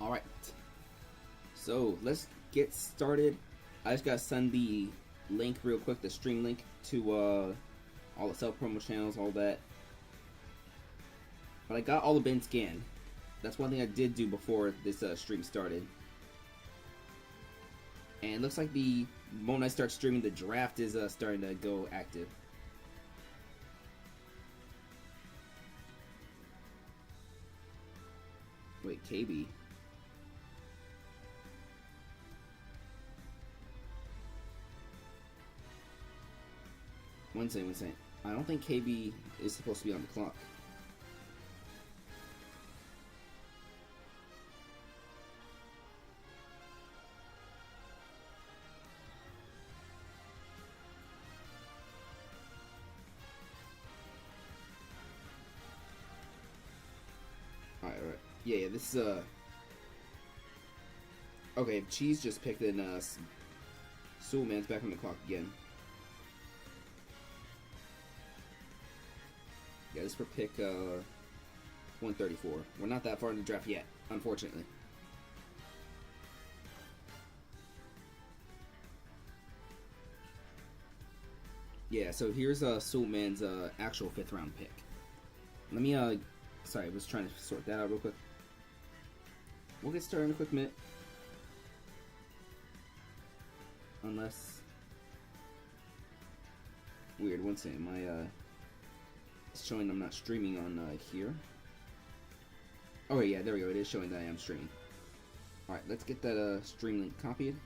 Alright, so let's get started. I just gotta send the link real quick, the stream link, to all the self-promo channels, all that. But I got all the bins scanned. That's one thing I did do before this stream started. And it looks like the moment I start streaming, the draft is starting to go active. Wait, KB. One second. I don't think KB is supposed to be on the clock. Alright. Yeah, this is, okay, Cheese just picked in, Soulman's back on the clock again. Yeah, this is for pick, 134. We're not that far in the draft yet, unfortunately. Yeah, so here's, Soulman's, actual 5th round pick. Let me, sorry, I was trying to sort that out real quick. We'll get started in a quick minute. Unless... Weird, one second. My, it's showing I'm not streaming on, here. Oh, yeah, there we go. It is showing that I am streaming. Alright, let's get that, stream link copied.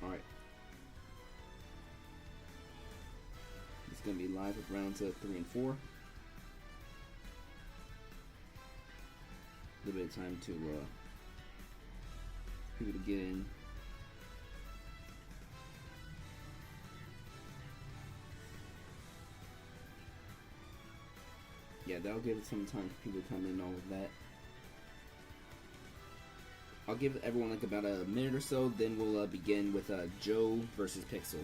Alright. It's going to be live with rounds 3 and 4. A little bit of time to people to get in. Yeah, that'll give it some time for people to come in, all of that. I'll give everyone like about a minute or so, then we'll begin with Joe versus Pixel.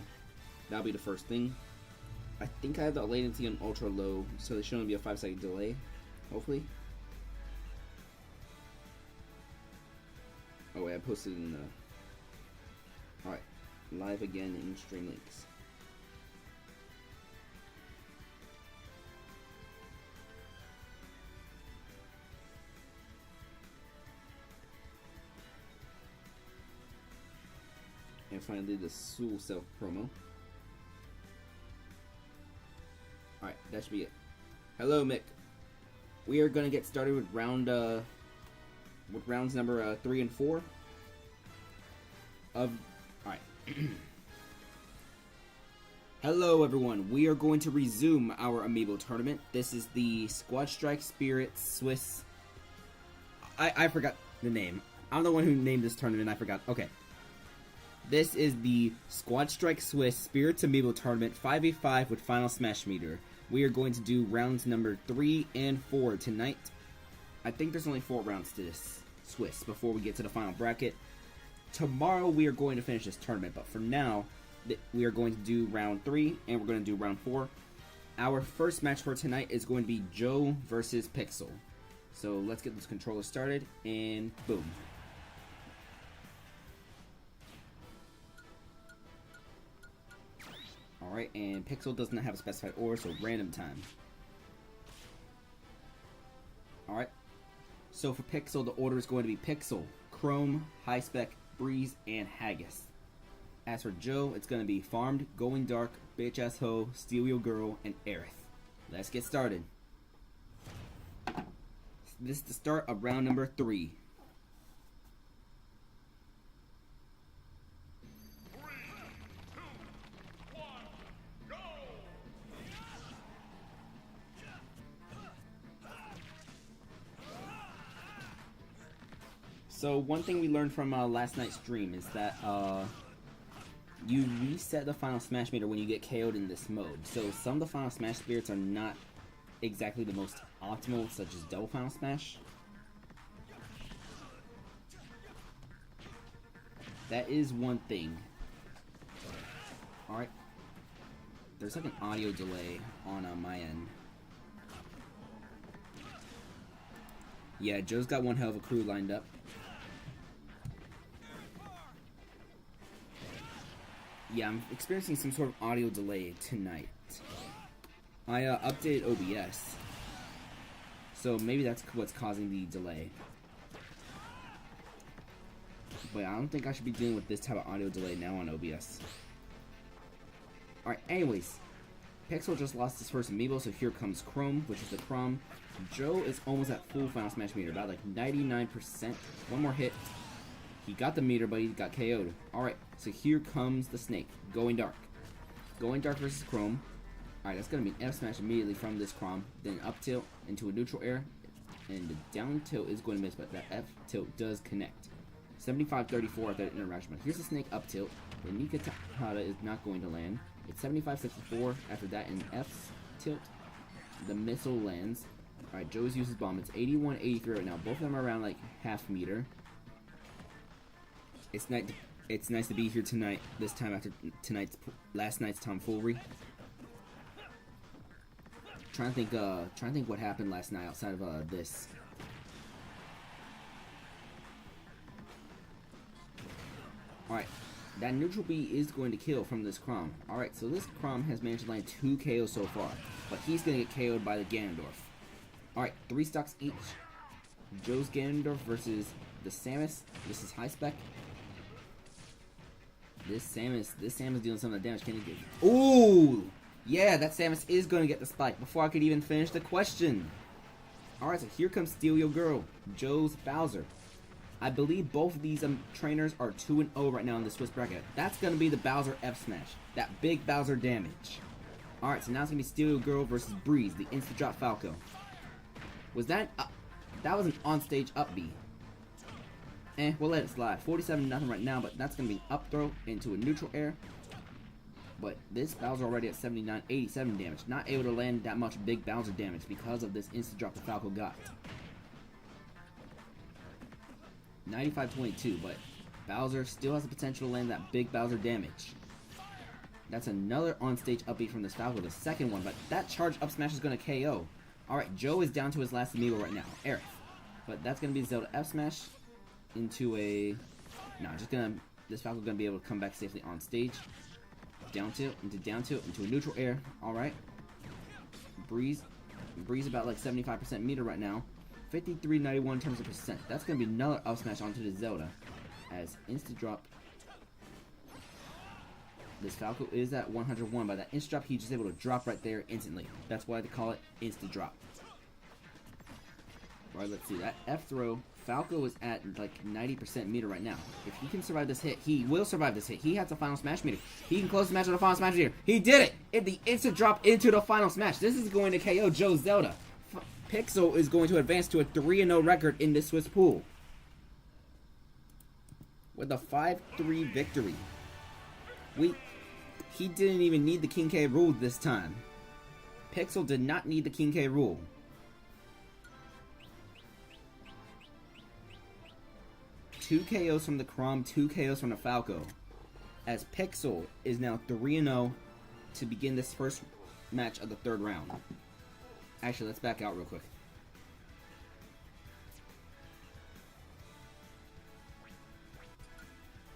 That'll be the first thing. I think I have the latency on ultra low, so there should only be a 5-second delay, hopefully. Oh wait, I posted in the... Alright, live again in stream links. And finally the Soul Self promo. Alright, that should be it. Hello, Mick. We are gonna get started with rounds number 3 and 4 of... Alright. Hello, everyone. We are going to resume our Amiibo tournament. This is the Squad Strike Spirit Swiss... I forgot the name. I'm the one who named this tournament. I forgot. Okay. This is the Squad Strike Swiss Spirits Amiibo Tournament 5v5 with Final Smash Meter. We are going to do rounds number 3 and 4 tonight. I think there's only 4 rounds to this Swiss before we get to the final bracket. Tomorrow we are going to finish this tournament, but for now, we are going to do round 3 and we're going to do round 4. Our first match for tonight is going to be Joe versus Pixel. So let's get this controller started, and boom. Alright, and Pixel does not have a specified order, so random time. Alright, so for Pixel, the order is going to be Pixel, Chrome, High Spec, Breeze, and Haggis. As for Joe, it's going to be Farmed, Going Dark, Bitch Ass Ho, Steel Wheel Girl, and Aerith. Let's get started. This is the start of round number 3. So one thing we learned from last night's stream is that you reset the Final Smash meter when you get KO'd in this mode. So some of the Final Smash spirits are not exactly the most optimal, such as Double Final Smash. That is one thing. Alright. There's like an audio delay on my end. Yeah, Joe's got one hell of a crew lined up. Yeah, I'm experiencing some sort of audio delay tonight. I updated OBS, so maybe that's what's causing the delay. But I don't think I should be dealing with this type of audio delay now on OBS. Alright, anyways. Pixel just lost his first amiibo, so here comes Chrome, which is the Crom. Joe is almost at full Final Smash meter, about like 99%. One more hit. He got the meter, but he got KO'd. Alright, so here comes the Snake, Going Dark. Going Dark versus Chrome. Alright, that's going to be an F smash immediately from this Crom. Then up tilt into a neutral air. And the down tilt is going to miss, but that F tilt does connect. 75-34 at that interaction. But here's the Snake up tilt. The Nikatata is not going to land. It's 75-64 after that in F's tilt. The missile lands. Alright, Joe's uses bomb. It's 81-83 right now. Both of them are around like half meter. It's nice to be here tonight. This time after last night's tomfoolery. Trying to think what happened last night outside of this. Alright, that neutral B is going to kill from this Crom. Alright, so this Crom has managed to land 2 KOs so far, but he's going to get KO'd by the Ganondorf. Alright, 3 stocks each. Joe's Ganondorf versus the Samus. This is high spec. This Samus doing some of the damage. Can he get? Ooh! Yeah, that Samus is going to get the spike before I could even finish the question. Alright, so here comes Steal Your Girl, Joe's Bowser. I believe both of these trainers are 2-0 right now in the Swiss bracket. That's going to be the Bowser F smash. That big Bowser damage. Alright, so now it's going to be Steal Your Girl versus Breeze, the instant drop Falco. Was that... that was an on-stage up B. We'll let it slide. 47-0 right now, but that's going to be up throw into a neutral air. But this Bowser already at 79-87 damage. Not able to land that much big Bowser damage because of this instant drop the Falco got. 95-22, but Bowser still has the potential to land that big Bowser damage. That's another on-stage upbeat from this Falco, the second one, but that charge up smash is going to KO. Alright, Joe is down to his last amiibo right now, Aerith. But that's going to be Zelda F smash into a... No, this Falco is going to be able to come back safely on stage. Down tilt, into a neutral air. Alright. Breeze about like 75% meter right now. 53-91 in terms of percent. That's going to be another up smash onto the Zelda. As instant drop. This Falco is at 101. By that instant drop, he's just able to drop right there instantly. That's why they call it instant drop. Alright, let's see. That F throw. Falco is at like 90% meter right now. If he can survive this hit, he will survive this hit. He has the final smash meter. He can close the match with the final smash meter. He did it! The instant drop into the final smash. This is going to KO Joe Zelda. Pixel is going to advance to a 3-0 record in this Swiss pool. With a 5-3 victory. He didn't even need the King K rule this time. Pixel did not need the King K rule. Two KOs from the Crom, 2 KOs from the Falco. As Pixel is now 3-0 to begin this first match of the third round. Actually, let's back out real quick.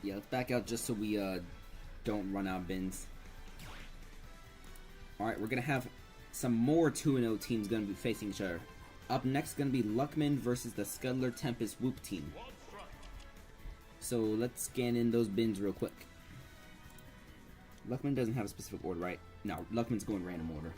Yeah, let's back out just so we don't run out of bins. Alright, we're going to have some more 2-0 teams going to be facing each other. Up next is going to be Luckman versus the Scuddler Tempest Whoop team. So let's scan in those bins real quick. Luckman doesn't have a specific order, right? No, Luckman's going random order.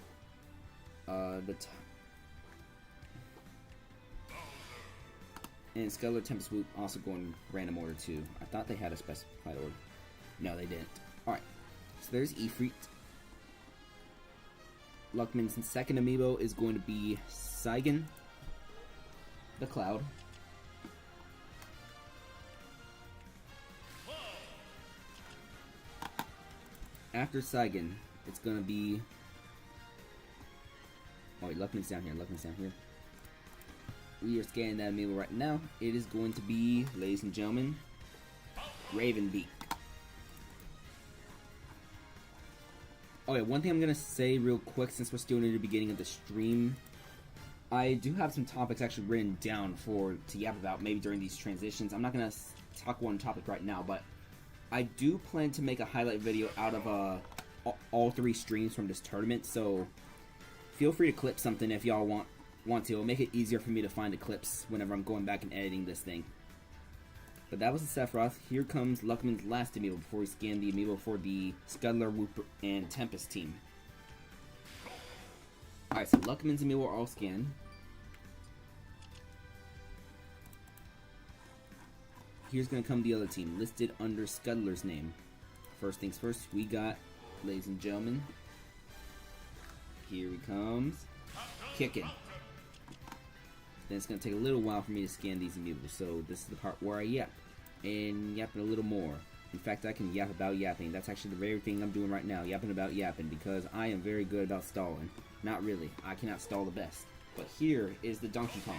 And Scuddler Tempest Whoop also going random order too. I thought they had a specified order. No, they didn't. Alright, so there's Ifrit. Luckman's second amiibo is going to be Saigon the Cloud. After Saigon, it's going to be... Oh wait, Luckman's down here. We are scanning that amiibo right now. It is going to be, ladies and gentlemen, Ravenbeak. Oh yeah, one thing I'm going to say real quick since we're still near the beginning of the stream. I do have some topics actually written down to yap about maybe during these transitions. I'm not gonna talk one topic right now, but I do plan to make a highlight video out of all 3 streams from this tournament. So feel free to clip something if y'all want to. It'll make it easier for me to find the clips whenever I'm going back and editing this thing. But that was the Sephiroth. Here comes Luckman's last Amiibo before we scan the Amiibo for the Scuddler, Whoop, and Tempest team. Alright, so Luckman's Amiibo are all scanned. Here's going to come the other team, listed under Scuddler's name. First things first, we got, ladies and gentlemen, here he comes, kicking. Then it's going to take a little while for me to scan these Amiibo, so this is the part where I yap, and yapping a little more. In fact, I can yap about yapping. That's actually the very thing I'm doing right now, yapping about yapping, because I am very good about stalling. Not really, I cannot stall the best. But here is the Donkey Kong.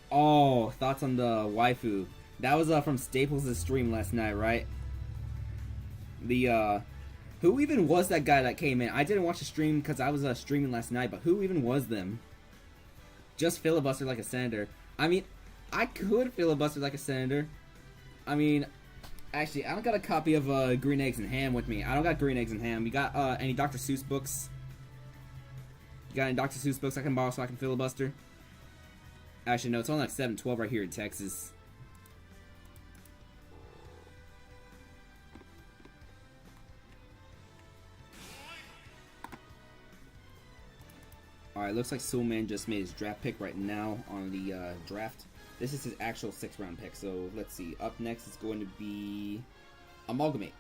Oh, thoughts on the waifu. That was from Staples' stream last night, right? The, who even was that guy that came in? I didn't watch the stream because I was streaming last night, but who even was them? Just filibuster like a senator. I mean, I could filibuster like a senator. I mean, actually, I don't got a copy of Green Eggs and Ham with me. I don't got Green Eggs and Ham. You got any Dr. Seuss books? You got any Dr. Seuss books I can borrow so I can filibuster? Actually, no, it's only like 7:12 right here in Texas. Alright, looks like Soulman just made his draft pick right now on the draft. This is his actual 6th round pick, so let's see. Up next is going to be Amalgamate.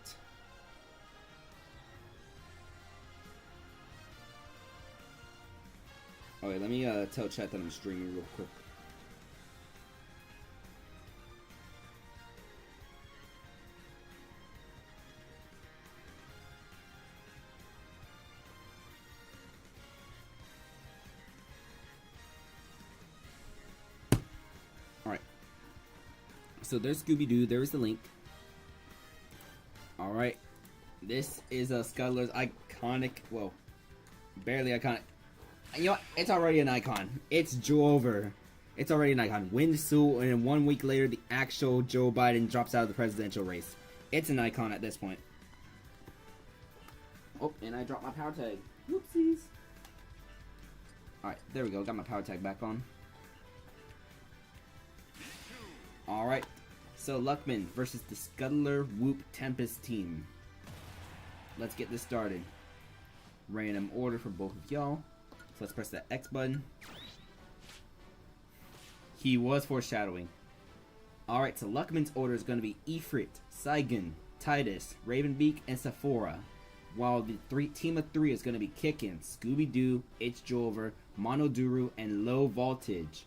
Alright, let me tell chat that I'm streaming real quick. Alright. So there's Scooby-Doo, there's the link. Alright. This is Scuddler's iconic, well, barely iconic. You know what? It's already an icon. It's Joe. It's already an icon. Wins Sewell, and then 1 week later, the actual Joe Biden drops out of the presidential race. It's an icon at this point. Oh, and I dropped my power tag. Whoopsies. Alright, there we go. Got my power tag back on. Alright. So, Luckman versus the Scuddler Whoop Tempest team. Let's get this started. Random order for both of y'all. So let's press that X button. He was foreshadowing. Alright, so Luckman's order is going to be Ifrit, Saigon, Titus, Ravenbeak, and Sephora. While the team of 3 is going to be Kickin', Scooby-Doo, It's Jover, Monoduru, and Low Voltage.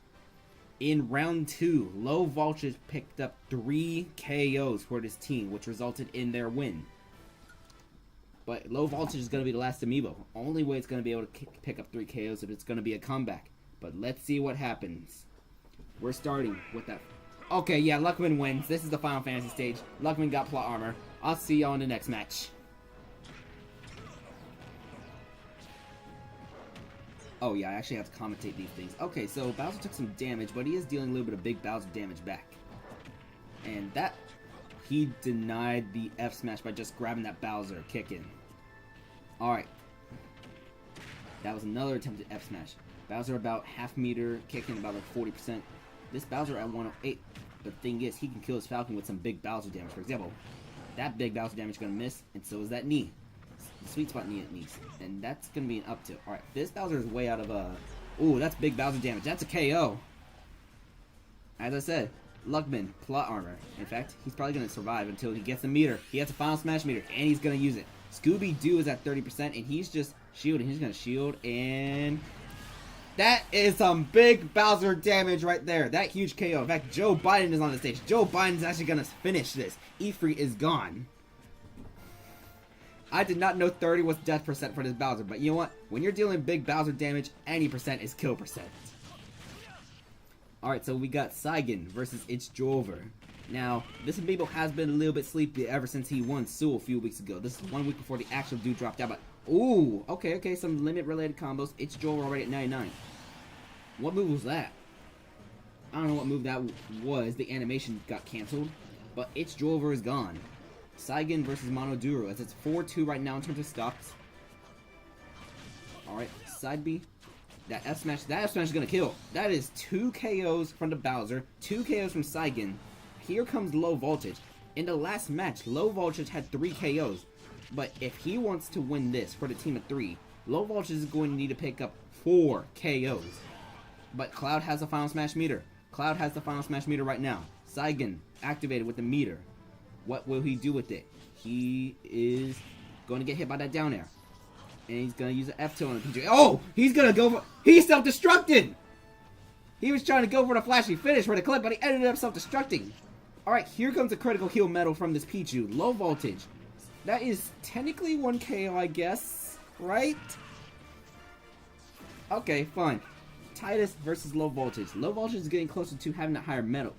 In round 2, Low Voltage picked up 3 KOs for this team, which resulted in their win. But Low Voltage is going to be the last Amiibo. Only way it's going to be able to pick up 3 KOs if it's going to be a comeback. But let's see what happens. We're starting with that. Okay, yeah, Luckman wins. This is the Final Fantasy stage. Luckman got plot armor. I'll see y'all in the next match. Oh yeah, I actually have to commentate these things. Okay, so Bowser took some damage, but he is dealing a little bit of big Bowser damage back. And that... he denied the F smash by just grabbing that Bowser kicking. Alright. That was another attempted F smash. Bowser about half meter, kicking about like 40%. This Bowser at 108. But the thing is, he can kill his Falcon with some big Bowser damage. For example, that big Bowser damage is going to miss, and so is that knee. The sweet spot knee at knees. And that's going to be an up tilt. Alright, this Bowser is way out of ooh, that's big Bowser damage. That's a KO. As I said, Luckman, plot armor. In fact, he's probably going to survive until he gets a meter. He has a final smash meter, and he's going to use it. Scooby-Doo is at 30%, and he's just shielding. He's going to shield, and... that is some big Bowser damage right there. That huge KO. In fact, Joe Biden is on the stage. Joe Biden's actually going to finish this. Ifrit is gone. I did not know 30 was death percent for this Bowser, but you know what? When you're dealing big Bowser damage, any percent is kill percent. Alright, so we got Saigon versus It's Jover. Now, this Amiibo has been a little bit sleepy ever since he won Sewell a few weeks ago. This is 1 week before the actual dude dropped out, but... Ooh, okay, some limit-related combos. It's Joel already at 99. What move was that? I don't know what move that was. The animation got canceled, but It's Joel is gone. Saigon versus Monoduro, as it's 4-2 right now in terms of stocks. Alright, side B. That F smash is gonna kill. That is 2 KOs from the Bowser, 2 KOs from Saigon. Here comes Low Voltage. In the last match, Low Voltage had 3 KOs. But if he wants to win this for the team of 3, Low Voltage is going to need to pick up 4 KOs. But Cloud has the Final Smash meter. Cloud has the Final Smash meter right now. Saigon activated with the meter. What will he do with it? He is going to get hit by that down air. And he's going to use an F-tilt on the PJ. Oh! He's going to go for... He self-destructed! He was trying to go for the flashy finish for the clip, but he ended up self-destructing. Alright, here comes a critical heal medal from this Pichu. Low Voltage. That is technically 1 KO, I guess. Right? Okay, fine. Titus versus Low Voltage. Low Voltage is getting closer to having a higher medal.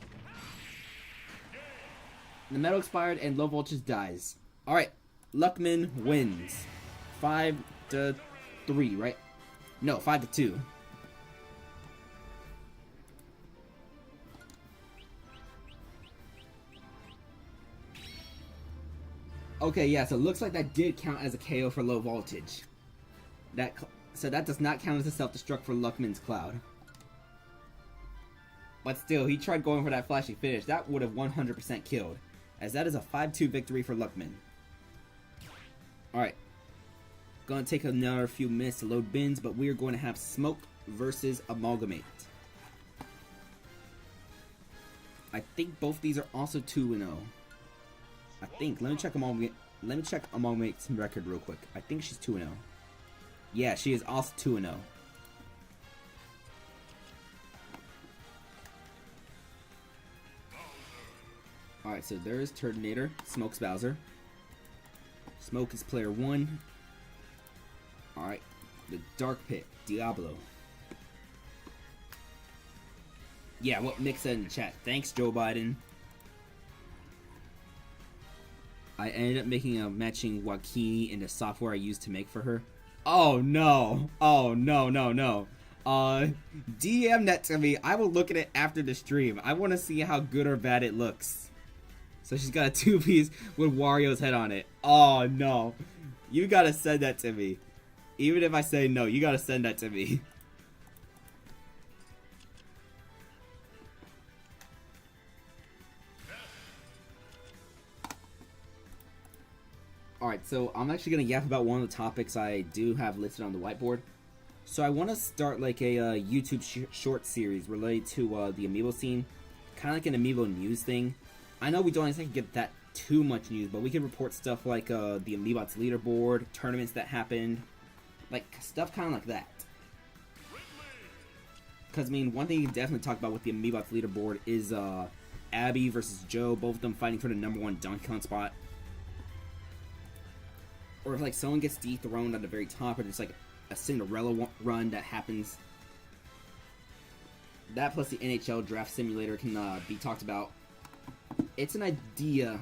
The medal expired and Low Voltage dies. Alright, Luckman wins. 5-3, right? No, 5-2. Okay, yeah, so it looks like that did count as a KO for Low Voltage. So that does not count as a self-destruct for Luckman's Cloud. But still, he tried going for that flashy finish. That would have 100% killed. As that is a 5-2 victory for Luckman. Alright. Gonna take another few minutes to load bins, but we are going to have Smoke versus Amalgamate. I think both these are also 2-0. I think. Let me check Amalgamate's record real quick. I think she's 2-0. Yeah, she is also 2-0. Alright, so there's Turtonator. Smoke's Bowser. Smoke is player 1. Alright, the Dark Pit. Diablo. Yeah, what Nick said in the chat. Thanks, Joe Biden. I ended up making a matching Wakini in the software I used to make for her. Oh no! Oh no! DM that to me. I will look at it after the stream. I want to see how good or bad it looks. So she's got a 2-piece with Wario's head on it. Oh no! You gotta send that to me. Even if I say no, you gotta send that to me. Alright, so I'm actually going to yap about one of the topics I do have listed on the whiteboard. So I want to start like a YouTube short series related to the Amiibo scene. Kind of like an Amiibo news thing. I know we don't exactly get that too much news, but we can report stuff like the Amiibo's leaderboard, tournaments that happened. Like, stuff kind of like that. Because, I mean, one thing you can definitely talk about with the Amiibo's leaderboard is Abby versus Joe, both of them fighting for the #1 Donkey Kong spot. Or if like someone gets dethroned at the very top, or just like a Cinderella run that happens. That plus the NHL draft simulator can be talked about. It's an idea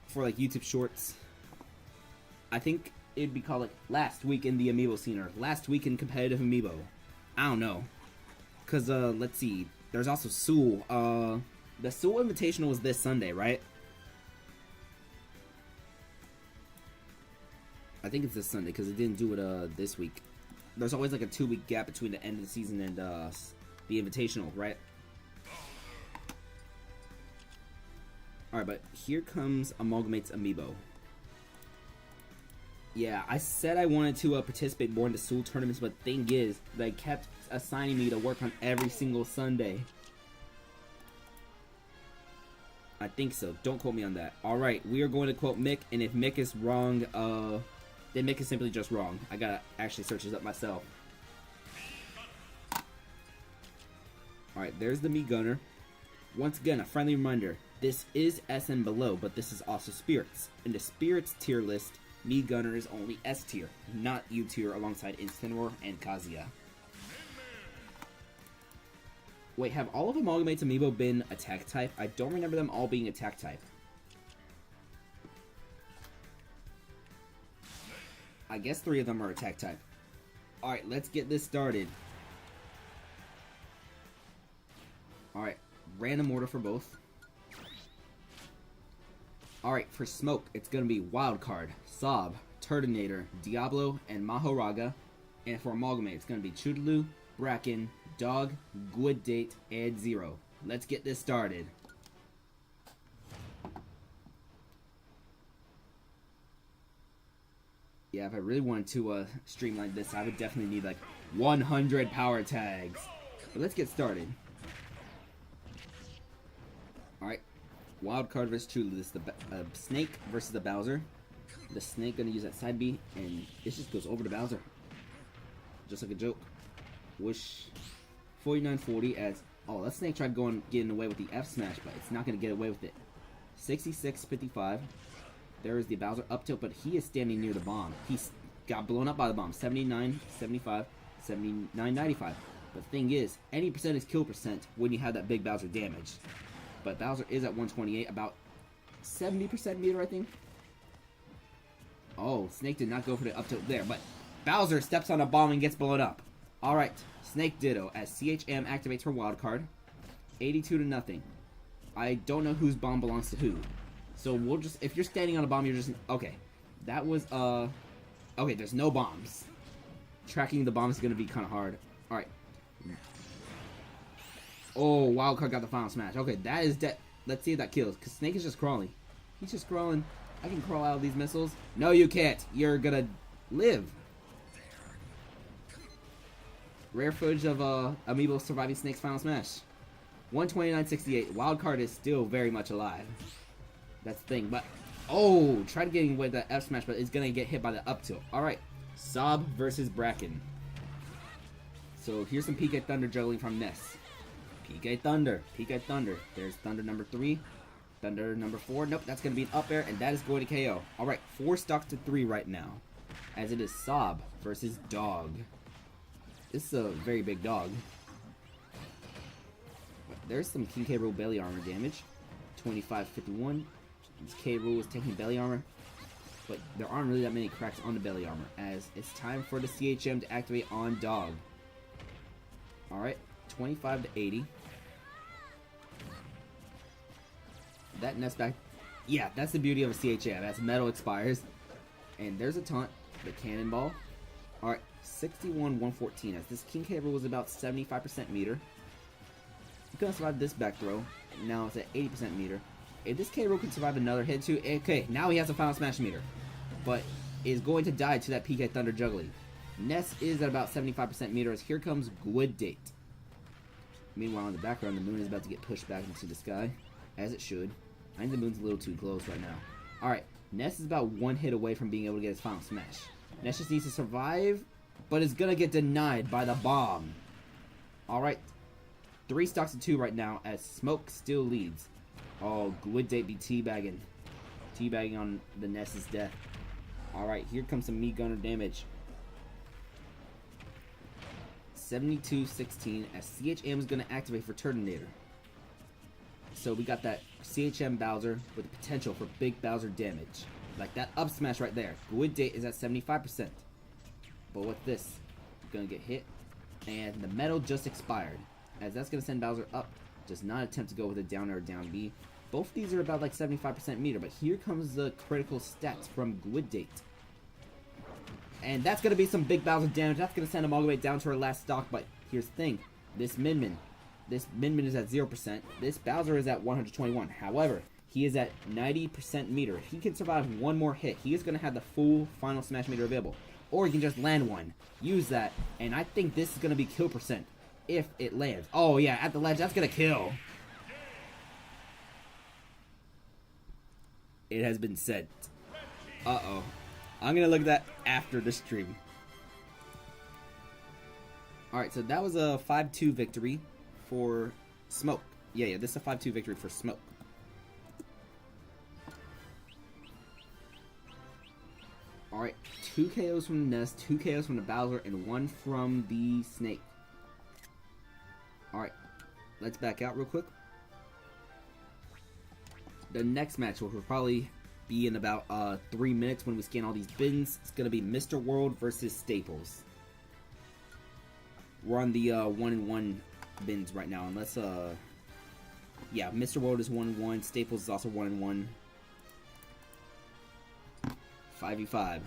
for like YouTube shorts. I think it'd be called like Last Week in the Amiibo Scene or Last Week in Competitive Amiibo. I don't know. Cause let's see. There's also Sewell. The Sewell Invitational was this Sunday, right? I think it's this Sunday because it didn't do it this week. There's always like a 2-week gap between the end of the season and the Invitational, right? Alright, but here comes Amalgamate's Amiibo. Yeah, I said I wanted to participate more in the Sewell tournaments, but the thing is, they kept assigning me to work on every single Sunday. I think so. Don't quote me on that. Alright, we are going to quote Mick, and if Mick is wrong, then Mick is simply just wrong. I gotta actually search this up myself. Alright, there's the Mii Gunner. Once again, a friendly reminder. This is SM below, but this is also Spirits. In the Spirits tier list, Mii Gunner is only S tier, not U tier alongside Incineroar and Kazuya. Wait, have all of Amalgamate's amiibo been attack type? I don't remember them all being attack type. I guess 3 of them are attack type. Alright, let's get this started. Alright, random order for both. Alright, for Smoke, it's gonna be Wildcard, Sob, Turtonator, Diablo, and Mahoraga. And for Amalgamate, it's gonna be Chudelu, Bracken, Dog, Good Date, and Zero. Let's get this started. Yeah, if I really wanted to streamline this, I would definitely need like 100 power tags. But let's get started. Alright, Wildcard versus Chudelu. This is the Snake versus the Bowser. The Snake gonna use that side B, and it just goes over to Bowser. Just like a joke. Whoosh. 49-40 as... Oh, that Snake tried getting away with the F smash, but it's not going to get away with it. 66-55. There is the Bowser up tilt, but he is standing near the bomb. He got blown up by the bomb. 79-75, 79-95. But the thing is, any percent is kill percent when you have that big Bowser damage. But Bowser is at 128, about 70% meter, I think. Oh, Snake did not go for the up tilt there, but Bowser steps on a bomb and gets blown up. Alright, Snake Ditto as CHM activates her wild card. 82-0. I don't know whose bomb belongs to who. So we'll just, if you're standing on a bomb, you're just, okay. That was, okay, there's no bombs. Tracking the bomb is going to be kind of hard. Alright. Oh, wild card got the final smash. Okay, that is dead. Let's see if that kills, because Snake is just crawling. He's just crawling. I can crawl out of these missiles. No, you can't. You're gonna live. Rare footage of Amiibo surviving Snake's final smash. 129-68. Wildcard is still very much alive. That's the thing. But oh, tried getting away with that F smash, but it's gonna get hit by the up tilt. All right, Sob versus Bracken. So here's some PK Thunder juggling from Ness. PK Thunder, PK Thunder. There's Thunder number 3, Thunder number 4. Nope, that's gonna be an up air, and that is going to KO. All right, 4 stocks to 3 right now, as it is Sob versus Dog. This is a very big dog. There's some King K. Rool belly armor damage. 25-51. K. Rool is taking belly armor. But there aren't really that many cracks on the belly armor, as it's time for the CHM to activate on Dog. Alright, 25-80. That nest back. Yeah, that's the beauty of a CHM. As metal expires. And there's a taunt. The cannonball. Alright, 61-114, as this King K. Rool was about 75% meter. He's gonna survive this back throw. Now it's at 80% meter. If this K. Rool can survive another hit too, okay, now he has a final smash meter. But is going to die to that PK Thunder juggling. Ness is at about 75% meter, as here comes Good Date. Meanwhile, in the background, the moon is about to get pushed back into the sky, as it should. I think the moon's a little too close right now. Alright, Ness is about 1 hit away from being able to get his final smash. Ness just needs to survive, but is gonna get denied by the bomb. Alright, 3 stocks to 2 right now, as Smoke still leads. Oh, Good Date be teabagging. Teabagging on the Ness's death. Alright, here comes some meat gunner damage. 72-16, as CHM is gonna activate for Turtonator. So we got that CHM Bowser with the potential for big Bowser damage. Like that up smash right there. Good Date is at 75%. But what's this? Gonna get hit. And the metal just expired, as that's gonna send Bowser up. Does not attempt to go with a down or a down B. Both of these are about like 75% meter, but here comes the critical stats from Good Date. And that's gonna be some big Bowser damage. That's gonna send him all the way down to our last stock, but here's the thing. This Min Min is at 0%. This Bowser is at 121. However, he is at 90% meter. If he can survive one more hit, he is gonna have the full final smash meter available. Or he can just land one. Use that, and I think this is gonna be kill percent. If it lands. Oh yeah, at the ledge, that's gonna kill. It has been said. Uh-oh. I'm gonna look at that after the stream. Alright, so that was a 5-2 victory for Smoke. Yeah, this is a 5-2 victory for Smoke. Alright, 2 KOs from the Nest, 2 KOs from the Bowser, and 1 from the Snake. Alright, let's back out real quick. The next match, which will probably be in about 3 minutes when we scan all these bins, it's going to be Mr. World versus Staples. We're on the 1-1 bins right now, unless, yeah, Mr. World is 1-1, Staples is also 1-1. 5v5.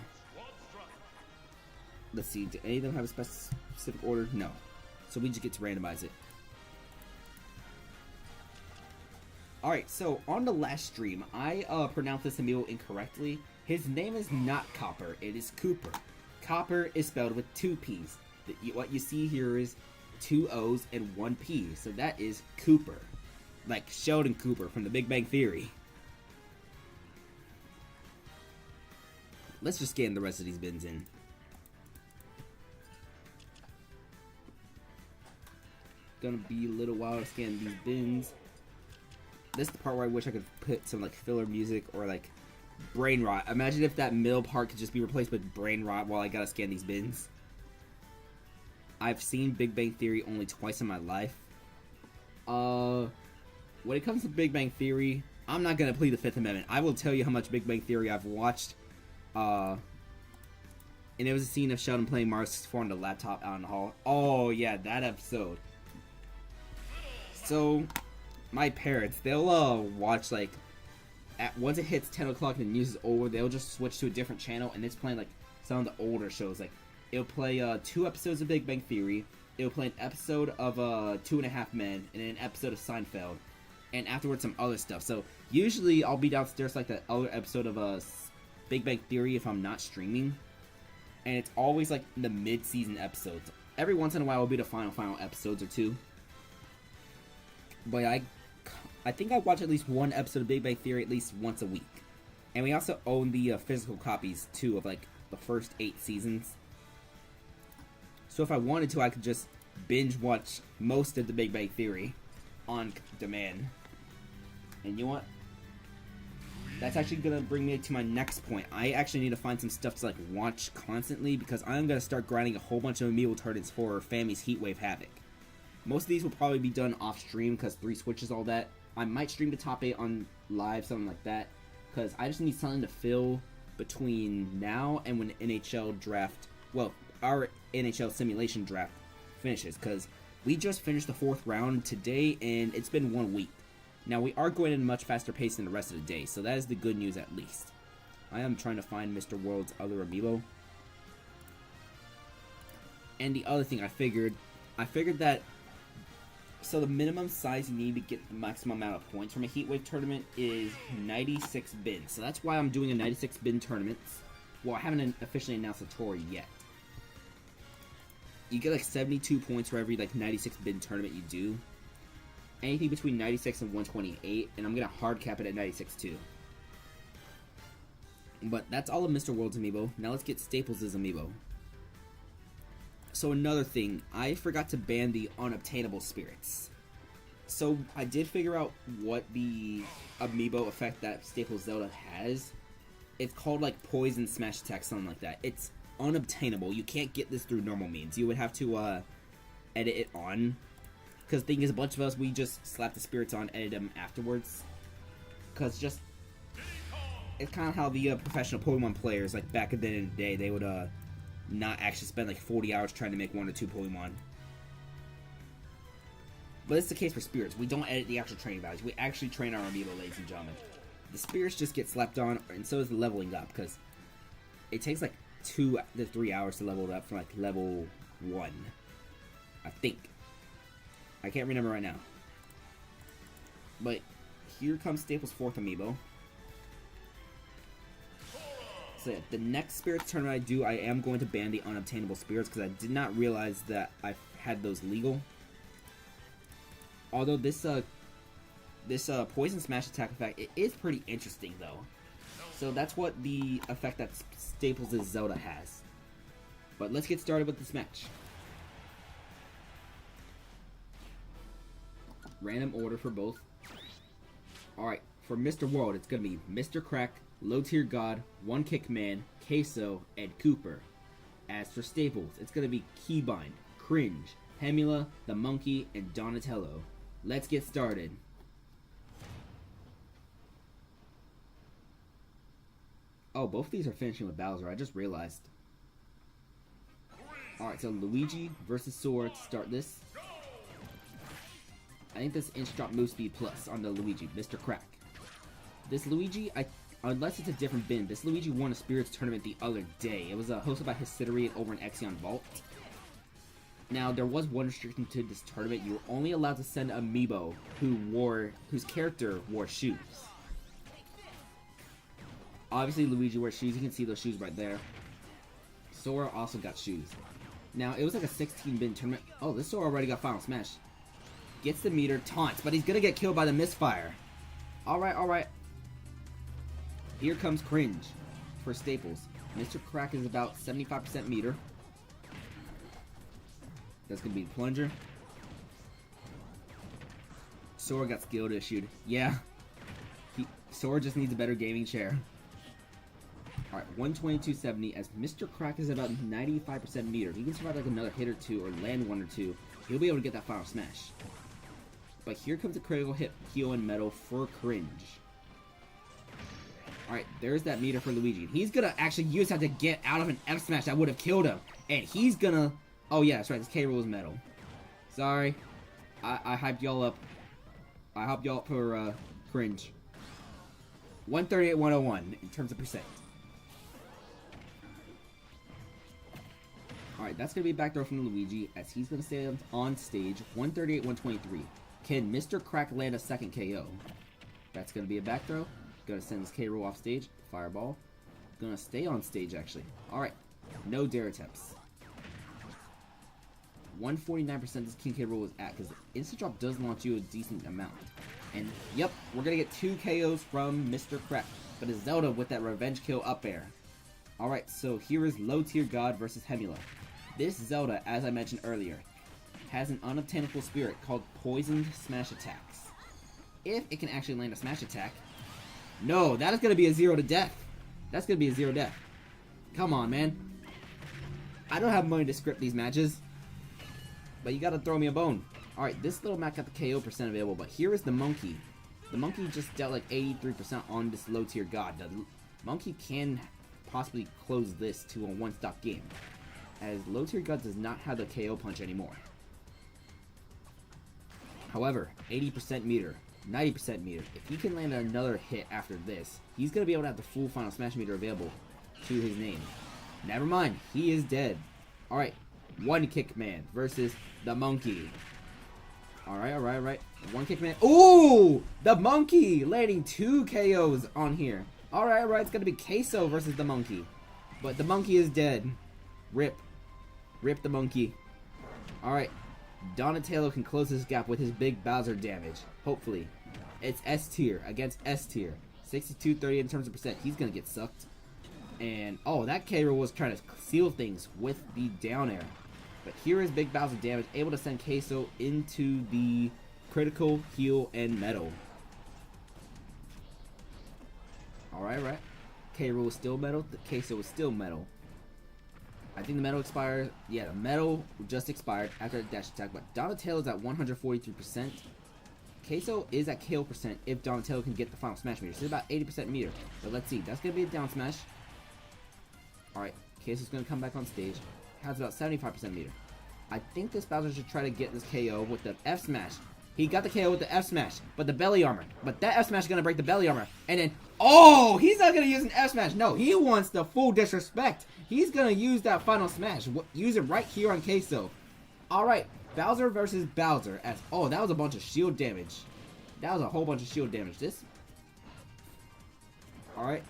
Let's see, do any of them have a specific order? No. So we just get to randomize it. Alright, so on the last stream, I pronounced this amiibo incorrectly. His name is not Copper, it is Cooper. Copper is spelled with 2 P's. What you see here is 2 O's and 1 P, so that is Cooper. Like Sheldon Cooper from The Big Bang Theory. Let's just scan the rest of these bins in. Gonna be a little while to scan these bins. This is the part where I wish I could put some like filler music or like brain rot. Imagine if that middle part could just be replaced with brain rot while I gotta scan these bins. I've seen Big Bang Theory only twice in my life. When it comes to Big Bang Theory, I'm not gonna plead the Fifth Amendment. I will tell you how much Big Bang Theory I've watched. And it was a scene of Sheldon playing Mario 64 on the laptop out in the hall. Oh yeah, that episode. So, my parents, they'll watch like, once it hits 10 o'clock and the news is over, they'll just switch to a different channel and it's playing like some of the older shows. Like, it'll play 2 episodes of Big Bang Theory, it'll play an episode of 2.5 Men, and then an episode of Seinfeld, and afterwards some other stuff. So, usually I'll be downstairs like that other episode of Big Bang Theory if I'm not streaming, and it's always like the mid-season episodes. Every once in a while will be the final episodes or 2. But I think I watch at least 1 episode of Big Bang Theory at least once a week. And we also own the physical copies, too, of, like, the first 8 seasons. So if I wanted to, I could just binge watch most of the Big Bang Theory on demand. And you know what? That's actually going to bring me to my next point. I actually need to find some stuff to, like, watch constantly, because I'm going to start grinding a whole bunch of Amiibo tournaments for Family's Heatwave Havoc. Most of these will probably be done off stream because 3 switches, all that. I might stream the top 8 on live, something like that, because I just need something to fill between now and when NHL draft, well, our NHL simulation draft finishes, because we just finished the 4th round today and it's been 1 week. Now we are going at a much faster pace than the rest of the day, so that is the good news at least. I am trying to find Mr. World's other amiibo. And the other thing I figured that, so the minimum size you need to get the maximum amount of points from a Heatwave tournament is 96 bins. So that's why I'm doing a 96 bin tournament. Well, I haven't officially announced the tour yet. You get like 72 points for every like 96 bin tournament you do. Anything between 96 and 128, and I'm gonna hard cap it at 96 too. But that's all of Mr. World's amiibo. Now let's get Staples' amiibo. So another thing, I forgot to ban the unobtainable spirits. So I did figure out what the amiibo effect that Staples Zelda has. It's called like poison smash attack, something like that. It's unobtainable. You can't get this through normal means. You would have to edit it on. Because the thing is, a bunch of us, we just slap the spirits on, edit them afterwards. Because just, it's kind of how the professional Pokemon players, like back in the day, they would not actually spend like 40 hours trying to make 1 or 2 Pokemon. But it's the case for spirits. We don't edit the actual training values. We actually train our amiibo, ladies and gentlemen. The spirits just get slapped on, and so is the leveling up, because it takes like 2 to 3 hours to level it up from like level 1. I think. I can't remember right now. But here comes Staples' 4th amiibo. So yeah, the next spirits tournament I do, I am going to ban the unobtainable spirits because I did not realize that I had those legal. Although this poison smash attack effect, it is pretty interesting though. So that's what the effect that Staples' Zelda has. But let's get started with this match. Random order for both. Alright, for Mr. World, it's gonna be Mr. Crack, Low Tier God, One Kick Man, Queso, and Cooper. As for Staples, it's gonna be Keybind, Cringe, Hemula, The Monkey, and Donatello. let's get started. Oh, both of these are finishing with Bowser. I just realized. Alright, so Luigi versus Sora to start this. I think this inch drop move speed plus on the Luigi, Mr. Crack. This Luigi, unless it's a different bin, this Luigi won a Spirits tournament the other day. It was hosted by Hysterian over in Exion Vault. Now, there was one restriction to this tournament. You were only allowed to send Amiibo whose character wore shoes. Obviously, Luigi wears shoes. You can see those shoes right there. Sora also got shoes. Now, it was like a 16-bin tournament. Oh, this Sora already got Final Smash. Gets the meter, taunts, but he's gonna get killed by the misfire. Alright, alright. Here comes Cringe for Staples. Mr. Crack is about 75% meter. That's gonna be the plunger. Sora got skilled issued. Yeah. Sora just needs a better gaming chair. Alright, 122.70 as Mr. Crack is about 95% meter. If he can survive like another hit or two or land one or two, he'll be able to get that Final Smash. But here comes a critical hit, heal and metal for Cringe. Alright, there's that meter for Luigi. He's gonna actually use that to get out of an F smash that would have killed him. And he's gonna... Oh yeah, that's right, this K. Rool is metal. Sorry. I hyped y'all up. I hyped y'all up for Cringe. 138-101 in terms of percent. Alright, that's gonna be a back throw from Luigi as he's gonna stay on stage. 138-123. Can Mr. Crack land a second KO? That's gonna be a back throw. Gonna send this K. Rool off stage. Fireball. Gonna stay on stage actually. Alright. No dare attempts. 149% this King K. Rool is at because instant drop does launch you a decent amount. And yep, we're gonna get 2 KOs from Mr. Crack. But it's Zelda with that revenge kill up air. Alright, so here is Low Tier God versus Hemula. This Zelda, as I mentioned earlier, has an unobtainable spirit called Poisoned Smash Attacks. If it can actually land a smash attack... No, that is going to be a 0 to death. That's going to be a 0 death. Come on, man. I don't have money to script these matches. But you got to throw me a bone. Alright, this little Mac got the KO percent available, but here is the Monkey. The Monkey just dealt like 83% on this Low Tier God. The Monkey can possibly close this to a one-stop game, as Low Tier God does not have the KO punch anymore. However, 80% meter, 90% meter. If he can land another hit after this, he's going to be able to have the full Final Smash meter available to his name. Never mind, he is dead. Alright, One Kick Man versus the Monkey. Alright. One Kick Man. Ooh! The Monkey landing 2 KOs on here. Alright, it's going to be Queso versus the Monkey. But the Monkey is dead. Rip. Rip the Monkey. Alright. Donatello can close this gap with his big Bowser damage. Hopefully. It's S tier against S tier. 62-30 in terms of percent. He's going to get sucked. And, oh, that K. Rool was trying to seal things with the down air. But here is Big Bowser damage, able to send Queso into the critical heal and metal. Alright. K. Rool is still metal. The Queso is still metal. I think the metal expired. Yeah, the metal just expired after the dash attack. But Donatello is at 143%. Queso is at KO percent if Donatello can get the Final Smash meter. So it's about 80% meter. But let's see. That's going to be a down smash. Alright. Queso's going to come back on stage. Has about 75% meter. I think this Bowser should try to get this KO with the F smash. He got the KO with the F smash, but the belly armor. But that F smash is going to break the belly armor. And then, oh, he's not going to use an F smash. No, he wants the full disrespect. He's going to use that Final Smash. Use it right here on Queso. Alright, Bowser versus Bowser. Oh, that was a bunch of shield damage. That was a whole bunch of shield damage. Alright.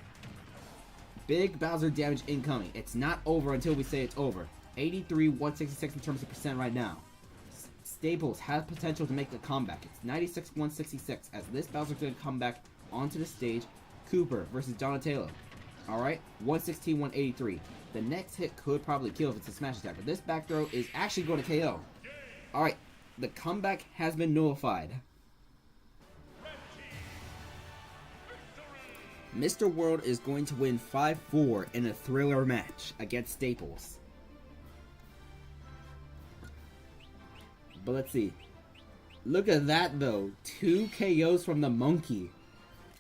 Big Bowser damage incoming. It's not over until we say it's over. 83-166 in terms of percent right now. Staples has potential to make a comeback. It's 96-166 as this Bowser's going to come back onto the stage. Cooper versus Donatello. Alright, 116-183. The next hit could probably kill if it's a smash attack, but this back throw is actually going to KO. Alright, the comeback has been nullified. Mr. World is going to win 5-4 in a thriller match against Staples. But let's see. Look at that though. 2 KOs from the monkey.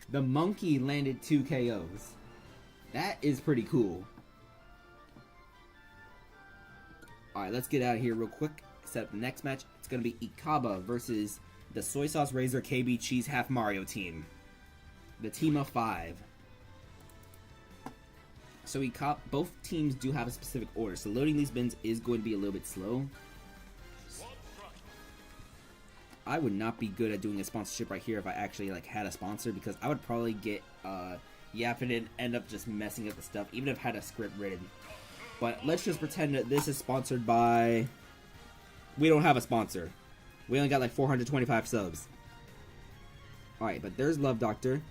The monkey landed 2 KOs. That is pretty cool. Alright, let's get out of here real quick. Set up the next match. It's going to be Ikaba versus the Soy Sauce Razor KB Cheese Half Mario team. The team of 5. So both teams do have a specific order. So loading these bins is going to be a little bit slow. I would not be good at doing a sponsorship right here if I actually like had a sponsor, because I would probably get yapping and end up just messing up the stuff, even if I had a script written. But let's just pretend that this is sponsored by... We don't have a sponsor. We only got like 425 subs. Alright, but there's Love Doctor.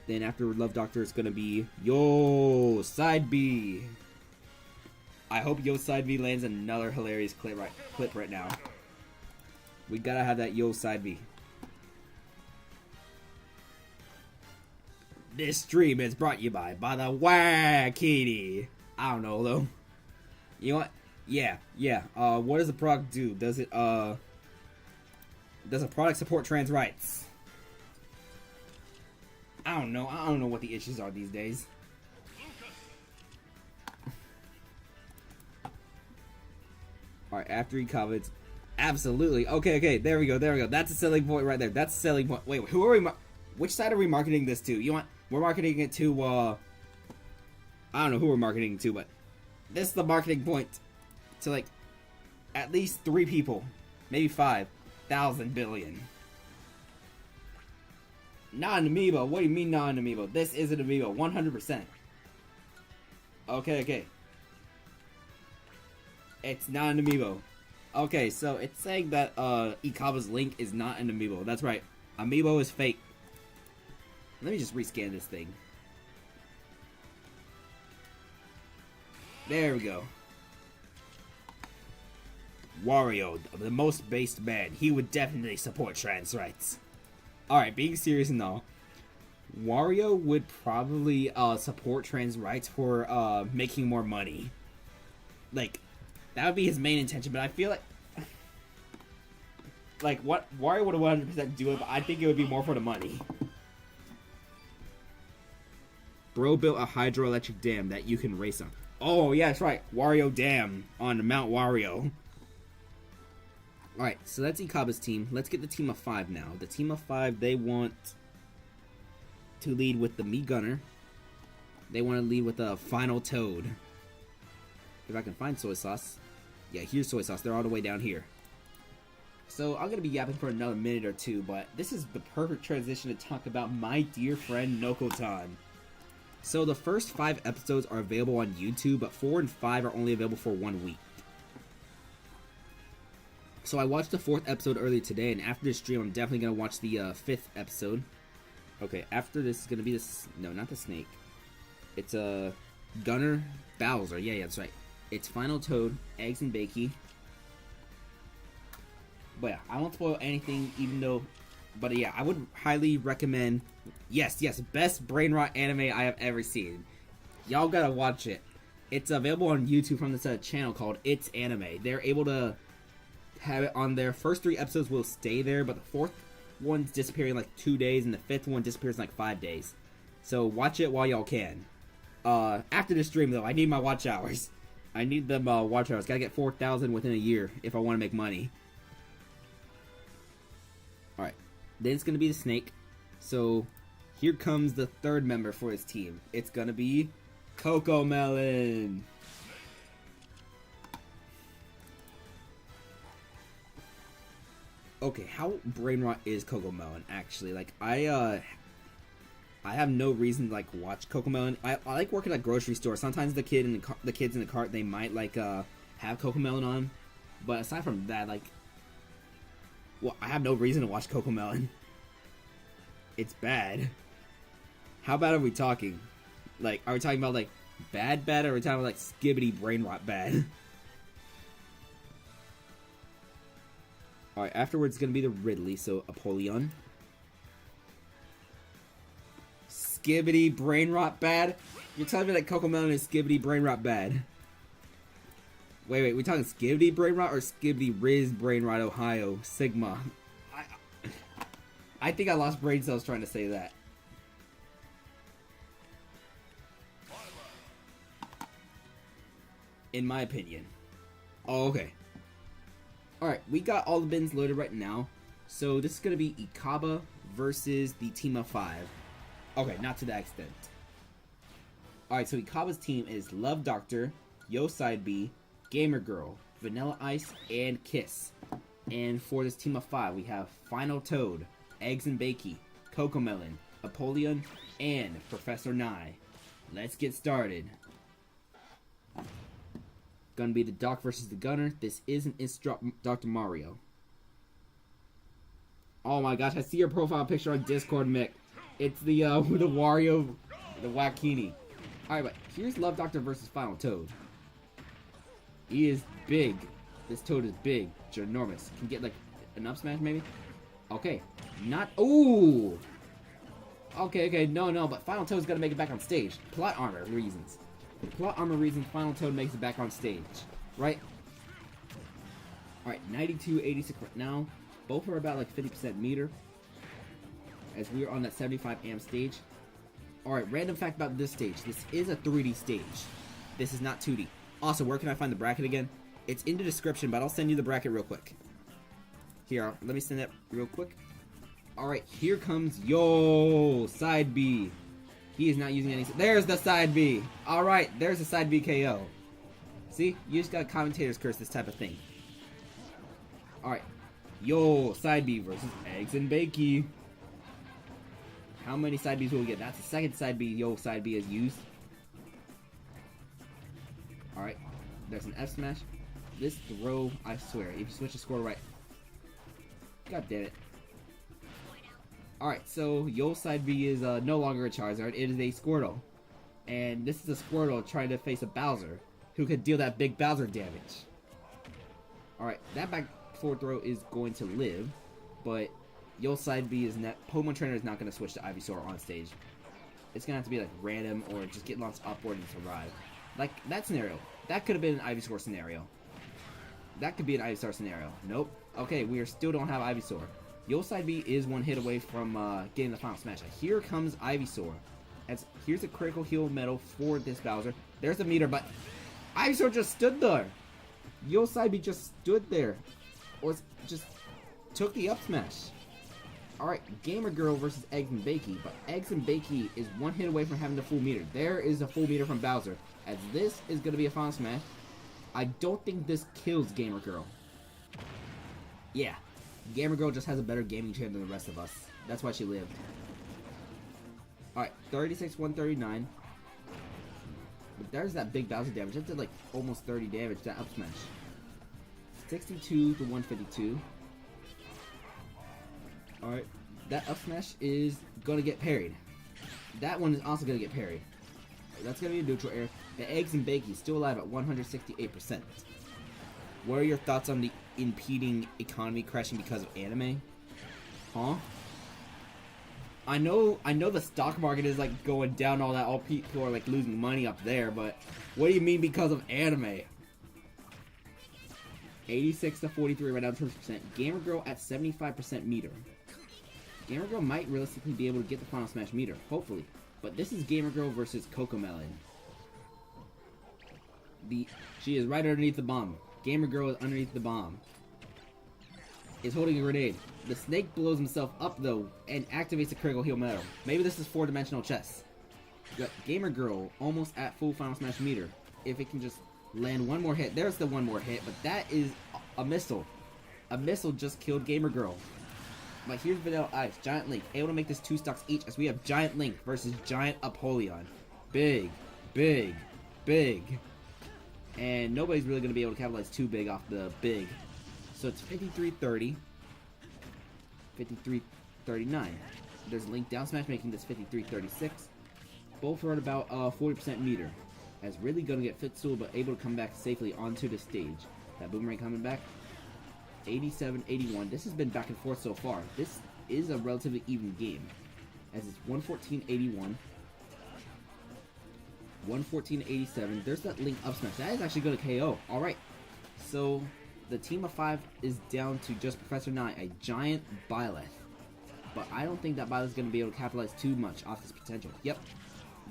Then after Love Doctor, it's going to be Yo Side B. I hope Yo Side B lands another hilarious clip right now. We gotta have that Yo Side B. This stream is brought to you by the Wackity. I don't know though. You know what? Yeah. What does the product do? Does a product support trans rights? I don't know. I don't know what the issues are these days. Alright, after he covets. Absolutely. Okay, there we go. That's a selling point right there. That's a selling point. Wait, who are we which side are we marketing this to? You want we're marketing it to I don't know who we're marketing to, but this is the marketing point to like at least 3 people, maybe 5,000 billion. Not an Amiibo. What do you mean not an Amiibo? This is an Amiibo, 100%. Okay. It's not an Amiibo. Okay, so it's saying that Ikaba's link is not an Amiibo. That's right. Amiibo is fake. Let me just rescan this thing. There we go. Wario, the most based man. He would definitely support trans rights. Alright, being serious and all, Wario would probably support trans rights for making more money. Like, that would be his main intention, but I feel like what Wario would 100% do it, but I think it would be more for the money. Bro built a hydroelectric dam that you can race on. Oh, yeah, that's right. Wario Dam on Mount Wario. Alright, so that's Ikaba's team. Let's get the team of 5 now. The team of 5, they want to lead with the Mii Gunner. They want to lead with the Final Toad. If I can find Soy Sauce. Yeah, here's Soy Sauce. They're all the way down here. So I'm going to be yapping for another minute or two, but this is the perfect transition to talk about my dear friend Nokotan. So the first 5 episodes are available on YouTube, but 4 and 5 are only available for 1 week. So I watched the 4th episode earlier today, and after this stream, I'm definitely going to watch the 5th episode. Okay, after this is going to be this... No, not the snake. It's a Gunner Bowser. Yeah, that's right. It's Final Toad, Eggs and Bakey. But yeah, I won't spoil anything, even though... But yeah, I would highly recommend... Yes, best brain rot anime I have ever seen. Y'all gotta watch it. It's available on YouTube from this channel called It's Anime. They're able to have it on their first 3 episodes will stay there, but the 4th one's disappearing in like 2 days, and the 5th one disappears in like 5 days. So watch it while y'all can. After this stream though, I need my watch hours. I need them watch hours. Gotta get 4,000 within a year if I want to make money. Alright. Then it's gonna be the snake. So here comes the 3rd member for his team. It's gonna be Coco Melon. Okay, how brain rot is Coco Melon actually? Like I have no reason to like watch Coco Melon. I like working at grocery store. Sometimes the kids in the cart, they might like have Coco Melon on, but aside from that, like, well, I have no reason to watch Coco Melon. It's bad. How bad are we talking? Like, are we talking about like bad, or are we talking about like skibbity brain rot bad? All right, afterwards it's gonna be the Ridley, so Apollyon. Skibbity brain rot bad? You're telling me that Coco Melon is skibbity brain rot bad? Wait, we talking skibbity brain rot or skibbity Riz brain rot Ohio Sigma? I think I lost brain cells trying to say that. In my opinion. Oh, okay. Alright, we got all the bins loaded right now. So this is going to be Ikaba versus the team of 5. Okay, not to that extent. Alright, so Ikaba's team is Love Doctor, Yo Side B, Gamer Girl, Vanilla Ice, and Kiss. And for this team of 5, we have Final Toad, Eggs and Bakey, Cocomelon, Apollyon, and Professor Nye. Let's get started. Gonna be the Doc versus the Gunner. This isn't Dr. Mario. Oh my gosh, I see your profile picture on Discord, Mick. It's the Wario, the Wakini. Alright, but here's Love Doctor versus Final Toad. He is big. This Toad is big, ginormous. Can get like an up smash maybe? Okay, not. Ooh. Okay, no, but Final Toad's gotta make it back on stage. Plot armor reasons. Plot armor reasons Final Toad makes it back on stage, right? Alright, 92-86 right now. Both are about like 50% meter. As we are on that 75 amp stage. Alright, random fact about this stage. This is a 3D stage. This is not 2D. Also, where can I find the bracket again? It's in the description, but I'll send you the bracket real quick. Here, let me send that real quick. Alright, here comes Yo Side B. He is not using any. There's the Side B. Alright, there's the Side B KO. See? You just got commentators curse this type of thing. Alright. Yo Side B versus Eggs and Bakey. How many Side Bs will we get? That's the second Side B Yo Side B has used. Alright. There's an F smash. This throw, I swear, if you switch the score right. God damn it. Alright, so Yo Side B is no longer a Charizard. It is a Squirtle. And this is a Squirtle trying to face a Bowser, who could deal that big Bowser damage. Alright, that back forward throw is going to live, but Yo Side B is not. Pokemon Trainer is not going to switch to Ivysaur on stage. It's going to have to be like random or just get launched upward and survive. Like that scenario. That could have been an Ivysaur scenario. That could be an Ivysaur scenario. Nope. Okay, we still don't have Ivysaur. Yo Side B is one hit away from getting the final smash. Here comes Ivysaur. Here's a critical heal medal for this Bowser. There's the meter, but Ivysaur just stood there. Yo Side B just stood there. Or just took the up smash. Alright, Gamer Girl versus Eggs and Bakey. But Eggs and Bakey is one hit away from having the full meter. There is a full meter from Bowser. As this is going to be a final smash. I don't think this kills Gamer Girl. Yeah. Gamer Girl just has a better gaming chair than the rest of us. That's why she lived. Alright, 36-139. But there's that big Bowser damage. That did like almost 30 damage, that up smash. 62-152. Alright, that up smash is going to get parried. That one is also going to get parried. That's going to be a neutral air. The Eggs and Bakey still alive at 168%. What are your thoughts on the impeding economy crashing because of anime? Huh? I know the stock market is like going down, all that. All people are like losing money up there, but what do you mean because of anime? 86-43 right now, 20%. Gamer Girl at 75% meter. Gamer Girl might realistically be able to get the final smash meter, hopefully. But this is Gamer Girl versus Cocomelon. She is right underneath the bomb. Gamer Girl is underneath the bomb. Is holding a grenade. The snake blows himself up though and activates a critical heal medal. Maybe this is 4-dimensional chess. Got Gamer Girl almost at full final smash meter. If it can just land one more hit. There's the one more hit, but that is a missile. A missile just killed Gamer Girl. But here's Vanilla Ice, Giant Link, able to make this 2 stocks each as we have Giant Link versus Giant Apollyon. Big, big, big. And nobody's really going to be able to capitalize too big off the big. So it's 53-30. 53-39. There's Link down smash making this 53-36. Both are at about 40% meter. As really going to get Fitstool, but able to come back safely onto the stage. That Boomerang coming back. 87-81. This has been back and forth so far. This is a relatively even game. As it's 114-81. 114-87. There's that Link up smash. That is actually going to KO. Alright. So, the team of 5 is down to just Professor Nye, a giant Byleth. But I don't think that Violet's going to be able to capitalize too much off his potential. Yep.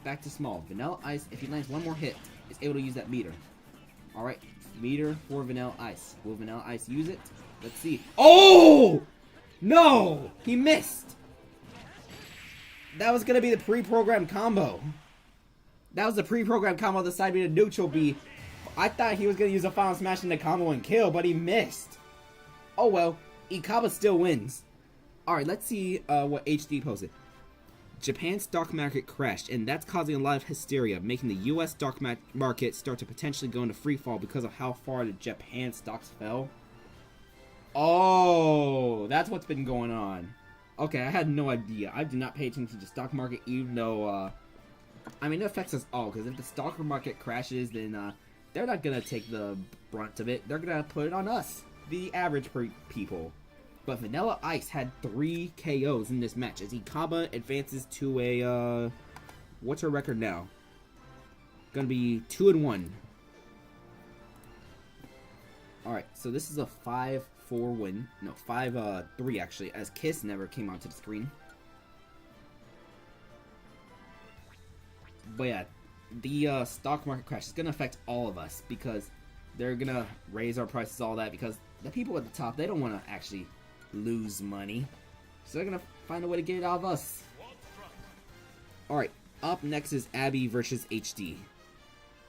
Back to small. Vanilla Ice, if he lands one more hit, is able to use that meter. Alright. Meter for Vanilla Ice. Will Vanilla Ice use it? Let's see. Oh! No! He missed! That was going to be the pre-programmed combo. That was the pre-programmed combo. The side B to neutral B. I thought he was going to use a Final Smash in the combo and kill, but he missed. Oh well. Ikaba still wins. Alright, let's see what HD posted. Japan's stock market crashed, and that's causing a lot of hysteria, making the US stock market start to potentially go into free fall because of how far the Japan stocks fell. Oh, that's what's been going on. Okay, I had no idea. I do not pay attention to the stock market, even though, I mean, it affects us all, because if the stock market crashes, then, they're not gonna take the brunt of it. They're gonna put it on us, the average people. But Vanilla Ice had 3 KOs in this match as Ikaba advances to a, what's her record now? Gonna be 2-1. Alright, so this is a 5-4 win. No, 5-3 actually, as Kiss never came onto the screen. But yeah, the stock market crash is gonna affect all of us because they're gonna raise our prices, all that, because the people at the top, they don't want to actually lose money, so they're gonna find a way to get it out of us. Alright, up next is Abby versus HD.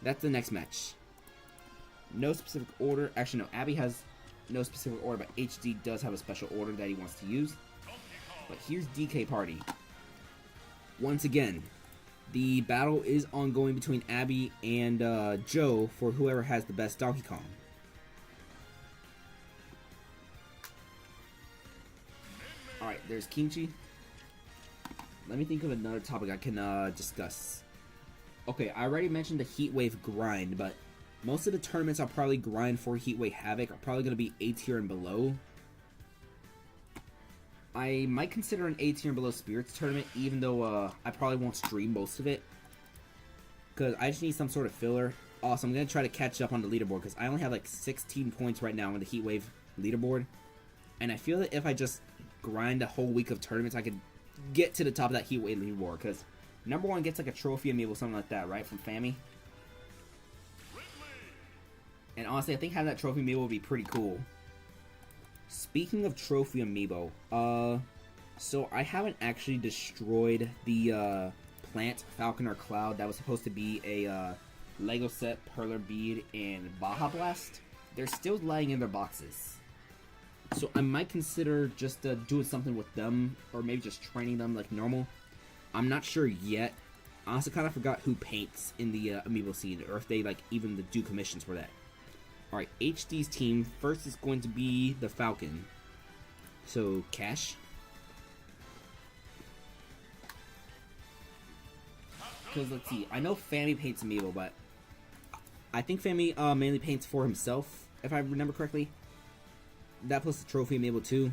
That's the next match. No specific order. Actually, no, Abby has no specific order, but HD does have a special order that he wants to use. But here's DK Party. Once again, the battle is ongoing between Abby and Joe for whoever has the best Donkey Kong. Alright, there's Kimchi. Let me think of another topic I can discuss. Okay, I already mentioned the Heat Wave grind, but most of the tournaments I'll probably grind for Heat Wave Havoc are probably going to be A tier and below. I might consider an A tier and below Spirits tournament, even though I probably won't stream most of it, because I just need some sort of filler. Also, I'm going to try to catch up on the leaderboard, because I only have like 16 points right now on the Heat Wave leaderboard. And I feel that if I just grind a whole week of tournaments, I could get to the top of that Heat Wave leaderboard, because number 1 gets like a trophy amiibo, something like that, right, from Fami. And honestly, I think having that trophy amiibo would be pretty cool. Speaking of trophy amiibo, so I haven't actually destroyed the plant Falcon or Cloud that was supposed to be a Lego set, Perler Bead, and Baja Blast. They're still lying in their boxes. So I might consider just doing something with them, or maybe just training them like normal. I'm not sure yet. I also kind of forgot who paints in the amiibo scene, or if they like even do commissions for that. Alright, HD's team first is going to be the Falcon. So, Cash. Because let's see, I know Fami paints amiibo, but I think Fami mainly paints for himself, if I remember correctly. That plus the trophy amiibo too.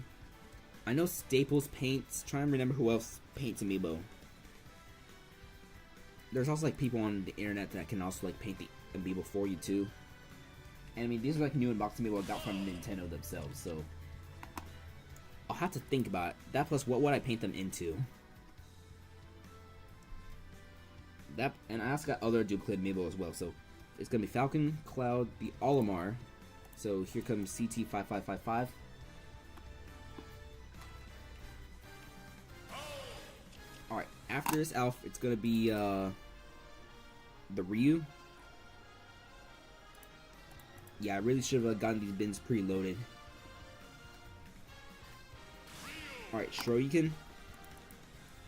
I know Staples paints. Trying to remember who else paints amiibo. There's also like people on the internet that can also like paint the amiibo for you too. And I mean, these are like new unboxed amiibo I got from Nintendo themselves, so I'll have to think about it. That plus what would I paint them into? That, and I also got other duplicate amiibo as well, so it's gonna be Falcon, Cloud, the Olimar. So here comes CT5555. Alright, after this Alf, it's gonna be the Ryu. Yeah, I really should have gotten these bins preloaded. Alright, Shoryuken.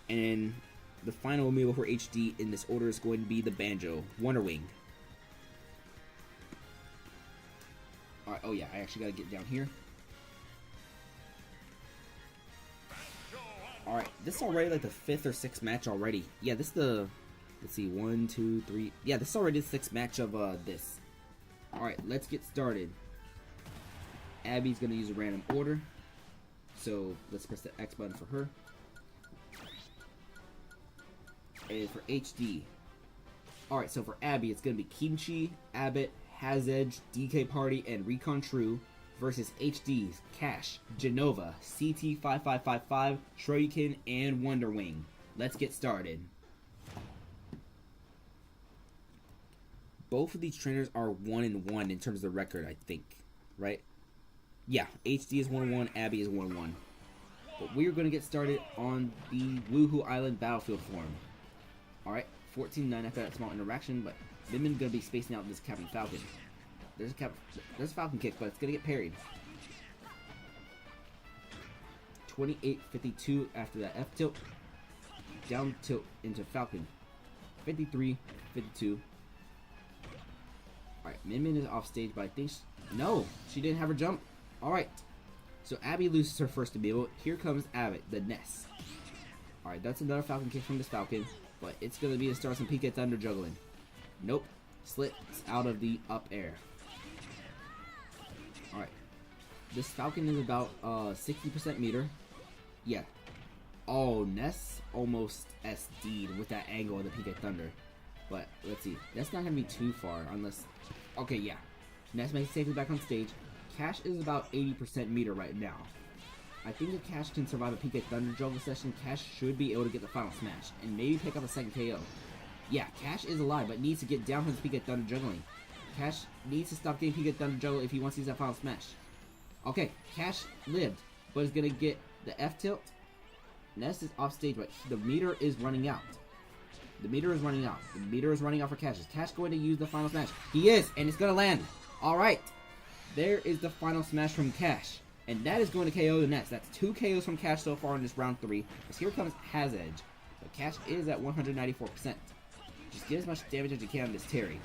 And then the final amiibo for HD in this order is going to be the Banjo, Wonder Wing. Alright, oh yeah, I actually gotta get down here. Alright, this is already like the 5th or 6th match already. Yeah, this is the, let's see, 1, 2, 3. Yeah, this is already the 6th match of this. Alright, let's get started. Abby's gonna use a random order. So let's press the X button for her. And for HD. Alright, so for Abby, it's gonna be Kimchi, Abbott, Hazedge, DK Party, and Recon True versus HD's Cash, Genova, CT5555, Shoryuken, and Wonder Wing. Let's get started. Both of these trainers are 1-1 in terms of the record, I think. Right? Yeah, HD is 1-1, Abby is 1-1. But we're going to get started on the Woohoo Island Battlefield form. Alright, 14-9 after that small interaction, but Minmin's going to be spacing out this Captain Falcon. There's a Falcon kick, but it's going to get parried. 28-52 after that F tilt. Down tilt into Falcon. 53-52. Alright, Min is off stage, but I think no, she didn't have her jump. Alright, so Abby loses her first amiibo. Here comes Abbott, the Ness. Alright, that's another Falcon kick from this Falcon, but it's going to be to start some Pika Thunder juggling. Nope, slips out of the up air. Alright, this Falcon is about 60% meter. Yeah. Oh, Ness almost SD'd with that angle of the Pika Thunder. But let's see, that's not going to be too far unless... Okay, yeah. Ness makes it safely back on stage. Cash is about 80% meter right now. I think if Cash can survive a Pika Thunder juggle session, Cash should be able to get the final smash and maybe pick up a second KO. Yeah, Cash is alive, but needs to get down from his Pika Thunder juggling. Cash needs to stop getting Pika Thunder juggle if he wants to use that final smash. Okay, Cash lived, but is going to get the F tilt. Ness is off stage, but the meter is running out. The meter is running out. The meter is running out for Cash. Is Cash going to use the final smash? He is, and it's going to land. Alright. There is the final smash from Cash. And that is going to KO the Ness. That's 2 KOs from Cash so far in this round 3. Because here comes Has Edge. But Cash is at 194%. Just get as much damage as you can on this Terry.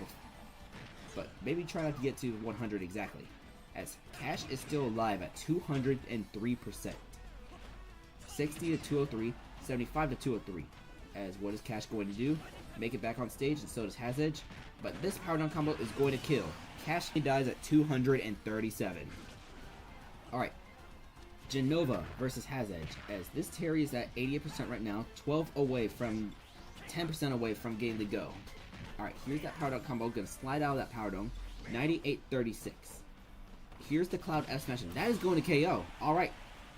But maybe try not to get to 100 exactly. As Cash is still alive at 203%. 60 to 203, 75 to 203. As what is Cash going to do? Make it back on stage, and so does Has Edge. But this power down combo is going to kill. Cash dies at 237. Alright. Genova versus Has Edge. As this Terry is at 88% right now, 12 away from 10% away from getting the go. Alright, here's that power down combo. Gonna slide out of that power dome. 98-36. Here's the Cloud F smash. That is going to KO. Alright.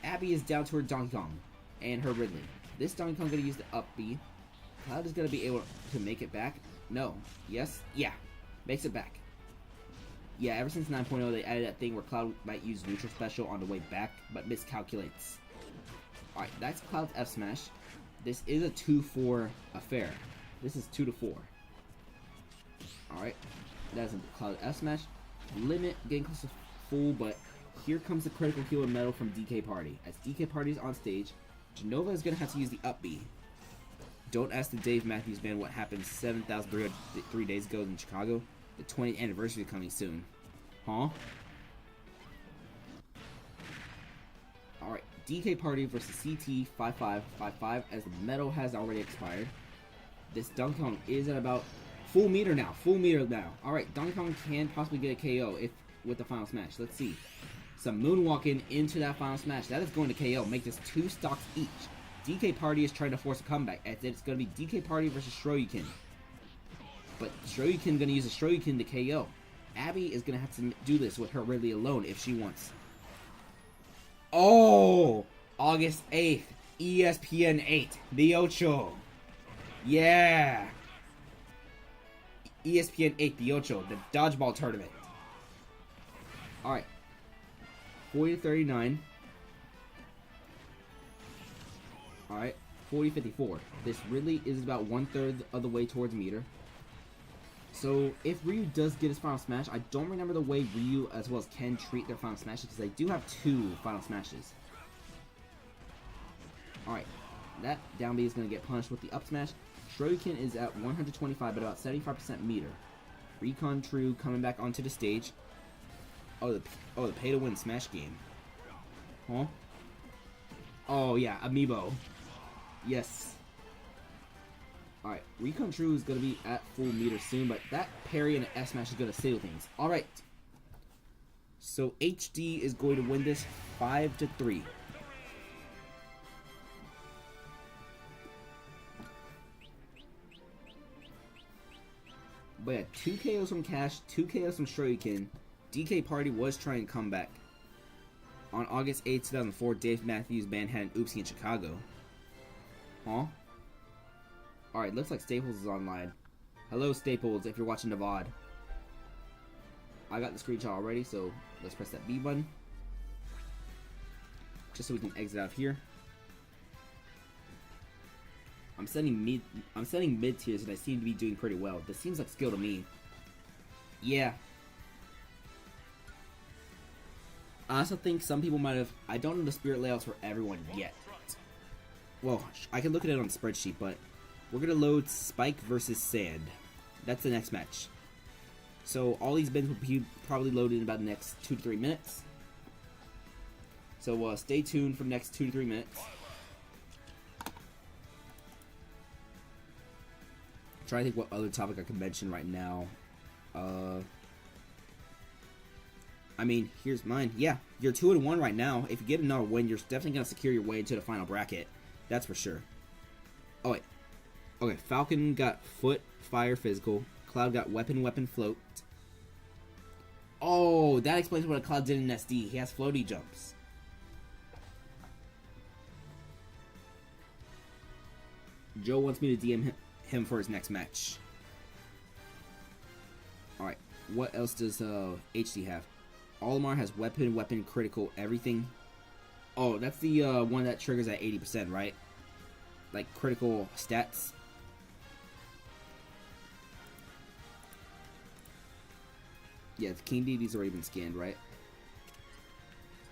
Abby is down to her Donkey Kong and her Ridley. This Donkey Kong going to use the up B. Cloud is going to be able to make it back. No. Yes. Yeah. Makes it back. Yeah, ever since 9.0 they added that thing where Cloud might use neutral special on the way back, but miscalculates. Alright, that's Cloud's F smash. This is a 2-4 affair. This is 2-4. Alright. That's a Cloud F smash. Limit getting close to full, but here comes the critical healer medal from DK Party. As DK Party is on stage, Genova is going to have to use the up B. Don't ask the Dave Matthews Band what happened 7,303 days ago in Chicago. The 20th anniversary is coming soon. Huh? Alright, DK Party versus CT5555 as the medal has already expired. This Donkey Kong is at about full meter now. Full meter now. Alright, Donkey Kong can possibly get a KO if with the final smash. Let's see. Some moonwalking into that final smash. That is going to KO. Make this 2 stocks each. DK Party is trying to force a comeback. As it's going to be DK Party versus Shoryuken. But Shoryuken going to use a Shoryuken to KO. Abby is going to have to do this with her Ridley alone if she wants. Oh! August 8th. ESPN 8. The Ocho. Yeah! ESPN 8. The Ocho. The dodgeball tournament. Alright. 40-39. Alright. 40-54. This Ridley is about 1/3 of the way towards meter. So, if Ryu does get his final smash, I don't remember the way Ryu as well as Ken treat their final smashes, because they do have 2 final smashes. Alright. That down B is going to get punished with the up smash. Shoryuken is at 125, but about 75% meter. Recon True coming back onto the stage. Oh, the pay-to-win smash game. Huh? Oh, yeah, Amiibo. Yes. Alright, Recon True is going to be at full meter soon, but that parry and an S-smash is going to seal things. Alright. So, HD is going to win this 5-3. But yeah, 2 KOs from Cash, 2 KOs from Shoryuken. DK Party was trying to come back. On August 8, 2004, Dave Matthews Band had an oopsie in Chicago. Huh? Alright, looks like Staples is online. Hello, Staples, if you're watching the VOD. I got the screenshot already, so let's press that B button. Just so we can exit out of here. I'm setting mid tiers and I seem to be doing pretty well. This seems like skill to me. Yeah. I also think some people might have... I don't know the spirit layouts for everyone yet. Well, I can look at it on the spreadsheet, but we're going to load Spike versus Sand. That's the next match. So all these bins will be probably loaded in about the next 2 to 3 minutes. So stay tuned for the next 2 to 3 minutes. I'm trying to think what other topic I can mention right now. I mean, here's mine. Yeah, you're 2-1 right now. If you get another win, you're definitely going to secure your way into the final bracket. That's for sure. Oh, wait. Okay, Falcon got Foot, Fire, Physical. Cloud got Weapon, Float. Oh, that explains what a Cloud did in SD. He has floaty jumps. Joe wants me to DM him for his next match. Alright, what else does HD have? Olimar has Weapon, Critical, everything. Oh, that's the one that triggers at 80%, right? Like critical stats. Yeah, the King Dedede's already been scanned, right?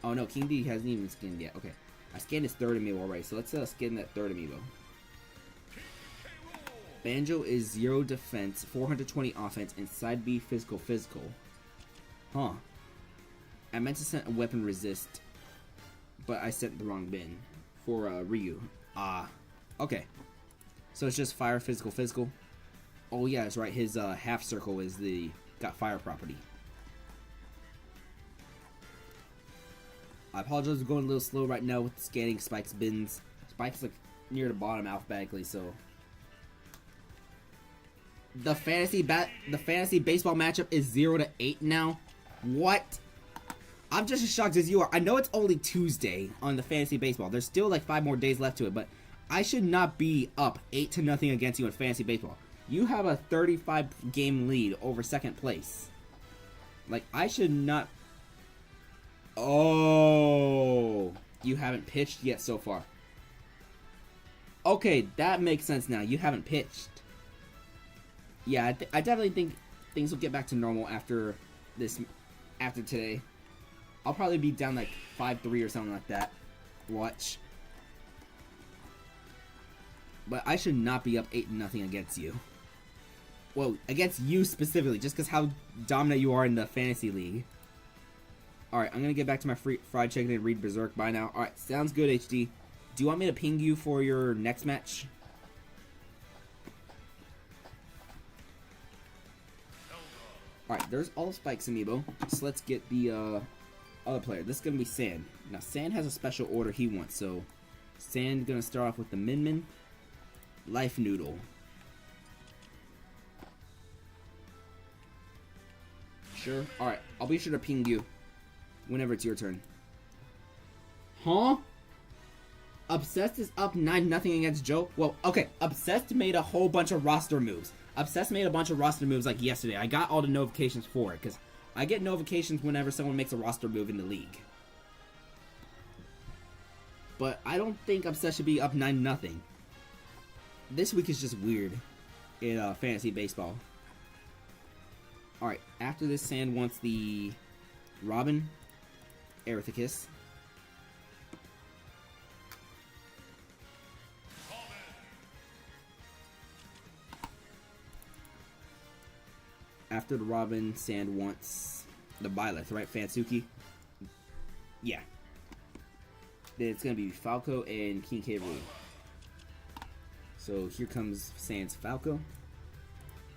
Oh no, King Dedede hasn't even scanned yet. Okay, I scanned his third amiibo already, so let's scan that third amiibo. Banjo is 0 defense, 420 offense, and side B physical. Huh. I meant to send a weapon resist, but I sent the wrong bin for Ryu. Okay. So it's just fire, physical. Oh yeah, that's right. His half circle is got fire property. I apologize for going a little slow right now with scanning Spike's bins. Spike's like near the bottom alphabetically, so the fantasy baseball matchup is 0 to 8 now. What? I'm just as shocked as you are. I know it's only Tuesday on the fantasy baseball. There's still like 5 more days left to it, but I should not be up 8-0 against you in fantasy baseball. You have a 35 game lead over second place. Like, I should not... Oh, you haven't pitched yet so far. Okay, that makes sense now. You haven't pitched. Yeah, I definitely think things will get back to normal after today. I'll probably be down like 5-3 or something like that. Watch. But I should not be up 8-0 against you. Well, against you specifically, just because how dominant you are in the fantasy league. Alright, I'm going to get back to my fried chicken and read Berserk by now. Alright, sounds good, HD. Do you want me to ping you for your next match? Alright, there's all Spike's amiibo. So let's get the other player. This is going to be Sand. Now, Sand has a special order he wants, so Sand's going to start off with the Min Life Noodle. Sure. Alright, I'll be sure to ping you whenever it's your turn. Huh? Obsessed is up 9-0 against Joe? Well, okay, Obsessed made a whole bunch of roster moves. Obsessed made a bunch of roster moves like yesterday. I got all the notifications for it, because I get notifications whenever someone makes a roster move in the league. But I don't think Obsessed should be up 9-0. This week is just weird in fantasy baseball. Alright, after this, Sand wants the Robin, Erithicus. After the Robin, Sand wants the Byleth, right? Fansuki? Yeah. Then it's going to be Falco and King K. Rool. So here comes Sand's Falco.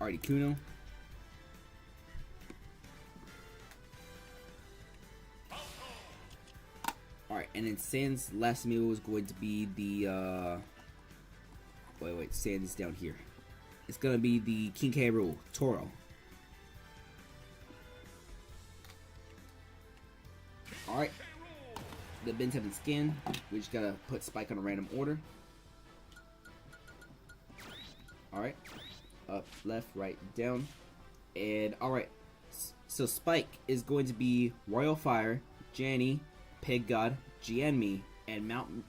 Articuno. Alright, and then Sand's last meal is going to be the, Wait, Sand is down here. It's going to be the King K. Rool, Toro. Alright. The bins have been scanned. We just gotta put Spike on a random order. Alright. Up, left, right, down. And alright. So Spike is going to be Royal Fire, Janny, Pig God, Gianmi, and Mountain.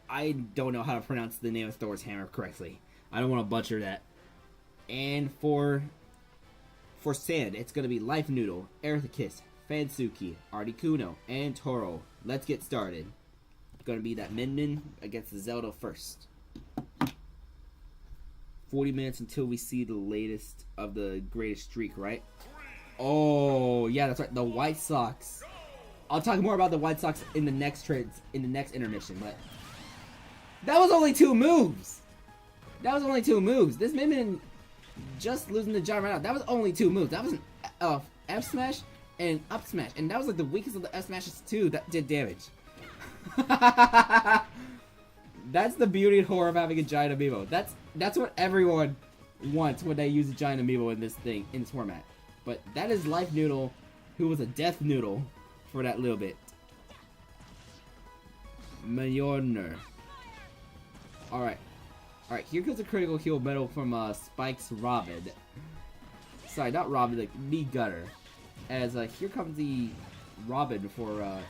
I don't know how to pronounce the name of Thor's hammer correctly. I don't want to butcher that. And for Sand, it's going to be Life Noodle, Aerithicus, Fansuki, Articuno, and Toro. Let's get started. It's going to be that Min against the Zelda first. 40 minutes until we see the latest of the greatest streak, right? Oh, yeah, that's right. The White Sox. I'll talk more about the White Sox in the next intermission, but that was only 2 moves. That was only 2 moves. This Min just losing the Giant right now. That was only 2 moves. That was an F smash and up smash, and that was like the weakest of the F smashes too that did damage. That's the beauty and horror of having a giant amiibo. That's what everyone wants when they use a giant amiibo in this format. But that is Life Noodle, who was a Death Noodle for that little bit. Mjolnir. Alright. Alright, here comes a critical heal medal from Spike's Robin. Sorry, not Robin, like me Gutter. As here comes the Robin for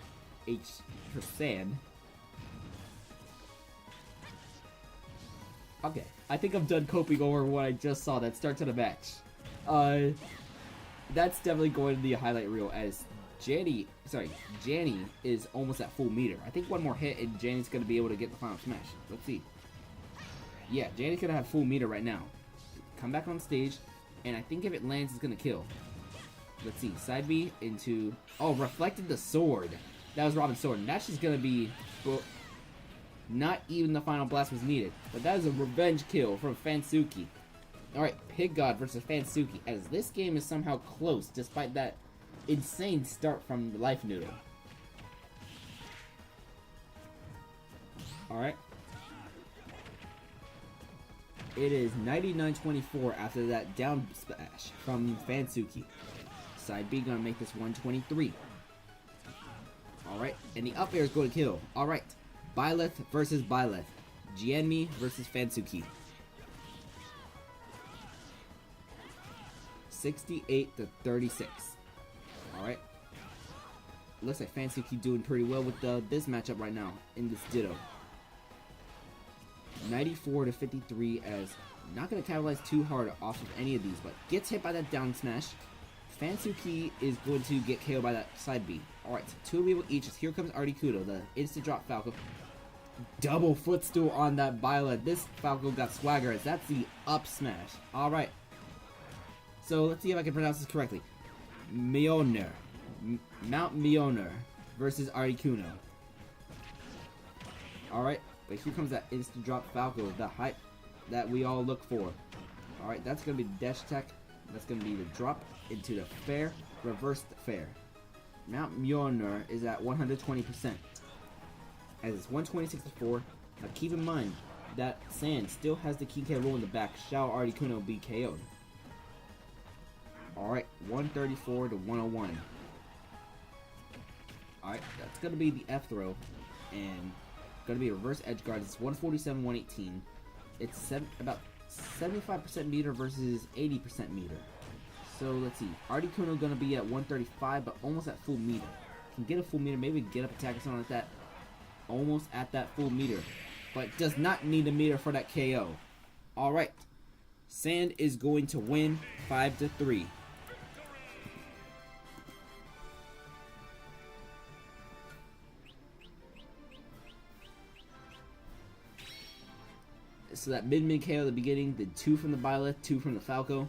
Sand. Okay, I think I'm done coping over what I just saw. That starts of the match. That's definitely going to be a highlight reel as Janny is almost at full meter. I think one more hit and Janny's going to be able to get the final smash. Let's see. Yeah, Janny's going to have full meter right now. Come back on stage, and I think if it lands, it's going to kill. Let's see. Side B into... Oh, reflected the sword. That was Robin's sword. And that's just going to be... Well, not even the final blast was needed. But that is a revenge kill from Fansuki. Alright, Pig God versus Fansuki. As this game is somehow close, despite that insane start from the Life Noodle. Alright. It is 99-24 after that down smash from Fansuki. Side B gonna make this 123. Alright, and the up air is going to kill. Alright, Byleth versus Byleth. Gianmi versus Fansuki. 68-36. Alright. Looks like Fansuki doing pretty well with this matchup right now in this Ditto. 94-53 as not going to capitalize too hard off of any of these, but gets hit by that down smash. Fansuki is going to get KO'd by that side B. Alright, so 2 amiibo each. Here comes Articuno, the instant drop Falco. Double footstool on that Byleth. This Falco got swagger as that's the up smash. Alright. So let's see if I can pronounce this correctly. Mjolnir. Mount Mjolnir versus Articuno. Alright, but here comes that instant drop Falco, the hype that we all look for. Alright, that's going to be the dash attack. That's going to be the drop into the fair, reversed fair. Mount Mjolnir is at 120%. As it's 126-4. Now keep in mind that Sand still has the key K roll in the back. Shall Articuno be KO'd? Alright, 134-101. Alright, that's going to be the F throw. And going to be a reverse edge guard. It's 147-118. It's about 75% meter versus 80% meter. So let's see. Articuno going to be at 135, but almost at full meter. Can get a full meter, maybe get up attack or something like that. Almost at that full meter. But does not need a meter for that KO. Alright. Sand is going to win 5-3. So that mid KO at the beginning, did 2 from the Byleth, 2 from the Falco.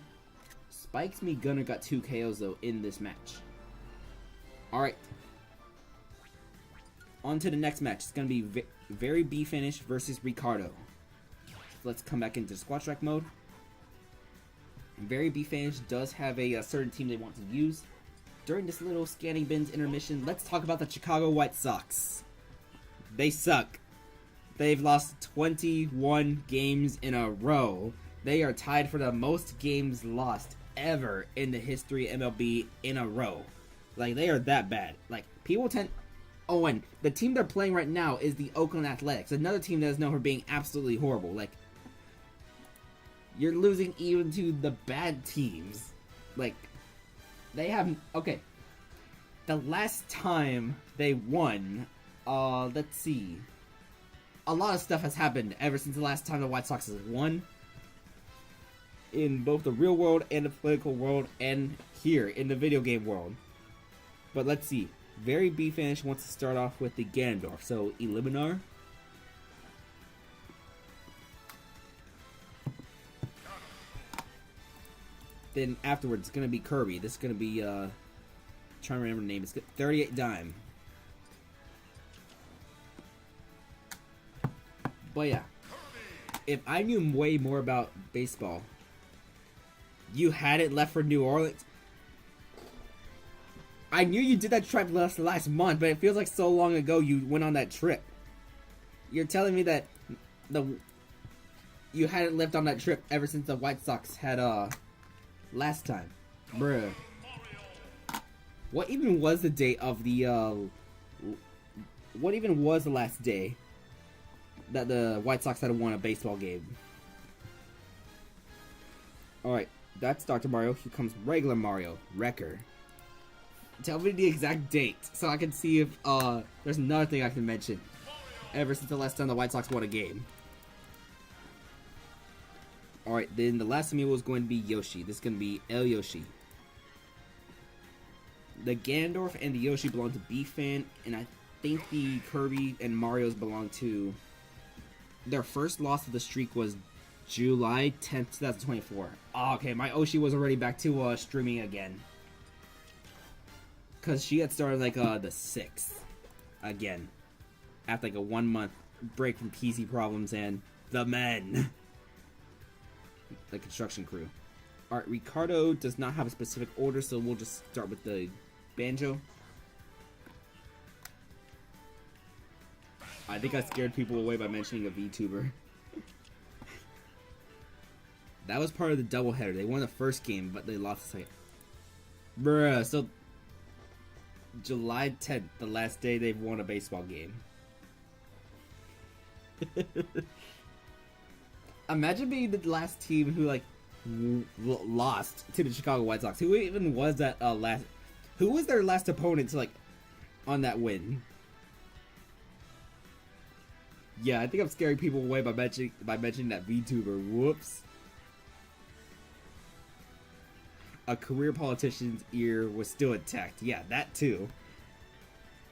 Spike's Me Gunner got 2 KOs though in this match. Alright. On to the next match. It's going to be Very B Finish versus Ricardo. So let's come back into Squad Strike mode. Very B Finish does have a certain team they want to use. During this little scanning bins intermission, let's talk about the Chicago White Sox. They suck. They've lost 21 games in a row. They are tied for the most games lost ever in the history of MLB in a row. Like, they are that bad. Like, people tend... Oh, and the team they're playing right now is the Oakland Athletics, another team that is known for being absolutely horrible. Like, you're losing even to the bad teams. Like, they have... Okay. The last time they won, let's see. A lot of stuff has happened ever since the last time the White Sox has won. In both the real world and the political world, and here in the video game world. But let's see. Very B-Fanish wants to start off with the Ganondorf. So, Eliminar. Then afterwards, it's going to be Kirby. This is going to be, trying to remember the name. It's 38 Dime. But yeah. If I knew way more about baseball, you hadn't left for New Orleans. I knew you did that trip last month, but it feels like so long ago you went on that trip. You're telling me that you hadn't lived on that trip ever since the White Sox had last time. Bruh. What even was the date of the what even was the last day that the White Sox had won a baseball game? Alright, that's Dr. Mario. Here comes regular Mario, Wrecker. Tell me the exact date so I can see if there's another thing I can mention ever since the last time the White Sox won a game. Alright, then the last amiibo is going to be Yoshi. This is going to be El Yoshi. The Ganondorf and the Yoshi belong to B-Fan, and I think the Kirby and Mario's belong to... Their first loss of the streak was July 10th, 2024. Oh, okay, my Oshi was already back to streaming again. Because she had started like the 6th again. After like a 1 month break from PC problems and the men. The construction crew. Alright, Ricardo does not have a specific order, so we'll just start with the Banjo. I think I scared people away by mentioning a VTuber. That was part of the doubleheader. They won the first game, but they lost the second. Bruh, so... July 10th, the last day they've won a baseball game. Imagine being the last team who, like, lost to the Chicago White Sox. Who even was that last... Who was their last opponent to, like, on that win? Yeah, I think I'm scaring people away by mentioning that VTuber. Whoops. A career politician's ear was still intact. Yeah, that too.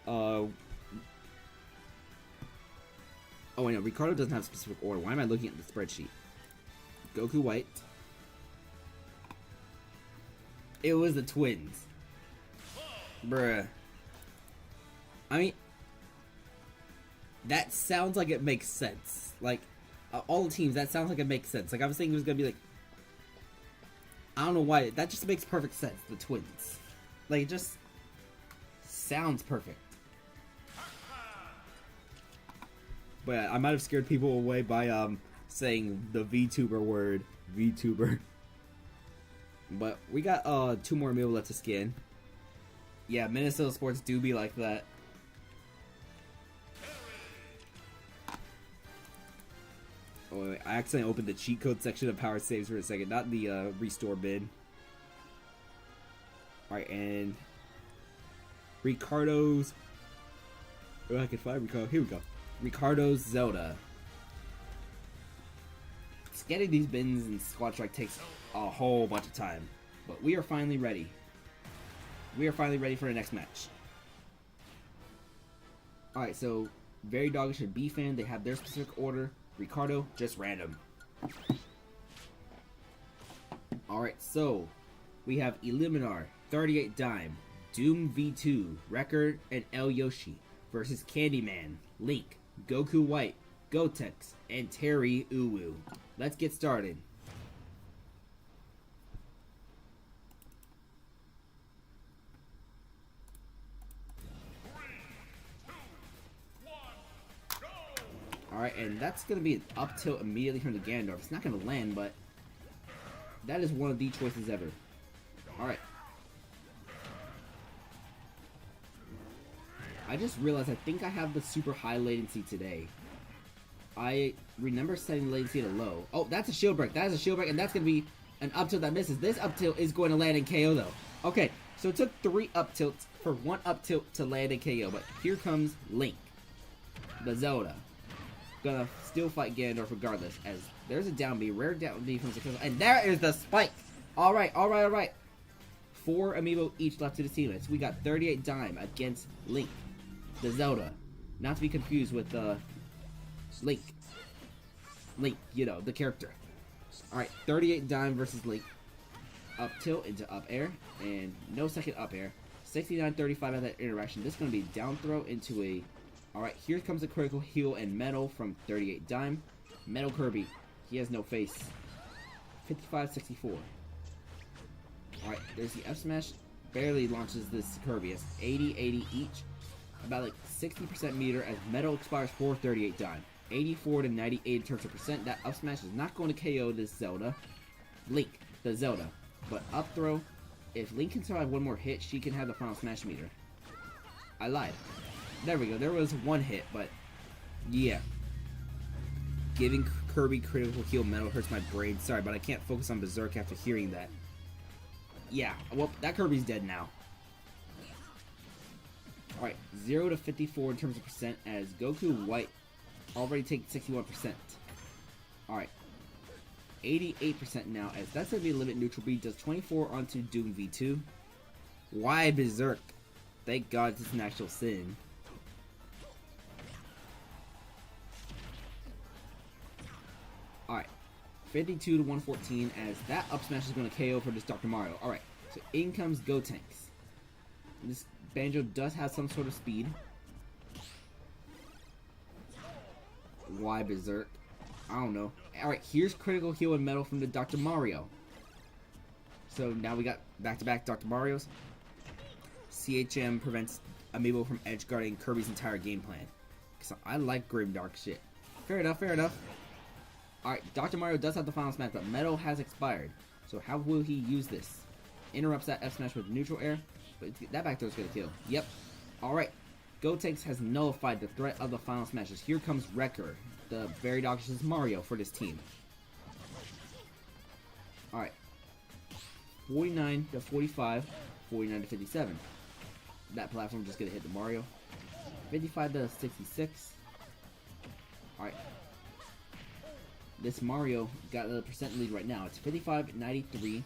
Oh, I know. Ricardo doesn't have a specific order. Why am I looking at the spreadsheet? Goku White. It was the twins. Bruh. I mean, that sounds like it makes sense. Like, all the teams, that sounds like it makes sense. Like, I was thinking it was gonna be like, I don't know why. That just makes perfect sense. The twins. Like, it just sounds perfect. But I might have scared people away by saying the VTuber word. VTuber. But we got 2 more amiibo left to skin. Yeah, Minnesota sports do be like that. Oh wait, I accidentally opened the cheat code section of Power Saves for a second, not the restore bid. Alright, and Ricardo's... Oh, I can find Ricardo. Here we go. Ricardo's Zelda. Getting these bins and Squad Strike takes a whole bunch of time. But we are finally ready. We are finally ready for the next match. Alright, so Very Doggish and B-Fan, they have their specific order. Ricardo, just random. Alright, so we have Eliminar, 38 Dime, Doom V2, Wrecker, and El Yoshi versus Candyman, Link, Goku White, Gotenks, and Terry Uwu. Let's get started. Alright, and that's going to be an up tilt immediately from the Ganondorf. It's not going to land, but that is one of the choices ever. Alright. I just realized I think I have the super high latency today. I remember setting latency to low. Oh, that's a shield break. That is a shield break, and that's going to be an up tilt that misses. This up tilt is going to land in KO, though. Okay, so it took 3 up tilts for 1 up tilt to land in KO, but here comes Link, the Zelda. Gonna still fight Ganondorf regardless, as there's a down B, rare down B from Successful, and there is the spike! Alright, alright, alright. 4 amiibo each left to the team. So we got 38 Dime against Link, the Zelda. Not to be confused with Link. Link, you know, the character. Alright, 38 Dime versus Link. Up tilt into up air, and no second up air. 69-35 at that interaction. This is going to be down throw into a... Alright, here comes a critical heal and metal from 38 Dime. Metal Kirby. He has no face. 55-64. Alright, there's the F smash. Barely launches this Kirby. It's 80-80 each. About like 60% meter as metal expires for 38 Dime. 84-98 in terms of percent. That up smash is not going to KO this Zelda. Link, the Zelda. But up throw, if Link can survive one more hit, she can have the final smash meter. I lied. There we go. There was 1 hit, but yeah. Giving Kirby critical heal metal hurts my brain. Sorry, but I can't focus on Berserk after hearing that. Yeah, well, that Kirby's dead now. Alright, 0 to 54 in terms of percent as Goku White already takes 61%. Alright. 88% now, as that's going to be a limit neutral B. Does 24 onto Doom V2. Why Berserk? Thank God this is an actual sin. Alright. 52 to 114, as that up smash is going to KO for this Dr. Mario. Alright, so in comes Gotenks. This Banjo does have some sort of speed. Why Berserk? I don't know. Alright, here's critical heal and metal from the Dr. Mario. So now we got back-to-back Dr. Marios. CHM prevents Amiibo from edgeguarding Kirby's entire game plan. So I like grimdark shit. Fair enough, fair enough. Alright, Dr. Mario does have the final smash, but metal has expired. So how will he use this? Interrupts that F smash with neutral air, but that back throw is going to kill. Yep. Alright. Gotenks has nullified the threat of the final smashes. Here comes Wrecker, the very doggish Mario for this team. Alright. 49 to 45, 49 to 57. That platform just gonna hit the Mario. 55 to 66. Alright. This Mario got a percent lead right now. It's 55-93.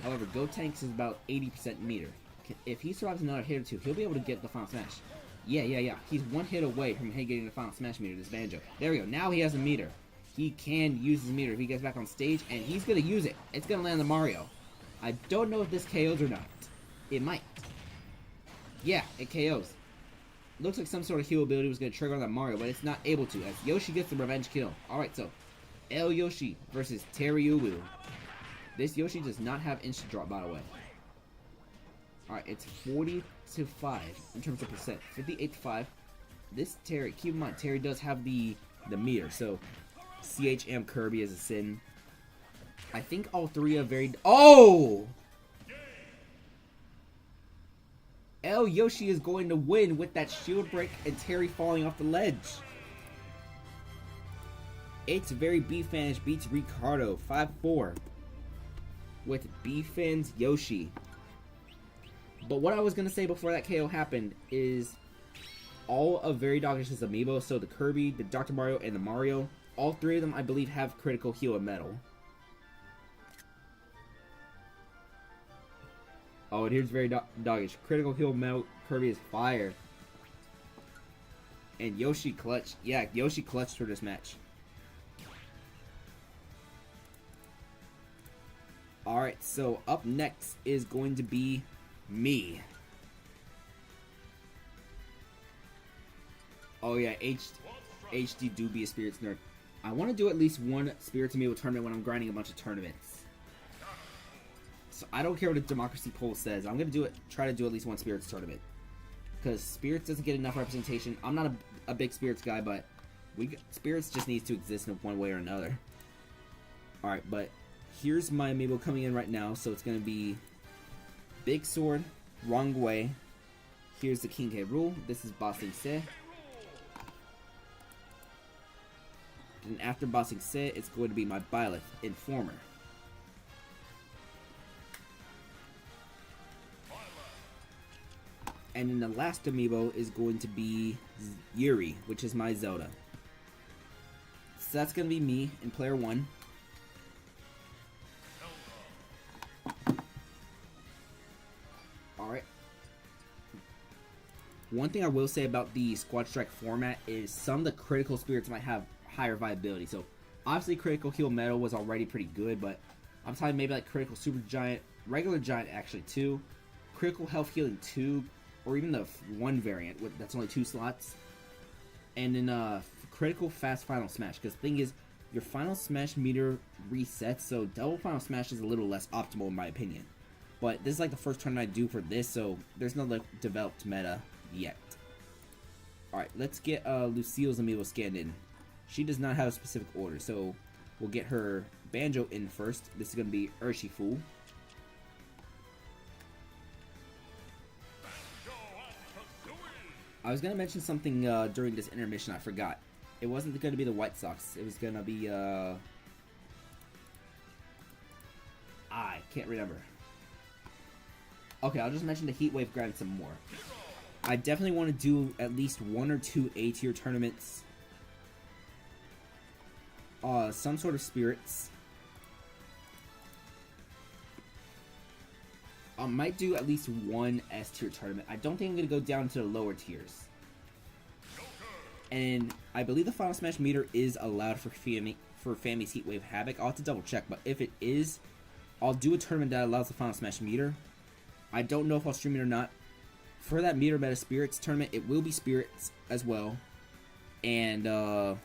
However, Gotenks is about 80% meter. If he survives another hit or two, he'll be able to get the final smash. Yeah. He's 1 hit away from getting the final smash meter, this Banjo. There we go. Now he has a meter. He can use his meter if he gets back on stage, and he's going to use it. It's going to land the Mario. I don't know if this KOs or not. It might. Yeah, it KOs. Looks like some sort of heal ability was going to trigger on that Mario, but it's not able to, as Yoshi gets the revenge kill. Alright, so El Yoshi versus Terry. This Yoshi does not have instant drop, by the way. Alright, it's 40 to 5 in terms of percent. 58 to 5. This Terry, keep in mind, Terry does have the meter, so CHM Kirby is a sin. I think all 3 are very... Oh! El Yoshi is going to win with that shield break and Terry falling off the ledge. It's very B-Fanish beats Ricardo 5-4 with B-Fan's Yoshi. But what I was going to say before that KO happened is all of Very Doggish's amiibo, so the Kirby, the Dr. Mario, and the Mario, all 3 of them I believe have critical heal and metal. Oh, and here's Very Doggish. Critical heal metal, Kirby is fire. And Yoshi clutch. Yeah, Yoshi clutched for this match. Alright, so up next is going to be me. Oh yeah, HD do be a Spirits nerd. I want to do at least one Spirits Amiibo tournament when I'm grinding a bunch of tournaments. So I don't care what the Democracy poll says. I'm going to try to do at least one Spirits tournament. Because Spirits doesn't get enough representation. I'm not a big Spirits guy, but Spirits just needs to exist in one way or another. Alright, but here's my Amiibo coming in right now. So it's going to be Big Sword, Wrong Way, Here's the King K rule. This is Bossing Se. And after Bossing Se, it's going to be my Byleth, Informer. And then the last amiibo is going to be Yuri, which is my Zelda. So that's going to be me in player 1. Alright. One thing I will say about the Squad Strike format is some of the critical spirits might have higher viability. So obviously Critical Heal Metal was already pretty good, but I'm talking maybe like Critical Super Giant, Regular Giant actually 2, Critical Health Healing 2, or even the 1 variant that's only 2 slots, and then Critical Fast Final Smash. Because the thing is, your Final Smash meter resets, so double Final Smash is a little less optimal in my opinion. But this is like the first tournament I do for this, so there's no like developed meta yet. Alright, let's get Lucille's amiibo scanned in. She does not have a specific order, so we'll get her Banjo in first. This is going to be Urshifu. I was going to mention something during this intermission I forgot. It wasn't going to be the White Sox. It was going to be, I can't remember. Okay, I'll just mention the Heat Wave grind some more. I definitely want to do at least 1 or 2 A-tier tournaments. Some sort of spirits. I might do at least 1 S-tier tournament. I don't think I'm going to go down to the lower tiers. And I believe the Final Smash meter is allowed for Fami's Heat Wave Havoc. I'll have to double check, but if it is, I'll do a tournament that allows the Final Smash meter. I don't know if I'll stream it or not. For that meter meta spirits tournament, it will be spirits as well. And I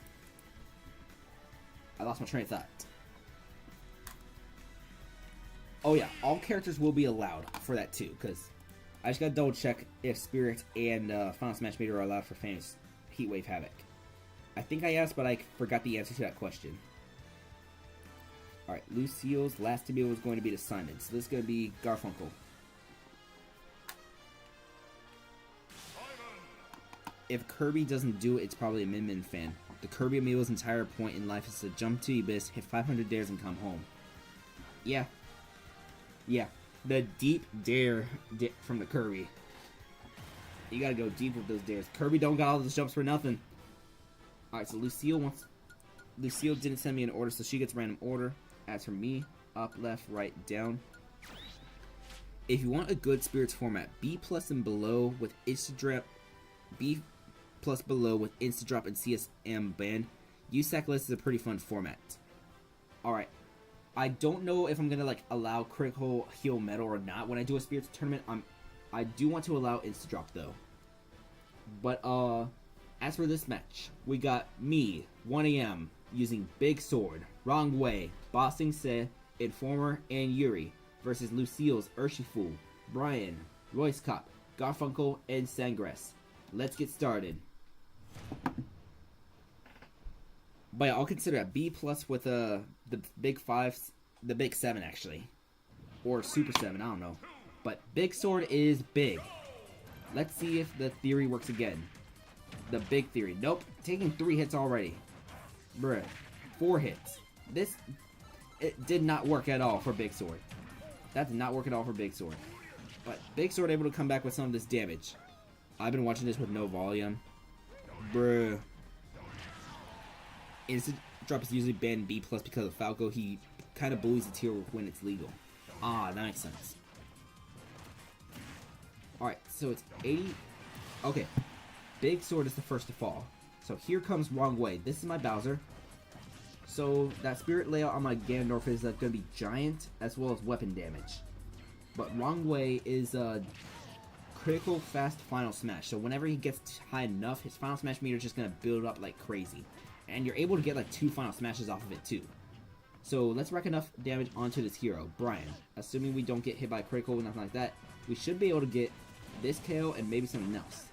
lost my train of thought. Oh yeah, all characters will be allowed for that too, because I just gotta double check if Spirit and Final Smash Meter are allowed for Fami's Heat Wave Havoc. I think I asked, but I forgot the answer to that question. Alright, Lucille's last amiibo was going to be the Simon, so this is going to be Garfunkel. If Kirby doesn't do it, it's probably a Min Min fan. The Kirby amiibo's entire point in life is to jump to the abyss, hit 500 dares, and come home. Yeah. Yeah. The deep dare from the Kirby. You gotta go deep with those dares. Kirby don't got all those jumps for nothing. Alright, so Lucille didn't send me an order, so she gets random order. As for me, up, left, right, down. If you want a good spirits format, B+ and below with Instadrop, B+ below with Instadrop and CSM band, USAC list is a pretty fun format. Alright, I don't know if I'm gonna like allow Critical Heal Metal or not when I do a spirits tournament. I do want to allow Instadrop though. But as for this match, we got me, 1AM, using Big Sword, Wrong Way, Bossing Se, Informer, and Yuri, versus Lucille's Urshifu, Brian, Royce Cop, Garfunkel, and Sangress. Let's get started. But yeah, I'll consider a B+ with the Big 5, the Big 7 actually. Or Super 7, I don't know. But Big Sword is big. Let's see if the theory works again. The big theory. Nope. Taking 3 hits already. Bruh. 4 hits. It did not work at all for Big Sword. That did not work at all for Big Sword. But Big Sword able to come back with some of this damage. I've been watching this with no volume. Bruh. Instant Drop is usually banned B+ because of Falco. He kind of bullies the tier when it's legal. Ah, that makes sense. Alright, so it's 80. Okay. Big Sword is the first to fall. So here comes Wrong Way. This is my Bowser. So that spirit layout on my Ganondorf is going to be giant as well as weapon damage. But Wrong Way is critical fast final smash. So whenever he gets high enough, his final smash meter is just going to build up like crazy. And you're able to get like 2 final smashes off of it too. So let's rack enough damage onto this hero, Brian. Assuming we don't get hit by critical or nothing like that, we should be able to get this KO and maybe something else.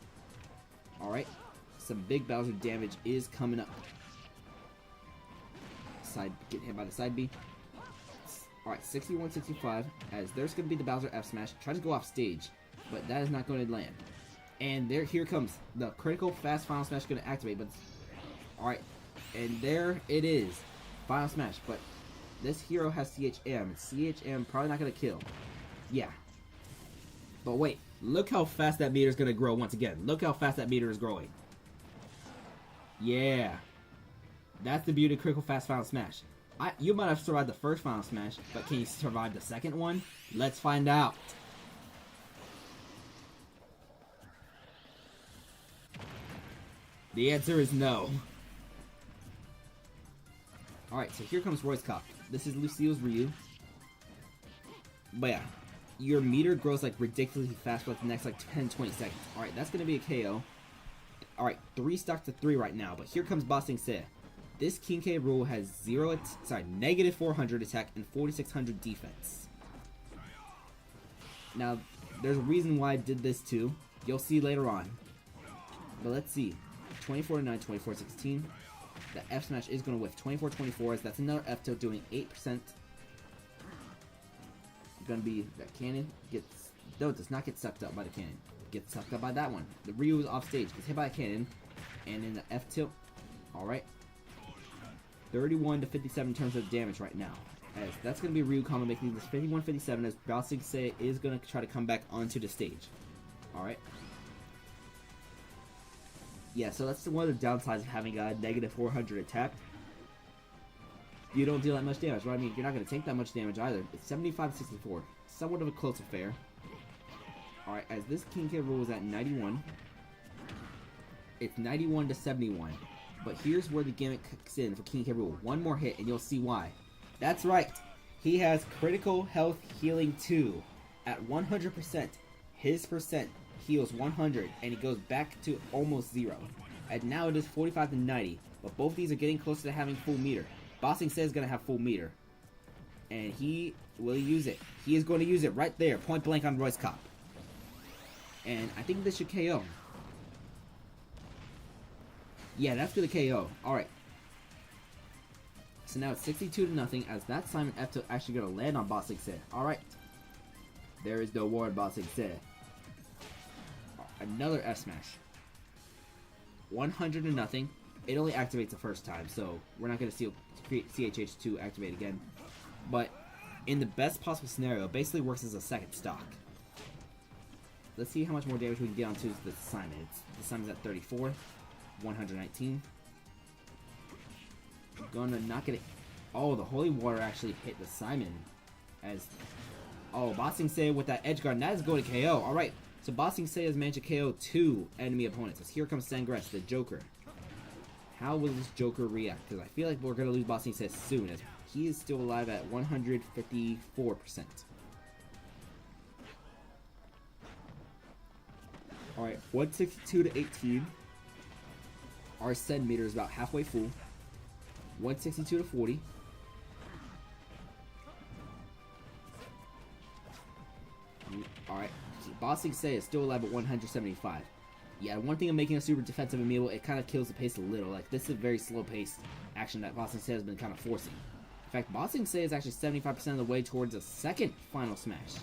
Some big Bowser damage is coming up. Getting hit by the side B. Alright, 61-65, as there's going to be the Bowser F smash. Try to go off stage, but that is not going to land. And here comes the critical fast final smash going to activate. But alright, and there it is, final smash. But this hero has CHM. CHM probably not going to kill. Yeah. But wait, look how fast that meter is going to grow once again. Look how fast that meter is growing. Yeah. That's the beauty of critical fast final smash. You might have survived the first final smash, but can you survive the second one? Let's find out. The answer is no. Alright, so here comes Roy's Cop. This is Lucille's Ryu. But yeah, your meter grows like ridiculously fast for like the next like 10-20 seconds. Alright, that's gonna be a KO. Alright, 3 stock to 3 right now, but here comes Bossing Se. This King K. Rool has negative 400 attack and 4600 defense. Now, there's a reason why I did this too. You'll see later on. But let's see. 24-9, 24-16. The F smash is going to whiff. 24-24, that's another F tilt doing 8%. Going to be that cannon gets... No, it does not get sucked up by the cannon. Gets sucked up by that one. The Ryu is off stage. Gets hit by a cannon. And in the F tilt. Alright. 31 to 57 in terms of damage right now. As that's going to be a Ryu combo making this 51-57 as Bossing Se is going to try to come back onto the stage. Alright. Yeah, so that's one of the downsides of having a negative 400 attack. You don't deal that much damage, right? I mean, you're not going to take that much damage either. It's 75-64. Somewhat of a close affair. Alright, as this King K. Rool is at 91. It's 91 to 71. But here's where the gimmick kicks in for King K. Rool. One more hit and you'll see why. That's right. He has critical health healing 2. At 100%, his percent heals 100 and he goes back to almost 0. And now it is 45 to 90. But both these are getting closer to having full meter. Bossing says gonna have full meter. And he will use it. He is going to use it right there. Point blank on Roy's Cop. And I think this should KO. Yeah, that's gonna KO. Alright. So now it's 62 to nothing as that Simon F tilt actually gonna land on Bossing Se. Alright. There is no war in Bossing Se. Another F smash. 100 to nothing. It only activates the first time, so we're not gonna see CHH2 activate again. But in the best possible scenario, it basically works as a second stock. Let's see how much more damage we can get onto the Simon. The Simon's at 34. 119. Gonna not get it. Oh, the Holy Water actually hit the Simon. As Bossing Se with that edge guard. And that is going to KO. Alright. So Bossing Se has managed to KO 2 enemy opponents. As here comes Sangress, the Joker. How will this Joker react? Because I feel like we're gonna lose Bossing Se soon, as he is still alive at 154%. Alright, 162 to 18. Our send meter is about halfway full. 162 to 40. Alright, Bossing Se is still alive at 175. Yeah, one thing of making a super defensive Amiibo, it kind of kills the pace a little. Like, this is a very slow paced action that Bossing Se has been kind of forcing. In fact, Bossing Se is actually 75% of the way towards a second final smash.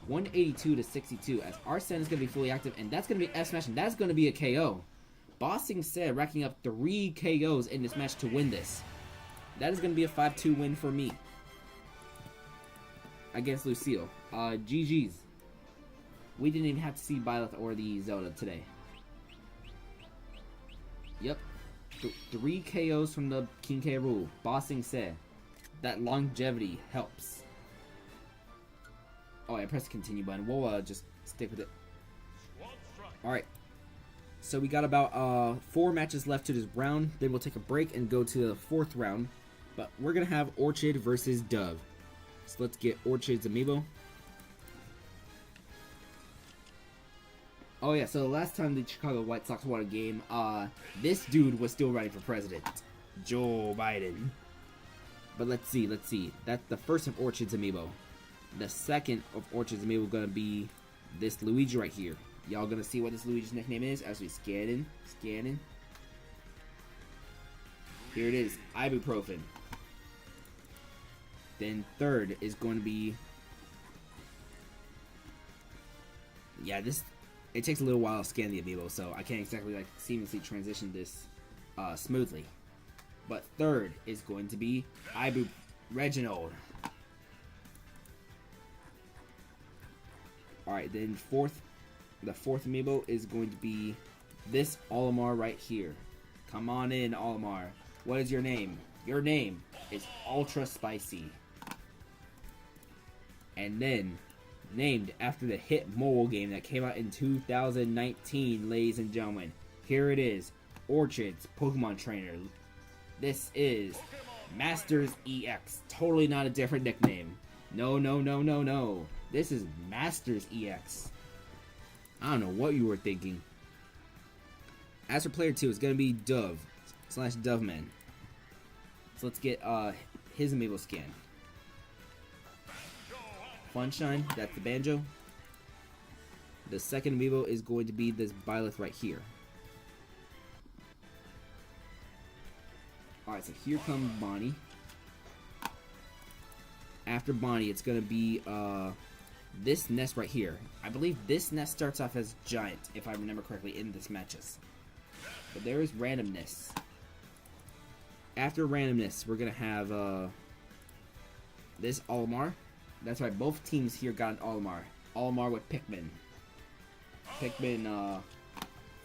182 to 62, as our send is going to be fully active, and that's going to be F smash, and that's going to be a KO. Bossing Se racking up 3 KOs in this match to win this. That is going to be a 5-2 win for me against Lucille. GG's. We didn't even have to see Byleth or the Zelda today. Yep. 3 KOs from the King K. Rool. Bossing Se. That longevity helps. Oh, I pressed the continue button. We'll just stick with it. Alright. So we got about 4 matches left to this round. Then we'll take a break and go to the 4th round. But we're going to have Orchid versus Dove. So let's get Orchid's Amiibo. Oh yeah, so the last time the Chicago White Sox won a game, this dude was still running for president. Joe Biden. But let's see. That's the first of Orchid's Amiibo. The second of Orchid's Amiibo gonna be this Luigi right here. Y'all gonna see what this Luigi's nickname is as we scanning. Here it is, ibuprofen. Then third is going to be... Yeah, this it takes a little while to scan the amiibo, so I can't exactly like seamlessly transition this smoothly. But third is going to be Amiibo Reginald. Alright, then the fourth amiibo is going to be this Olimar right here. Come on in, Olimar. What is your name? Your name is Ultra Spicy. And then, named after the hit mobile game that came out in 2019, ladies and gentlemen. Here it is, Orchid's Pokemon Trainer. This is Masters EX. Totally not a different nickname. No, no, no, no, no. This is Masters EX. I don't know what you were thinking. As for player 2, it's going to be Dove / Doveman. So let's get his amiibo scan. Funshine, that's the Banjo. The second amiibo is going to be this Byleth right here. Alright, so here comes Bonnie. After Bonnie, it's going to be this nest right here. I believe this nest starts off as Giant, if I remember correctly, in this matches. But there is Randomness. After Randomness, we're going to have this Olimar. That's right, both teams here got an Olimar. Olimar with Pikmin. Pikmin,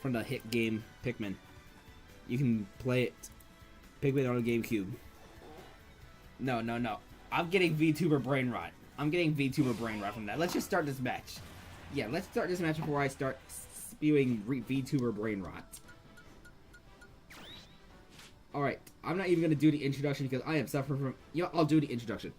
from the hit game Pikmin. You can play it. Pikmin on a GameCube. No, no, no. I'm getting VTuber brain rot. I'm getting VTuber brain rot from that. Let's just start this match. Yeah, let's start this match before I start spewing VTuber brain rot. Alright, I'm not even going to do the introduction because I am suffering from... You know, I'll do the introduction.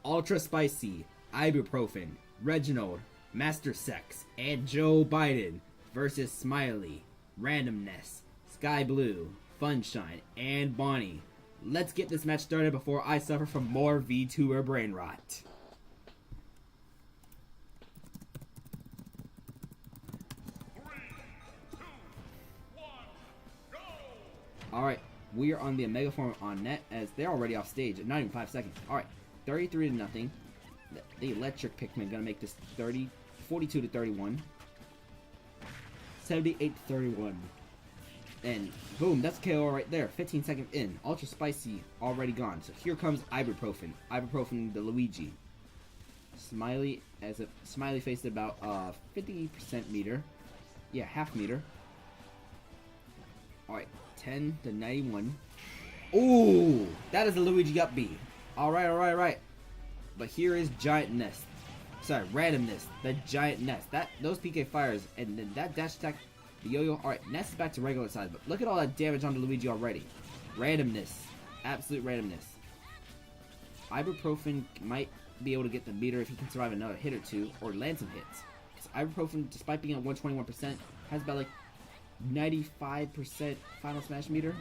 Ultra Spicy, Ibuprofen, Reginald, Master Sex, and Joe Biden versus Smiley, Randomness, Sky Blue, Funshine, and Bonnie. Let's get this match started before I suffer from more VTuber brain rot. Alright, we are on the Omega Form on net as they're already off stage. Not even 5 seconds. Alright, 33-0. The electric Pikmin gonna make this 42-31. 78-31. And boom, that's KO right there. 15 seconds in. Ultra Spicy already gone. So here comes Ibuprofen. Ibuprofen the Luigi. Smiley as a Smiley faced about 50% meter. Yeah, half meter. Alright, 10-91. Ooh, that is the Luigi up B. Alright, alright, alright. But here is Giant Nest. Sorry, Randomness. The Giant Nest. Those PK fires and then that dash attack. The yo-yo. Alright, Nest is back to regular size, but look at all that damage on the Luigi already. Randomness. Absolute randomness. Ibuprofen might be able to get the meter if he can survive another hit or two, or land some hits. Because Ibuprofen, despite being at 121%, has about like 95% final smash meter.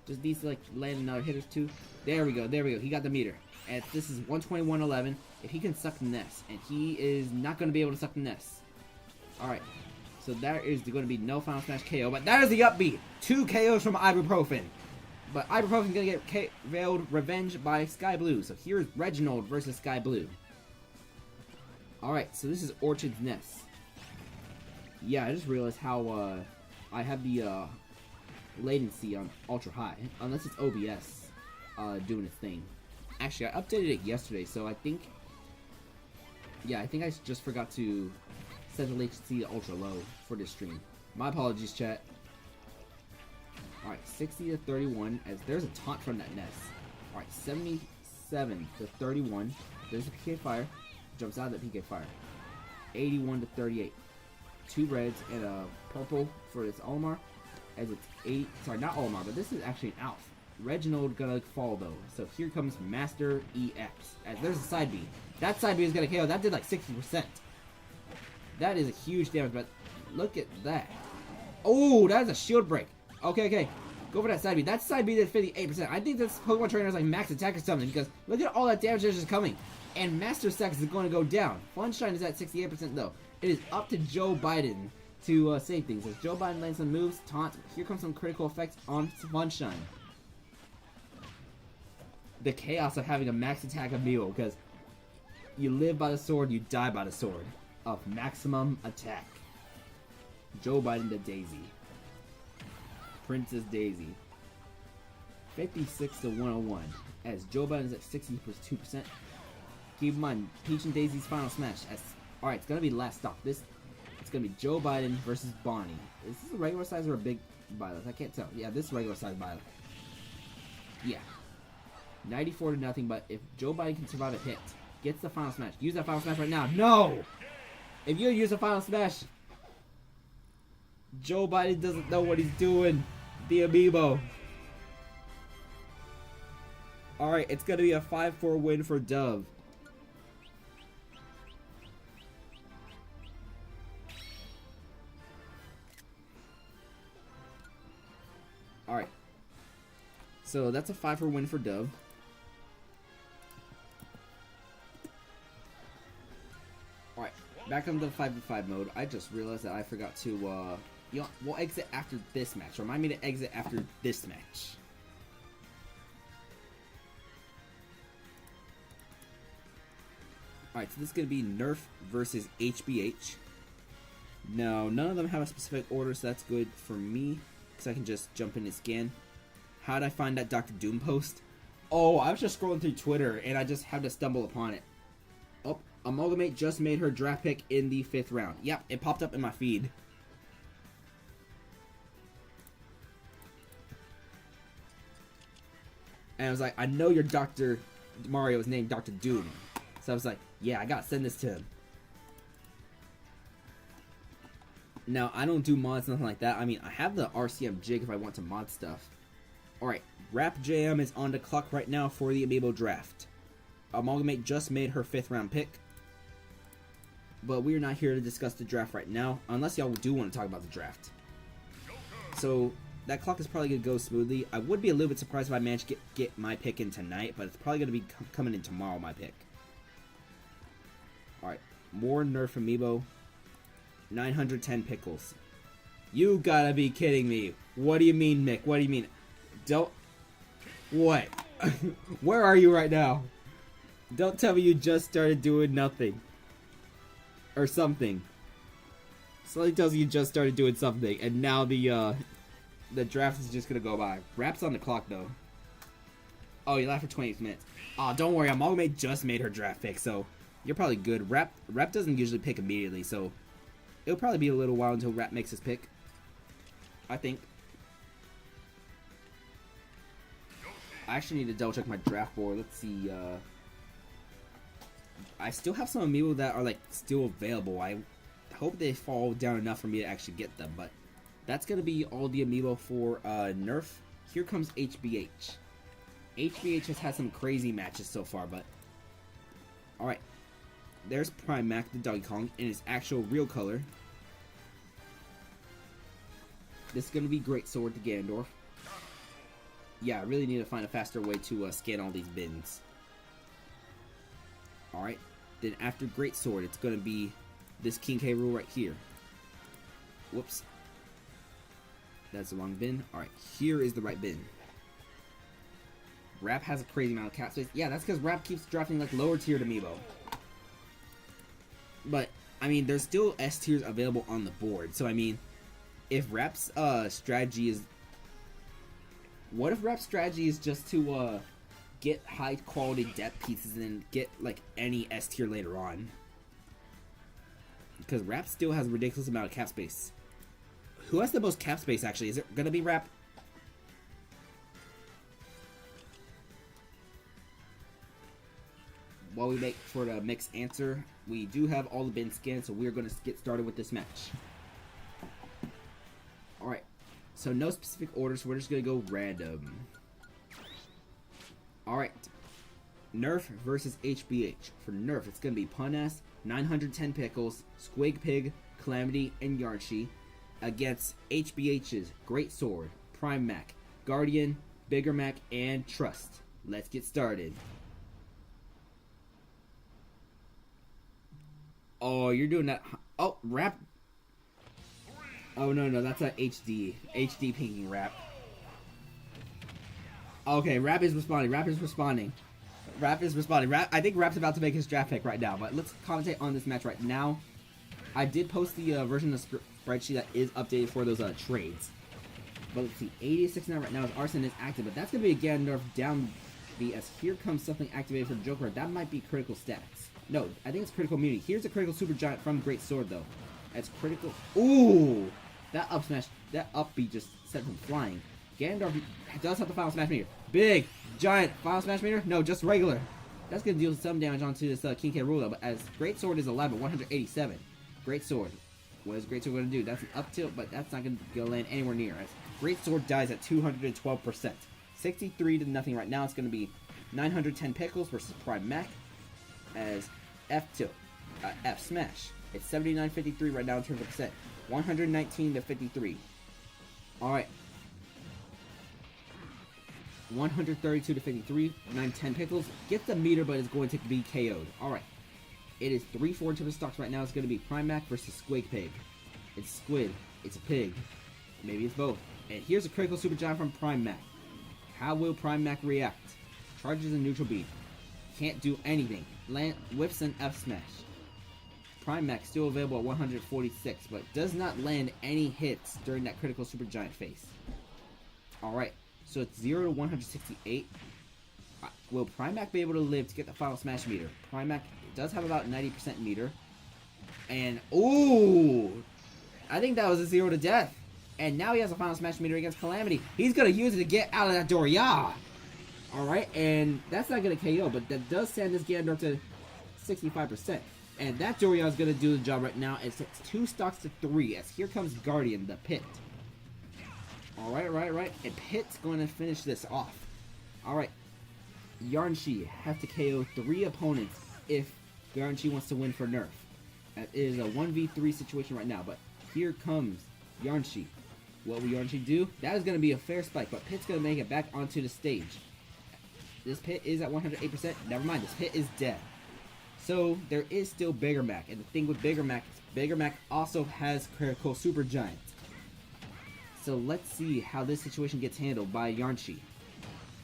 Just needs to like land another hit or two. There we go, there we go. He got the meter. And this is 121.11. If he can suck the Nest, and he is not going to be able to suck the Nest. Alright. So there is going to be no Final Smash KO, but that is the up B. 2 KOs from Ibuprofen. But Ibuprofen's going to get veiled revenge by Sky Blue. So here's Reginald versus Sky Blue. Alright, so this is Orchid's Nest. Yeah, I just realized how I have the latency on ultra high. Unless it's OBS doing its thing. Actually, I updated it yesterday, so I think... Yeah, I think I just forgot to set the latency to ultra low for this stream. My apologies, chat. Alright, 60-31, as there's a taunt from that Nest. Alright, 77-31. There's a PK Fire. Jumps out of that PK Fire. 81-38. 2 reds and a purple for this Olimar. As it's 8... Sorry, not Olimar, but this is actually an Alf. Reginald gonna fall though. So here comes Master EX. As there's a side B. That side B is gonna KO. That did like 60%. That is a huge damage, but look at that. Oh, that is a shield break. Okay, okay. Go for that side B. That side B did 58%. I think this Pokemon trainer is like max attack or something because look at all that damage that's just coming. And Master Sex is going to go down. Funshine is at 68% though. It is up to Joe Biden to save things. As Joe Biden lands some moves, taunt. Here comes some critical effects on Funshine. The chaos of having a max attack amiibo because you live by the sword, you die by the sword of maximum attack. Joe Biden to Daisy. Princess Daisy. 56 to 101. As Joe Biden's at 62%. Keep in mind, Peach and Daisy's final smash. Alright, it's gonna be last stop. It's gonna be Joe Biden versus Bonnie. Is this a regular size or a big Violet? I can't tell. Yeah, this is regular size Violet. Yeah. 94 to nothing, but if Joe Biden can survive a hit, gets the final smash. Use that final smash right now. No! If you use a final smash, Joe Biden doesn't know what he's doing. The Amiibo. Alright, it's gonna be a 5-4 win for Dove. Alright. So that's a 5-4 win for Dove. Alright, back on the 5v5 mode. I just realized that I forgot to, you know, we'll exit after this match. Remind me to exit after this match. Alright, so this is going to be Nerf versus HBH. No, none of them have a specific order, so that's good for me. Because I can just jump in and scan. How did I find that Dr. Doom post? Oh, I was just scrolling through Twitter, and I just had to stumble upon it. Oh, Amalgamate just made her draft pick in the 5th round. Yep, it popped up in my feed. And I was like, I know your Dr. Mario is named Dr. Doom. So I was like, yeah, I gotta send this to him. Now, I don't do mods, nothing like that. I mean, I have the RCM jig if I want to mod stuff. Alright, Rap Jam is on the clock right now for the Amiibo draft. Amalgamate just made her 5th round pick. But we're not here to discuss the draft right now, unless y'all do want to talk about the draft. So, that clock is probably going to go smoothly. I would be a little bit surprised if I managed to get my pick in tonight, but it's probably going to be coming in tomorrow, my pick. Alright, more Nerf Amiibo. 910 pickles. You gotta be kidding me. What do you mean, Mick? What do you mean? Don't... What? Where are you right now? Don't tell me you just started doing nothing. Or something. Something tells you just started doing something, and now the draft is just gonna go by. Rap's on the clock, though. Oh, you left for 20 minutes. Oh, don't worry. Amalgamate just made her draft pick, so you're probably good. Rap doesn't usually pick immediately, so it'll probably be a little while until Rap makes his pick. I think. I actually need to double check my draft board. Let's see. I still have some Amiibo that are like still available. I hope they fall down enough for me to actually get them. But that's gonna be all the Amiibo for Nerf. Here comes HBH. HBH has had some crazy matches so far, but all right. There's Prime Mac, the Donkey Kong, in his actual real color. This is going to be Great Sword to Ganondorf. Yeah, I really need to find a faster way to scan all these bins. Alright, then after Great Sword, it's going to be this King K. Rool right here. Whoops. That's the wrong bin. Alright, here is the right bin. Rap has a crazy amount of cap space. Yeah, that's because Rap keeps drafting like lower tiered Amiibo. But, I mean, there's still S tiers available on the board. So, I mean, if Rap's strategy is... What if Rap's strategy is just to get high quality depth pieces and then get, like, any S tier later on? Because Rap still has a ridiculous amount of cap space. Who has the most cap space, actually? Is it going to be Rap? While we wait for the mixed answer, we do have all the bins scanned, so we're going to get started with this match. Alright, so no specific order, so we're just going to go random. Alright, Nerf versus HBH. For Nerf, it's going to be Punass, 910 Pickles, Squig Pig, Calamity, and Yarnshi against HBH's Great Sword, Prime Mac, Guardian, Bigger Mac, and Trust. Let's get started. Oh, you're doing that. Oh, Rap. Oh, no, that's a HD. HD pinging Rap. Okay, Rap is responding. Rap is responding. I think Rap's about to make his draft pick right now, but let's commentate on this match right now. I did post the version of the spreadsheet that is updated for those trades. But let's see, 80-69 right now is Arson is active, but that's going to be a Ganondorf down B as here comes something activated for the Joker. That might be critical stats. No, I think it's critical immunity. Here's a critical super giant from Great Sword though. That's critical. Ooh! That up smash, that up B just sent him flying. Ganondorf does have the final smash meter. Big, giant final smash meter? No, just regular. That's going to deal some damage onto this King K. Rool, but as Great Sword is alive at 187. Great Sword. What is Great Sword going to do? That's an up tilt, but that's not going to land anywhere near. As Great Sword dies at 212%. 63-0 right now. It's going to be 910 Pickles versus Prime Mac. As F tilt, F smash. It's 79-53 right now in terms of percent. 119-53. Alright. 132-53. 910 Pickles. Gets the meter, but it's going to be KO'd. Alright. It is 3-4 to the stocks right now. It's going to be Prime Mac versus Squig Pig. It's Squid. It's a pig. Maybe it's both. And here's a critical super giant from Prime Mac. How will Prime Mac react? Charges a neutral beam. Can't do anything. Land whips an F smash. Prime Mac still available at 146, but does not land any hits during that critical super giant phase. Alright, so it's 0 to 168. Will Prime Mac be able to live to get the final smash meter? Prime Mac does have about 90% meter. And, ooh! I think that was a 0 to death. And now he has a final smash meter against Calamity. He's going to use it to get out of that door. Yeah! Alright, and that's not going to KO, but that does send this Ganondorf to 65%. And that Dorian is going to do the job right now. It's 2 stocks to 3, as here comes Guardian, the Pit. Alright, right. And Pit's going to finish this off. Alright. Yarnshi has to KO 3 opponents if Yarnshi wants to win for Nerf. That is a 1v3 situation right now, but here comes Yarnshi. What will Yarnshi do? That is going to be a fair spike, but Pit's going to make it back onto the stage. This Pit is at 108%. Never mind, this Pit is dead. So, there is still Bigger Mac. And the thing with Bigger Mac also has critical super giant. So, let's see how this situation gets handled by Yarnshi.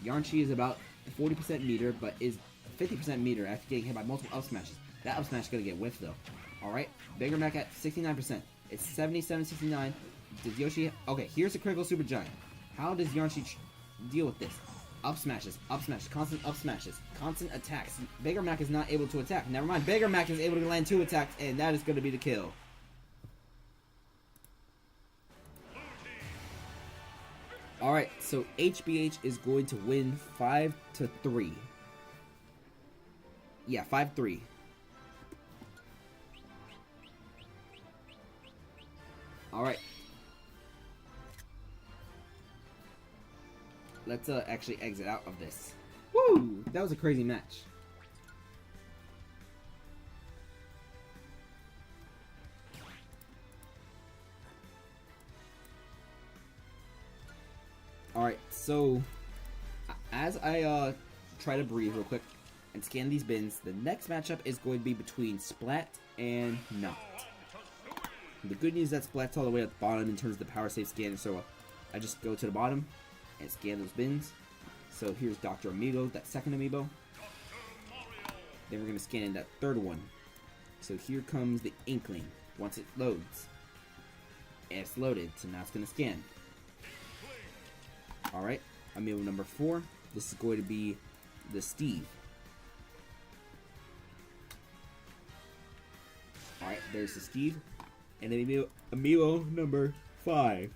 Yarnshi is about 40% meter, but is 50% meter after getting hit by multiple up smashes. That up smash is going to get whiffed, though. Alright, Bigger Mac at 69%. It's 77-69. Does Yoshi... Okay, here's a critical super giant. How does Yarnshi deal with this? Up smashes, constant up smashes, constant attacks. Bigger Mac is not able to attack. Never mind, Bigger Mac is able to land 2 attacks, and that is going to be the kill. Alright, so HBH is going to win 5-3. Yeah, 5-3. Alright. Let's actually exit out of this. Woo! That was a crazy match. Alright, so as I try to breathe real quick and scan these bins, the next matchup is going to be between Splat and Not. The good news is that Splat's all the way at the bottom in terms of the power save scan, so I just go to the bottom and scan those bins. So here's Dr. Amiibo, that second Amiibo. Then we're going to scan in that third one. So here comes the Inkling once it loads. And it's loaded, so now it's going to scan. Alright, Amiibo number 4. This is going to be the Steve. Alright, there's the Steve. And then Amiibo number 5.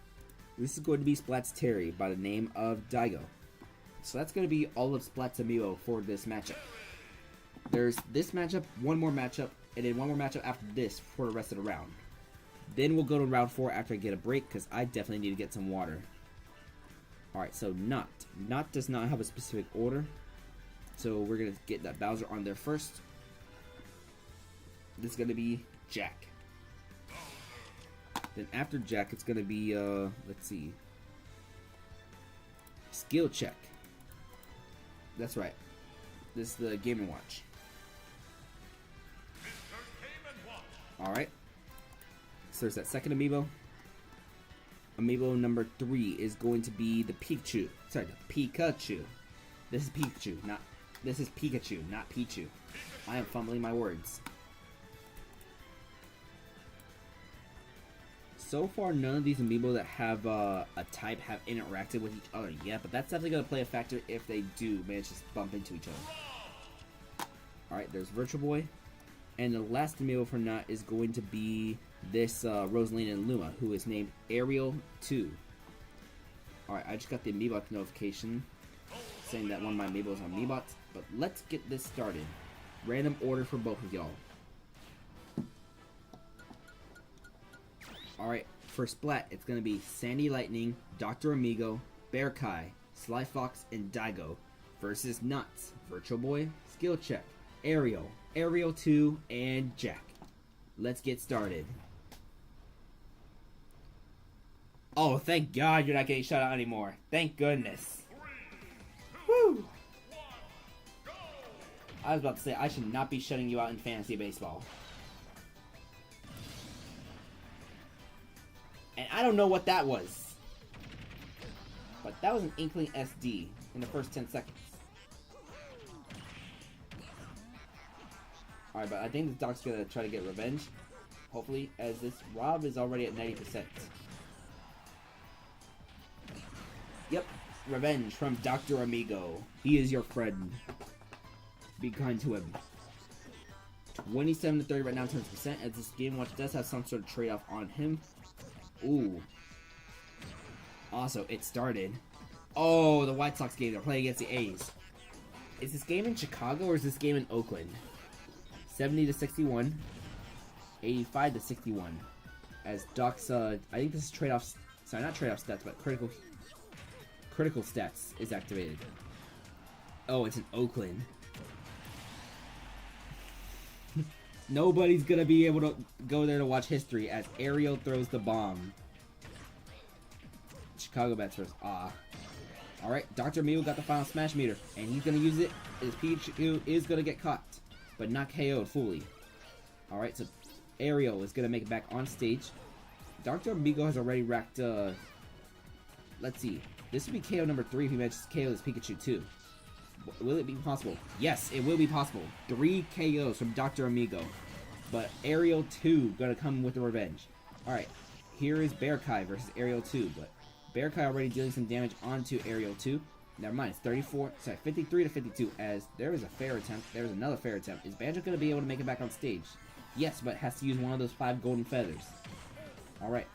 This is going to be Splat's Terry by the name of Daigo. So that's going to be all of Splat's Amiibo for this matchup. There's this matchup, one more matchup, and then one more matchup after this for the rest of the round. Then we'll go to round 4 after I get a break, because I definitely need to get some water. Alright, so Not. Not does not have a specific order. So we're going to get that Bowser on there first. This is going to be Jack. Then after Jack, it's going to be, let's see. Skill Check. That's right. This is the Game & Watch. Alright. So there's that second Amiibo. Amiibo number 3 is going to be the Pikachu. Sorry, the Pikachu. This is Pikachu, this is Pikachu, not Pichu. I am fumbling my words. So far, none of these amiibo that have a type have interacted with each other yet, but that's definitely going to play a factor if they do manage to bump into each other. Alright, there's Virtual Boy. And the last amiibo for now is going to be this Rosalina and Luma, who is named Ariel 2. Alright, I just got the Amiibot notification saying that one of my amiibos are Amiibots, but let's get this started. Random order for both of y'all. Alright, for Splat, it's going to be Sandy Lightning, Dr. Amigo, Bear Kai, Sly Fox, and Daigo versus Nuts, Virtual Boy, Skill Check, Ariel, Ariel 2, and Jack. Let's get started. Oh, thank God you're not getting shut out anymore. Thank goodness. Woo! I was about to say, I should not be shutting you out in fantasy baseball. And I don't know what that was. But that was an Inkling SD in the first 10 seconds. Alright, but I think this dog's gonna try to get revenge. Hopefully, as this Rob is already at 90%. Yep, revenge from Dr. Amigo. He is your friend. Be kind to him. 27 to 30 right now in terms of percent, as this Game Watch does have some sort of trade-off on him. Ooh. Also, it started. Oh, the White Sox game. They're playing against the A's. Is this game in Chicago or is this game in Oakland? 70 to 61. 85 to 61. As Doc's, I think this is trade-off. Sorry, not trade-off stats, but critical stats is activated. Oh, it's in Oakland. Nobody's gonna be able to go there to watch history as Ariel throws the bomb. Chicago bats versus Alright, Dr. Amigo got the final smash meter, and he's gonna use it. His Pikachu is gonna get caught, but not KO'd fully. Alright, so Ariel is gonna make it back on stage. Dr. Amigo has already racked, let's see. This would be KO number 3 if he manages to KO this Pikachu too. Will it be possible? Yes, it will be possible. 3 KOs from Dr. Amigo. But Ariel 2 gonna come with the revenge. Alright, here is Bear Kai versus Ariel 2. But Bear Kai already dealing some damage onto Ariel 2. Never mind, it's 53 to 52 as there is a fair attempt. There is another fair attempt. Is Banjo gonna be able to make it back on stage? Yes, but has to use one of those 5 golden feathers. Alright.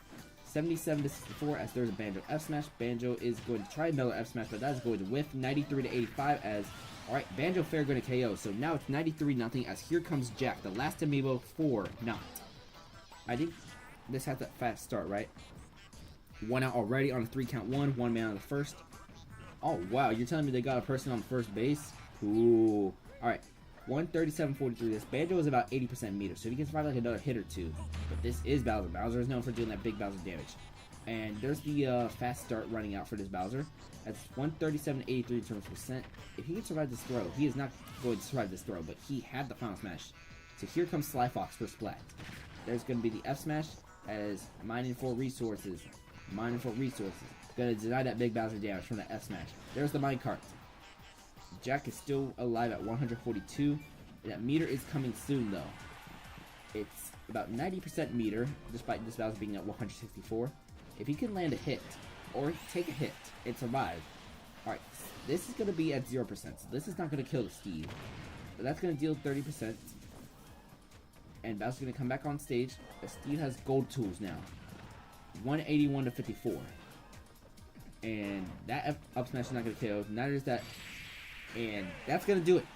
77 to 64 as there's a Banjo F smash. Banjo is going to try another F smash, but that is going to whiff. 93 to 85 as alright, Banjo Fair going to KO. So now it's 93-0 as here comes Jack, the last amiibo for Not. I think this has that fast start, right? 1 out already on a 3-count 1 man on the first. Oh wow, you're telling me they got a person on first base? Cool. Alright. 137.43. This Banjo is about 80% meter, so if he can survive like another hit or two. But this is Bowser. Bowser is known for doing that big Bowser damage. And there's the fast start running out for this Bowser. That's 137.83 in terms of percent. If he can survive this throw, he is not going to survive this throw, but he had the final smash. So here comes Sly Fox for Splat. There's going to be the F smash as mining for resources. Mining for resources. Going to deny that big Bowser damage from the F smash. There's the minecart. Jack is still alive at 142. That meter is coming soon, though. It's about 90% meter, despite this Bowser being at 164. If he can land a hit, or take a hit, and survive. Alright, this is going to be at 0%, so this is not going to kill the Steve. But that's going to deal 30%. And Bowser's going to come back on stage. The Steve has gold tools now. 181 to 54. And that up smash is not going to kill. Neither is that. And that's going to do it.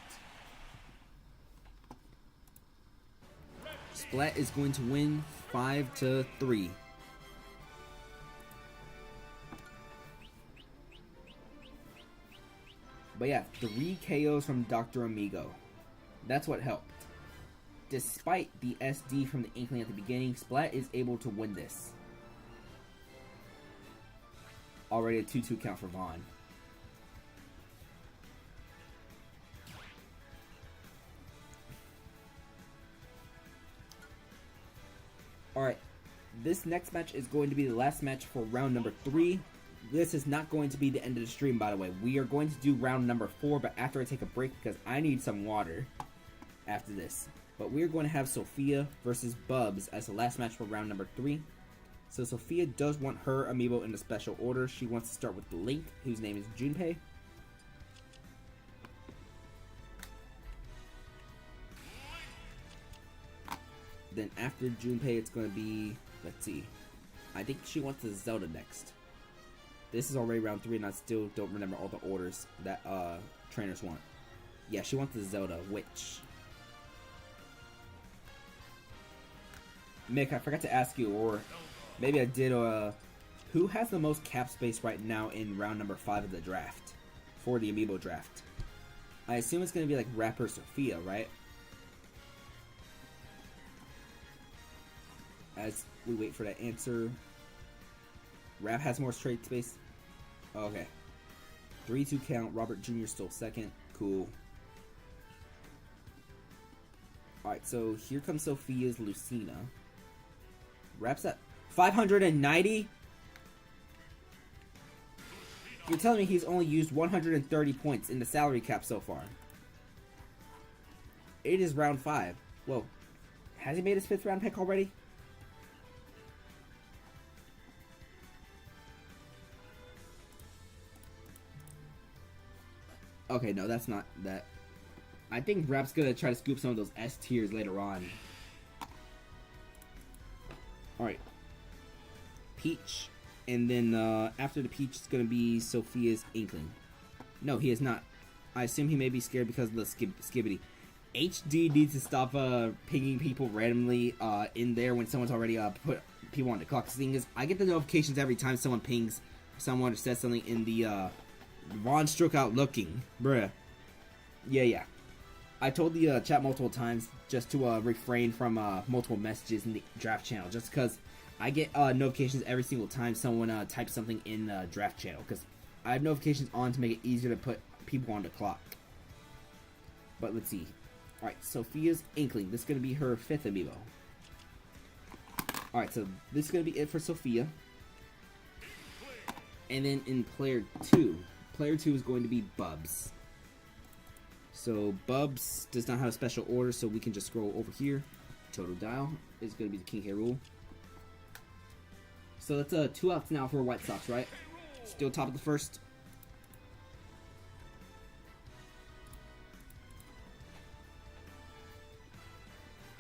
Splat is going to win 5-3. But yeah, 3 KOs from Dr. Amigo. That's what helped. Despite the SD from the Inkling at the beginning, Splat is able to win this. Already a 2-2 count for Vaughn. Alright, this next match is going to be the last match for round number 3. This is not going to be the end of the stream, by the way. We are going to do round number 4, but after I take a break because I need some water after this. But we are going to have Sophia versus Bubs as the last match for round number 3. So Sophia does want her amiibo in a special order. She wants to start with Link, whose name is Junpei. Then after Junpei, it's going to be, let's see, I think she wants the Zelda next. This is already round 3 and I still don't remember all the orders that trainers want. Yeah, she wants the Zelda, which... Mick, I forgot to ask you, or maybe I did, who has the most cap space right now in round number 5 of the draft? For the Amiibo draft. I assume it's going to be like Rapper Sophia, right? As we wait for that answer. Rap has more trade space. Okay. 3-2 count. Robert Jr. still second. Cool. Alright, so here comes Sophia's Lucina. Rap's at 590? You're telling me he's only used 130 points in the salary cap so far. It is round 5. Whoa. Has he made his 5th round pick already? Okay, no, that's not that. I think Rap's gonna try to scoop some of those S tiers later on. Alright. Peach. And then after the Peach, it's gonna be Sophia's Inkling. No, he is not. I assume he may be scared because of the Skibbity. HD needs to stop pinging people randomly in there when someone's already put people on the clock. The thing is, I get the notifications every time someone pings someone or says something in the Von Stroke out looking. Bruh. Yeah. I told the chat multiple times just to refrain from multiple messages in the draft channel, just because I get notifications every single time someone types something in the draft channel, because I have notifications on to make it easier to put people on the clock. But let's see. Alright, Sophia's Inkling. This is going to be her 5th amiibo. Alright, so this is going to be it for Sophia. And then in Player 2. Player 2 is going to be Bubs. So Bubs does not have a special order, so we can just scroll over here. Total Dial is going to be the King K. Rool. So that's 2 outs now for White Sox, right? Still top of the first.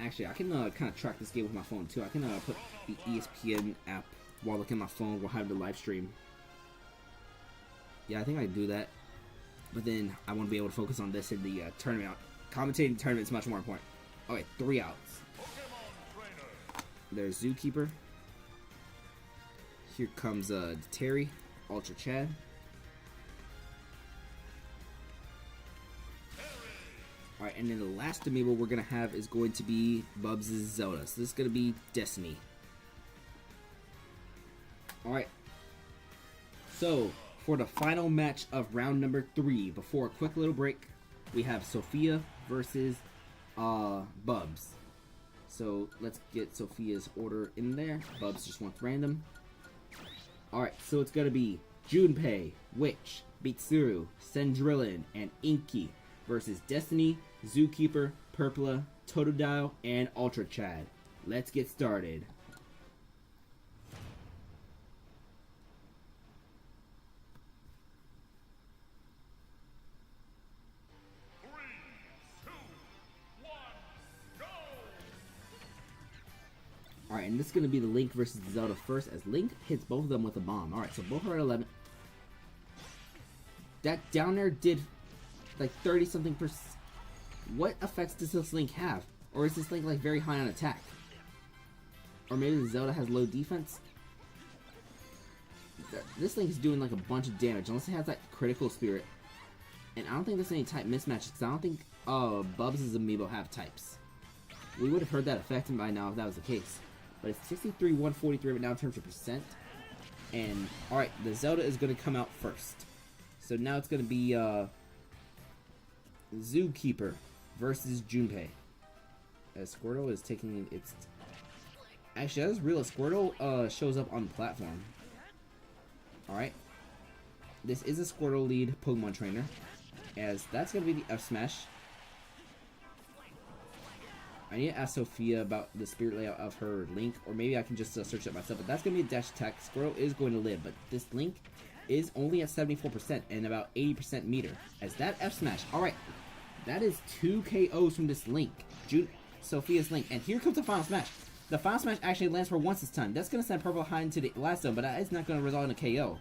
Actually, I can kind of track this game with my phone too. I can put the ESPN app while looking at my phone while having the live stream. Yeah, I think I can do that. But then I want to be able to focus on this in the tournament. Commentating the tournament is much more important. Okay, 3 outs. There's Zookeeper. Here comes Terry, Ultra Chad. Alright, and then the last amiibo we're going to have is going to be Bubs' Zelda. So this is going to be Destiny. Alright. So, for the final match of round number 3, before a quick little break, we have Sophia versus Bubs. So, let's get Sophia's order in there. Bubs just wants random. Alright, so it's going to be Junpei, Witch, Bitsuru, Cendrillon, and Inky versus Destiny, Zookeeper, Purpla, Totodile, and Ultra Chad. Let's get started. Alright, and this is going to be the Link versus Zelda first, as Link hits both of them with a bomb. Alright, so both are at 11. That down there did like 30-something percent. What effects does this Link have? Or is this Link like very high on attack? Or maybe the Zelda has low defense? This Link is doing like a bunch of damage, unless it has that critical spirit. And I don't think there's any type mismatches, because I don't think Bubs' amiibo have types. We would have heard that effect by now if that was the case. But it's 63, 143 right now in terms of percent. And, alright, the Zelda is going to come out first. So now it's going to be Zookeeper versus Junpei. As Squirtle is taking its... Actually, that is real. Squirtle shows up on the platform. Alright. This is a Squirtle lead Pokemon trainer. As that's going to be the F Smash. I need to ask Sophia about the spirit layout of her Link, or maybe I can just search it myself. But that's going to be a dash attack. Squirtle is going to live, but this Link is only at 74% and about 80% meter. As that F smash, alright, that is 2 KOs from this Link. Sophia's Link, and here comes the final smash. The final smash actually lands for once this time. That's going to send Purple high into the last zone, but that is not going to result in a KO.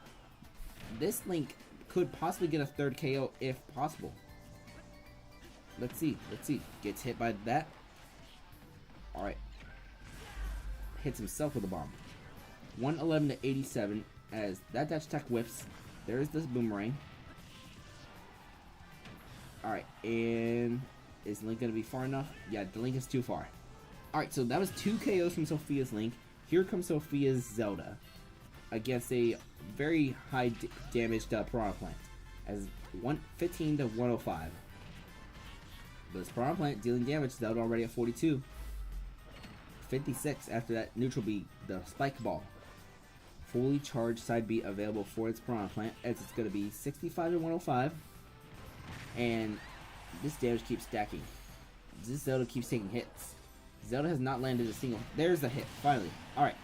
This Link could possibly get a third KO if possible. Let's see. Gets hit by that. Alright. Hits himself with a bomb. 111 to 87 as that dash attack whiffs. There is this boomerang. Alright, and is Link going to be far enough? Yeah, the Link is too far. Alright, so that was 2 KOs from Sophia's Link. Here comes Sophia's Zelda against a very high damaged Piranha Plant as 115 to 105. This Piranha Plant dealing damage. Zelda already at 42. 56 after that neutral beat, the Spike Ball. Fully charged side beat available for its Piranha Plant as it's going to be 65 to 105. And this damage keeps stacking. This Zelda keeps taking hits. Zelda has not landed a single. There's a hit, finally. Alright.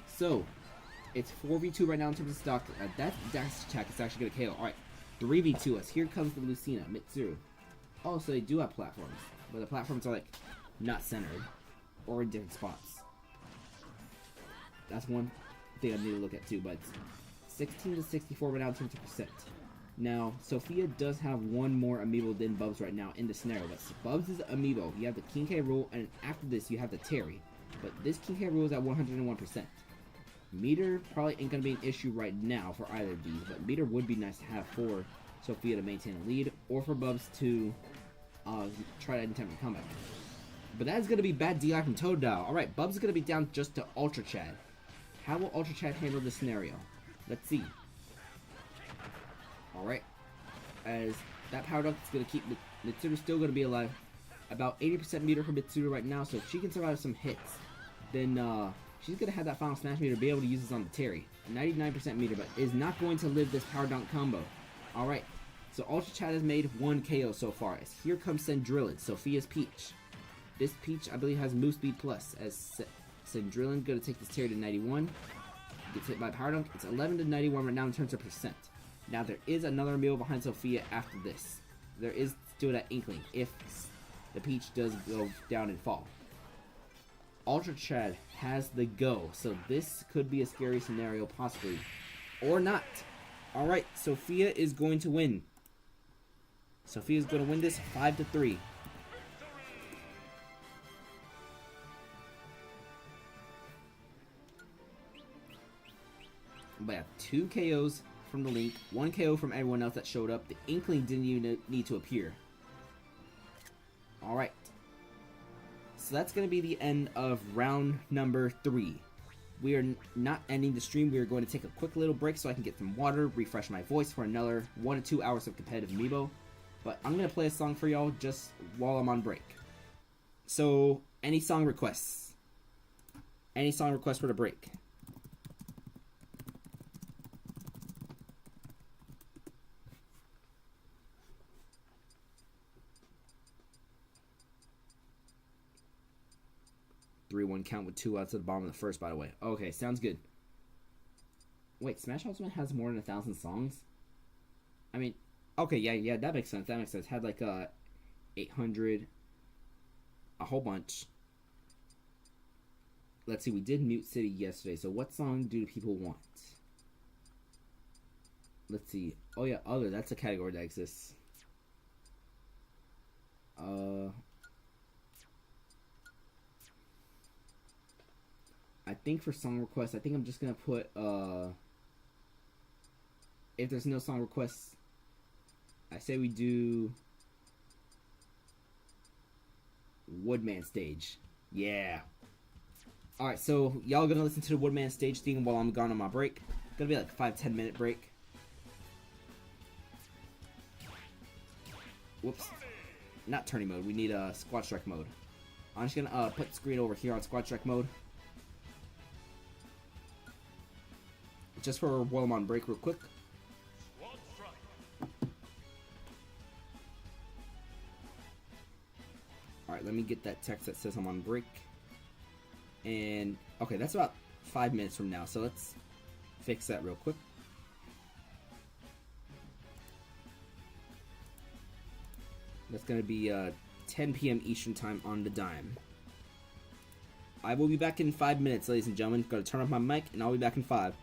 So, it's 4v2 right now in terms of stock. That dash attack is actually going to KO. Alright, 3v2 us. Here comes the Lucina, Mitsuru. Oh, so they do have platforms. But the platforms are, like, not centered. Or in different spots. That's one thing I need to look at too, but it's 16 to 64 right now in terms of percent. Now, Sophia does have one more amiibo than Bubs right now in the scenario, but Bubs is amiibo. You have the King K rule, and after this, you have the Terry. But this King K rule is at 101%. Meter probably ain't going to be an issue right now for either of these, but Meter would be nice to have for Sophia to maintain a lead, or for Bubs to try to attempt a comeback. But that is going to be bad DI from Totodile. Alright, Bubs is going to be down just to Ultra Chad. How will Ultra Chad handle this scenario? Let's see. Alright. As that power dunk is going to keep Mitsuru still going to be alive. About 80% meter for Mitsuru right now, so if she can survive some hits, then she's going to have that final smash meter to be able to use this on the Terry. 99% meter, but is not going to live this power dunk combo. Alright. So Ultra Chad has made 1 KO so far. As here comes Cendrillon, Sophia's Peach. This Peach, I believe, has move speed plus, as Cendrillon going to take this Terry to 91. Gets hit by Power Dunk. It's 11 to 91 right now in terms of percent. Now, there is another amiibo behind Sophia after this. There is still that inkling if the Peach does go down and fall. Ultra Chad has the go, so this could be a scary scenario, possibly. Or not. Alright, Sophia is going to win. Sophia is going to win this 5-3. But yeah, 2 KOs from the Link, 1 KO from everyone else that showed up. The Inkling didn't even need to appear. Alright. So that's going to be the end of round number 3. We are not ending the stream. We are going to take a quick little break so I can get some water, refresh my voice for another 1 to 2 hours of competitive Amiibo. But I'm going to play a song for y'all just while I'm on break. So, any song requests? Any song requests for the break? One count with 2 outs at the bottom of the first, by the way. Okay, sounds good. Wait, Smash Ultimate has more than 1,000 songs? I mean, okay, yeah, that makes sense. That makes sense. Had like 800, a whole bunch. Let's see, we did Mute City yesterday, so what song do people want? Let's see. Oh yeah, other, that's a category that exists. I think for song requests, I think I'm just gonna put, if there's no song requests, I say we do Woodman Stage. Yeah. Alright, so y'all gonna listen to the Woodman Stage theme while I'm gone on my break. Gonna be like a 5-10 minute break. Whoops. Not turning mode, we need a squad strike mode. I'm just gonna put the screen over here on squad strike mode. Just for while I'm on break real quick. Alright, let me get that text that says I'm on break. And okay, that's about 5 minutes from now, so let's fix that real quick. That's gonna be 10 p.m. Eastern time on the dime. I will be back in 5 minutes, ladies and gentlemen. Gotta turn off my mic, and I'll be back in 5.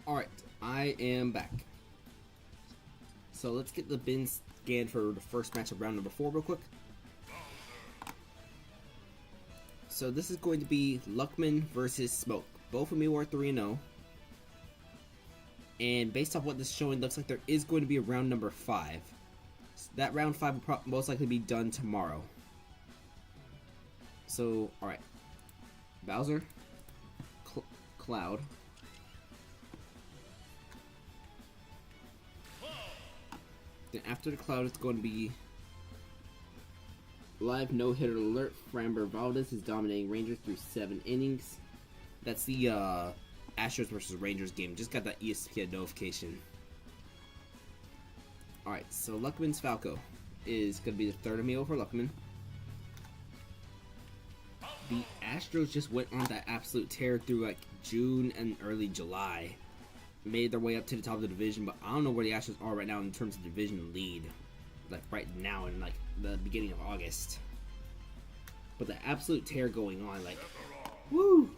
Alright, I am back. So let's get the bin scanned for the first match of round number 4 real quick. So this is going to be Luckman versus Smoke. Both of me are 3-0. And based off what this is showing, looks like there is going to be a round number 5. So that round 5 will most likely be done tomorrow. So, alright. Bowser. Cloud. Then after the Cloud, it's going to be live no-hitter alert. Framber Valdez is dominating Rangers through 7 innings. That's the Astros versus Rangers game. Just got that ESPN notification. Alright, so Luckman's Falco is going to be the third Amiibo for Luckman. The Astros just went on that absolute tear through like June and early July. Made their way up to the top of the division, but I don't know where the Astros are right now in terms of division lead. Like right now in like the beginning of August. But the absolute tear going on, like, woo!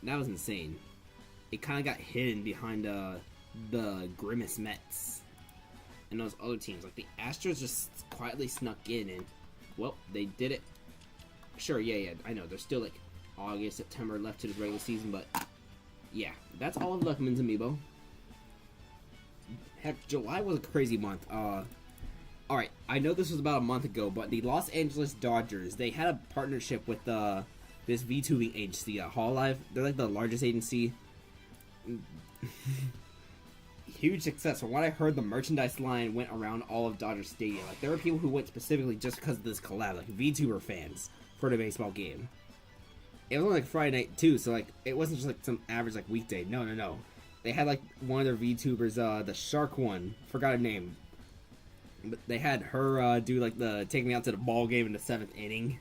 That was insane. It kind of got hidden behind the Grimace Mets and those other teams. Like the Astros just quietly snuck in and, well, they did it. Sure, yeah, I know. There's still like August, September left to the regular season, but yeah, that's all of Luckman's Amiibo. Heck, July was a crazy month. Alright, I know this was about a month ago, but the Los Angeles Dodgers, they had a partnership with this VTubing agency, Hololive. They're like the largest agency. Huge success. From what I heard, the merchandise line went around all of Dodger Stadium. Like, there were people who went specifically just because of this collab, like VTuber fans for the baseball game. It was only like Friday night too, so like it wasn't just like some average like weekday. No. They had like one of their VTubers, the Shark one, forgot her name. But they had her do like the take me out to the ball game in the 7th inning.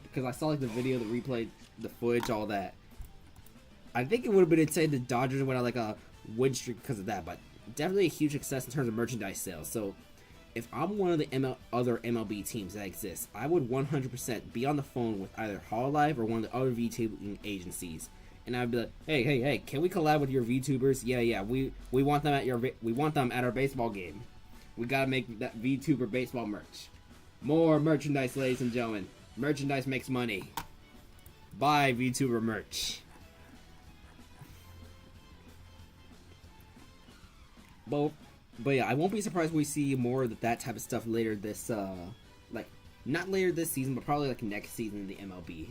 Because I saw like the video, the replay, the footage, all that. I think it would have been insane the Dodgers went on like a win streak because of that, but definitely a huge success in terms of merchandise sales. So if I'm one of the other MLB teams that exists, I would 100% be on the phone with either Hololive or one of the other VTubing agencies, and I'd be like, hey, can we collab with your VTubers? Yeah, we want them at our baseball game. We gotta make that VTuber baseball merch. More merchandise, ladies and gentlemen. Merchandise makes money. Buy VTuber merch. But yeah, I won't be surprised when we see more of that type of stuff later this, like, not later this season, but probably like next season in the MLB.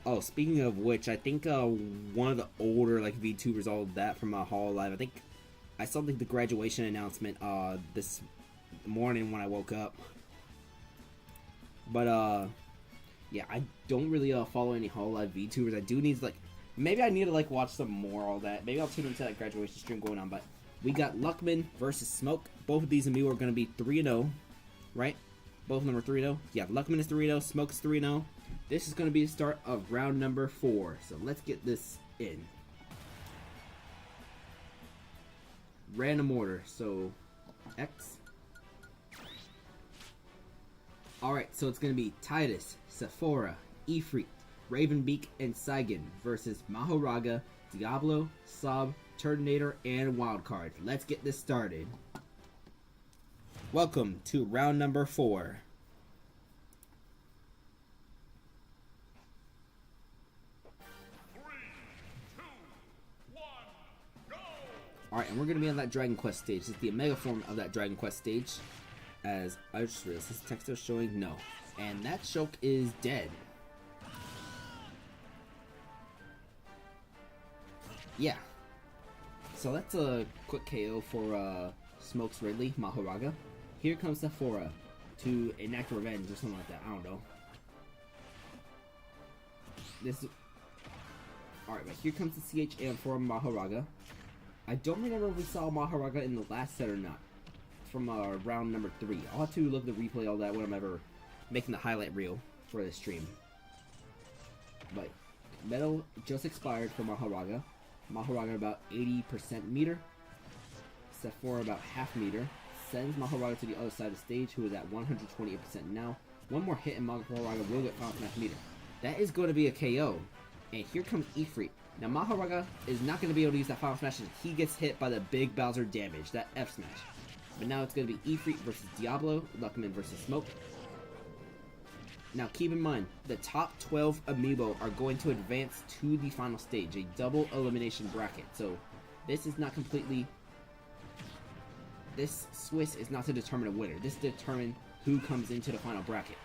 Oh, speaking of which, I think one of the older like VTubers, all of that from Hololive, I think I saw like the graduation announcement this morning when I woke up. But yeah, I don't really follow any Hololive VTubers. I do need to like, maybe I need to like watch some more, all that. Maybe I'll tune into that graduation stream going on. But we got Luckman versus Smoke. Both of these Amiibo are going to be 3-0, right? Both of them are 3-0. Yeah, Luckman is 3-0, Smoke is 3-0. This is going to be the start of round number 4. So let's get this in. Random order. So X. Alright, so it's going to be Titus, Sephora, Ifrit, Ravenbeak, and Saigon versus Mahoraga, Diablo, Sob, Turtonator, and Wildcard. Let's get this started. Welcome to round number 4. Alright, and we're going to be on that Dragon Quest stage. This is the Omega form of that Dragon Quest stage. As I just realized, this text is showing no. And that Shulk is dead. Yeah. So that's a quick KO for Smoke's Ridley, Mahoraga. Here comes Sephora to enact revenge or something like that. I don't know. Alright, but here comes the CHM for Mahoraga. I don't remember if we saw Mahoraga in the last set or not. From round number 3. I'll have to look at the replay, all that, when I'm ever making the highlight reel for this stream. But Metal just expired for Mahoraga. Mahoraga about 80% meter. Sephora about half meter. Sends Mahoraga to the other side of the stage, who is at 128% now. One more hit and Maharaga will get Final Smash meter. That is going to be a KO. And here comes Ifrit. Now Maharaga is not going to be able to use that Final Smash. He gets hit by the big Bowser damage, that F Smash. But now it's going to be Ifrit versus Diablo, Luckman versus Smoke. Now keep in mind, the top 12 Amiibo are going to advance to the final stage, a double elimination bracket. So this is not completely... This Swiss is not to determine a winner. This is to determine who comes into the final bracket.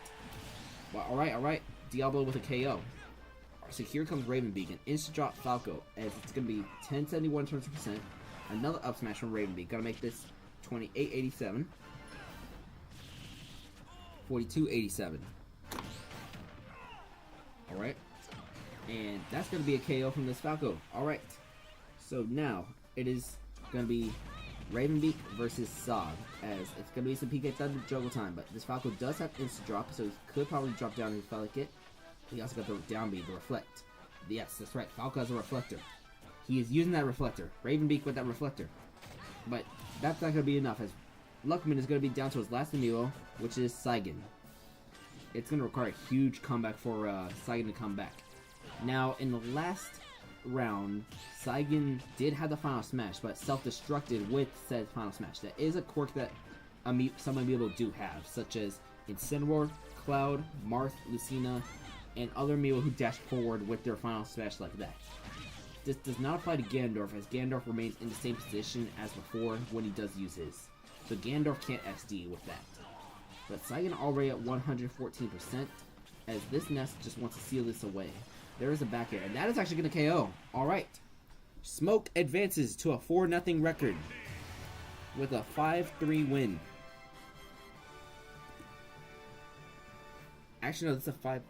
Well, alright. Diablo with a KO. So here comes Ravenbeak, an instant drop Falco, as it's going to be 1071 turns per percent. Another up smash from Ravenbeak. Gonna make this 2887. 4287. Alright. And that's going to be a KO from this Falco. Alright. So now, it is going to be Ravenbeak versus Sob, as it's going to be some PK Thunder juggle time, but this Falco does have instant drop, so he could probably drop down if he felt like it. He also got the down B, the reflect. Yes, that's right, Falco has a reflector. He is using that reflector. Ravenbeak with that reflector. But that's not going to be enough, as Luckman is going to be down to his last Amiibo, which is Saigon. It's going to require a huge comeback for Saigon to come back. Now, in the last round, Saigon did have the Final Smash, but self-destructed with said Final Smash. That is a quirk that some Amiibo do have, such as Incineroar, Cloud, Marth, Lucina, and other Amiibo who dash forward with their Final Smash like that. This does not apply to Ganondorf, as Ganondorf remains in the same position as before when he does use his. So Ganondorf can't SD with that. But Saigon already at 114%, as this Nest just wants to seal this away. There is a back air, and that is actually going to KO. Alright. Smoke advances to a 4-0 record with a 5-3 win. Actually, no, this is a 5...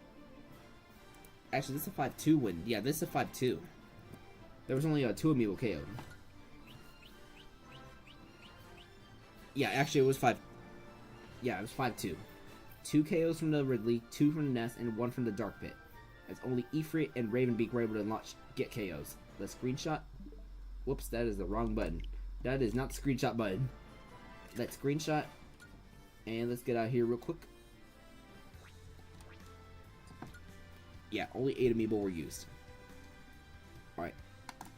Actually, this is a 5-2 win. Yeah, this is a 5-2. There was only 2 Amiibo KO'd. Yeah, actually, it was 5... Yeah, it was 5-2. 2 KOs from the Ridley, 2 from the Nest, and 1 from the Dark Pit. As only Ifrit and Ravenbeak were able to get KOs. The screenshot. Whoops, that is the wrong button. That is not the screenshot button. Let's screenshot. And let's get out of here real quick. Yeah, only 8 Amiibo were used. Alright.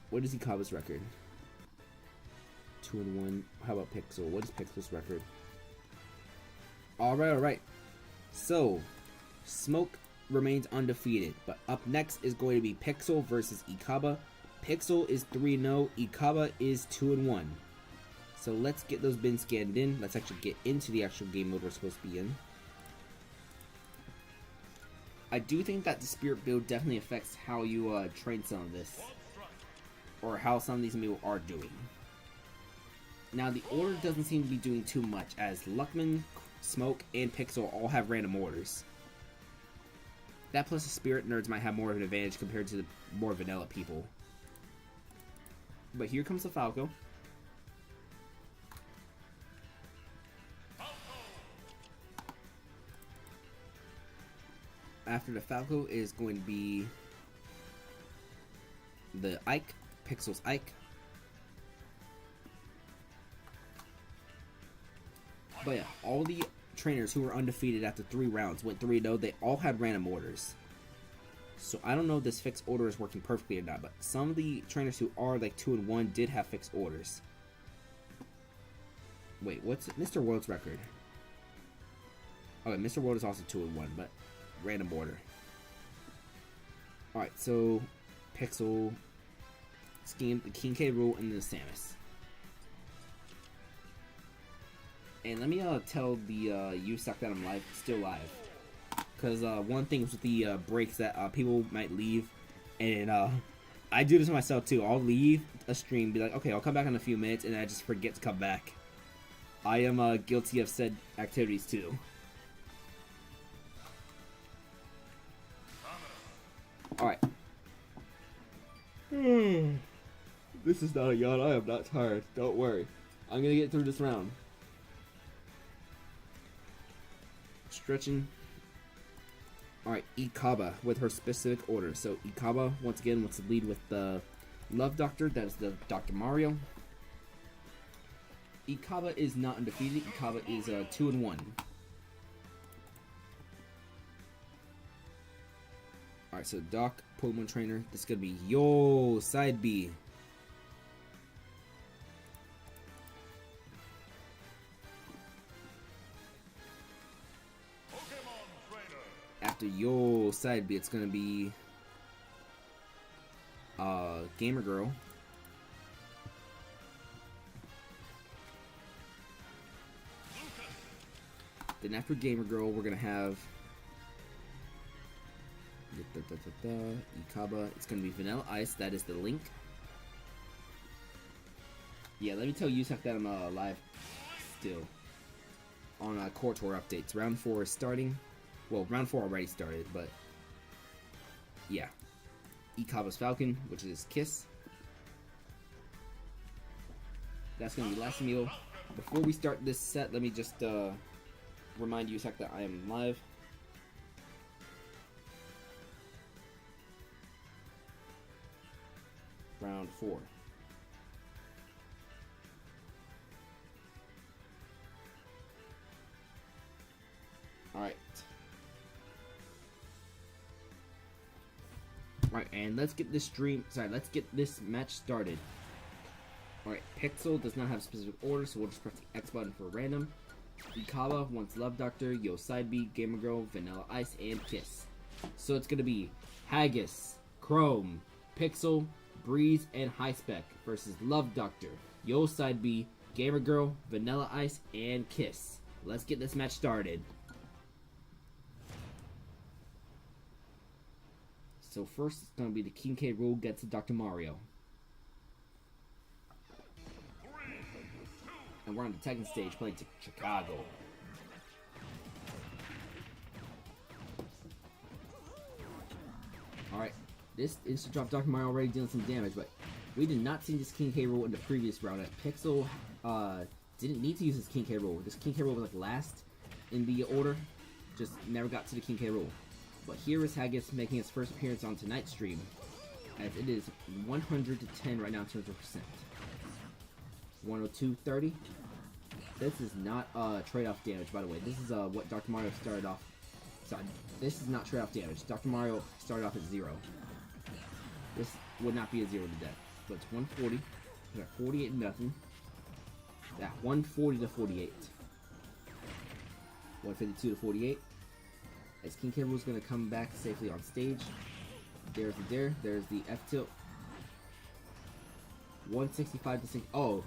What is Ikaba's record? 2-1. How about Pixel? What is Pixel's record? Alright. So, Smoke remains undefeated, but up next is going to be Pixel versus Ikaba. Pixel is 3-0, Ikaba is 2-1. So let's get those bins scanned in. Let's actually get into the actual game mode we're supposed to be in. I do think that the Spirit build definitely affects how you train some of this, or how some of these Amiibo are doing. Now the order doesn't seem to be doing too much, as Luckman, Smoke, and Pixel all have random orders. That plus the Spirit nerds might have more of an advantage compared to the more vanilla people. But here comes the Falco. After the Falco is going to be the Ike, Pixel's Ike. But yeah, all the trainers who were undefeated after 3 rounds went 3-0. They all had random orders. So I don't know if this fixed order is working perfectly or not, but some of the trainers who are like 2-1 did have fixed orders. Wait, what's Mr. World's record? Okay, Mr. World is also 2-1, but random order. Alright, so Pixel, Scheme, the King K. Rool, and then the Samus. And let me tell the you suck that I'm still live. Because one thing with the breaks that people might leave, and I do this myself too. I'll leave a stream, be like, okay, I'll come back in a few minutes, and I just forget to come back. I am guilty of said activities too. Alright. This is not a yawn. I am not tired. Don't worry. I'm gonna get through this round. Stretching. Alright, Ikaba with her specific order. So Ikaba, once again, wants to lead with the Love Doctor. That is the Dr. Mario. Ikaba is not undefeated. Ikaba is 2-1. Alright, so Doc, Pokemon Trainer. This is gonna be Yo Side B. After Yo Side B, it's gonna be Gamer Girl. Then after Gamer Girl, we're gonna have Ikaba. It's gonna be Vanilla Ice. That is the link. Yeah, let me tell Yusak that I'm live still on Core Tour updates. Round 4 is starting. Well, round 4 already started, but yeah. Ikaba's Falcon, which is Kiss. That's gonna be last meal. Before we start this set, let me just remind you that I am live. Round 4. Alright. Alright, and let's get this let's get this match started. Alright, Pixel does not have a specific order, so we'll just press the X button for random. Ikaba wants Love Doctor, Yo Side B, Gamer Girl, Vanilla Ice, and Kiss. So it's gonna be Haggis, Chrome, Pixel, Breeze, and High Spec versus Love Doctor, Yo Side B, Gamer Girl, Vanilla Ice, and Kiss. Let's get this match started. So first, it's gonna be the King K. Rool gets Dr. Mario. And we're on the Tekken stage playing to Chicago. Alright, this instant drop Dr. Mario already dealing some damage, but we did not see this King K. Rool in the previous round. Pixel didn't need to use this King K. Rool. This King K. Rool was like last in the order, just never got to the King K. Rool. But here is Haggis making his first appearance on tonight's stream, as it is 100 to 10 right now in terms of percent. 102.30. This is not trade-off damage, by the way. This is what Dr. Mario started off. Sorry, this is not trade-off damage. Dr. Mario started off at 0. This would not be a 0 to death. But it's 140. We got 48 to nothing. Yeah, 140 to 48. 152 to 48. As King K. Rool's going to come back safely on stage. There's the dare. There's the F tilt. 165 to 6. Oh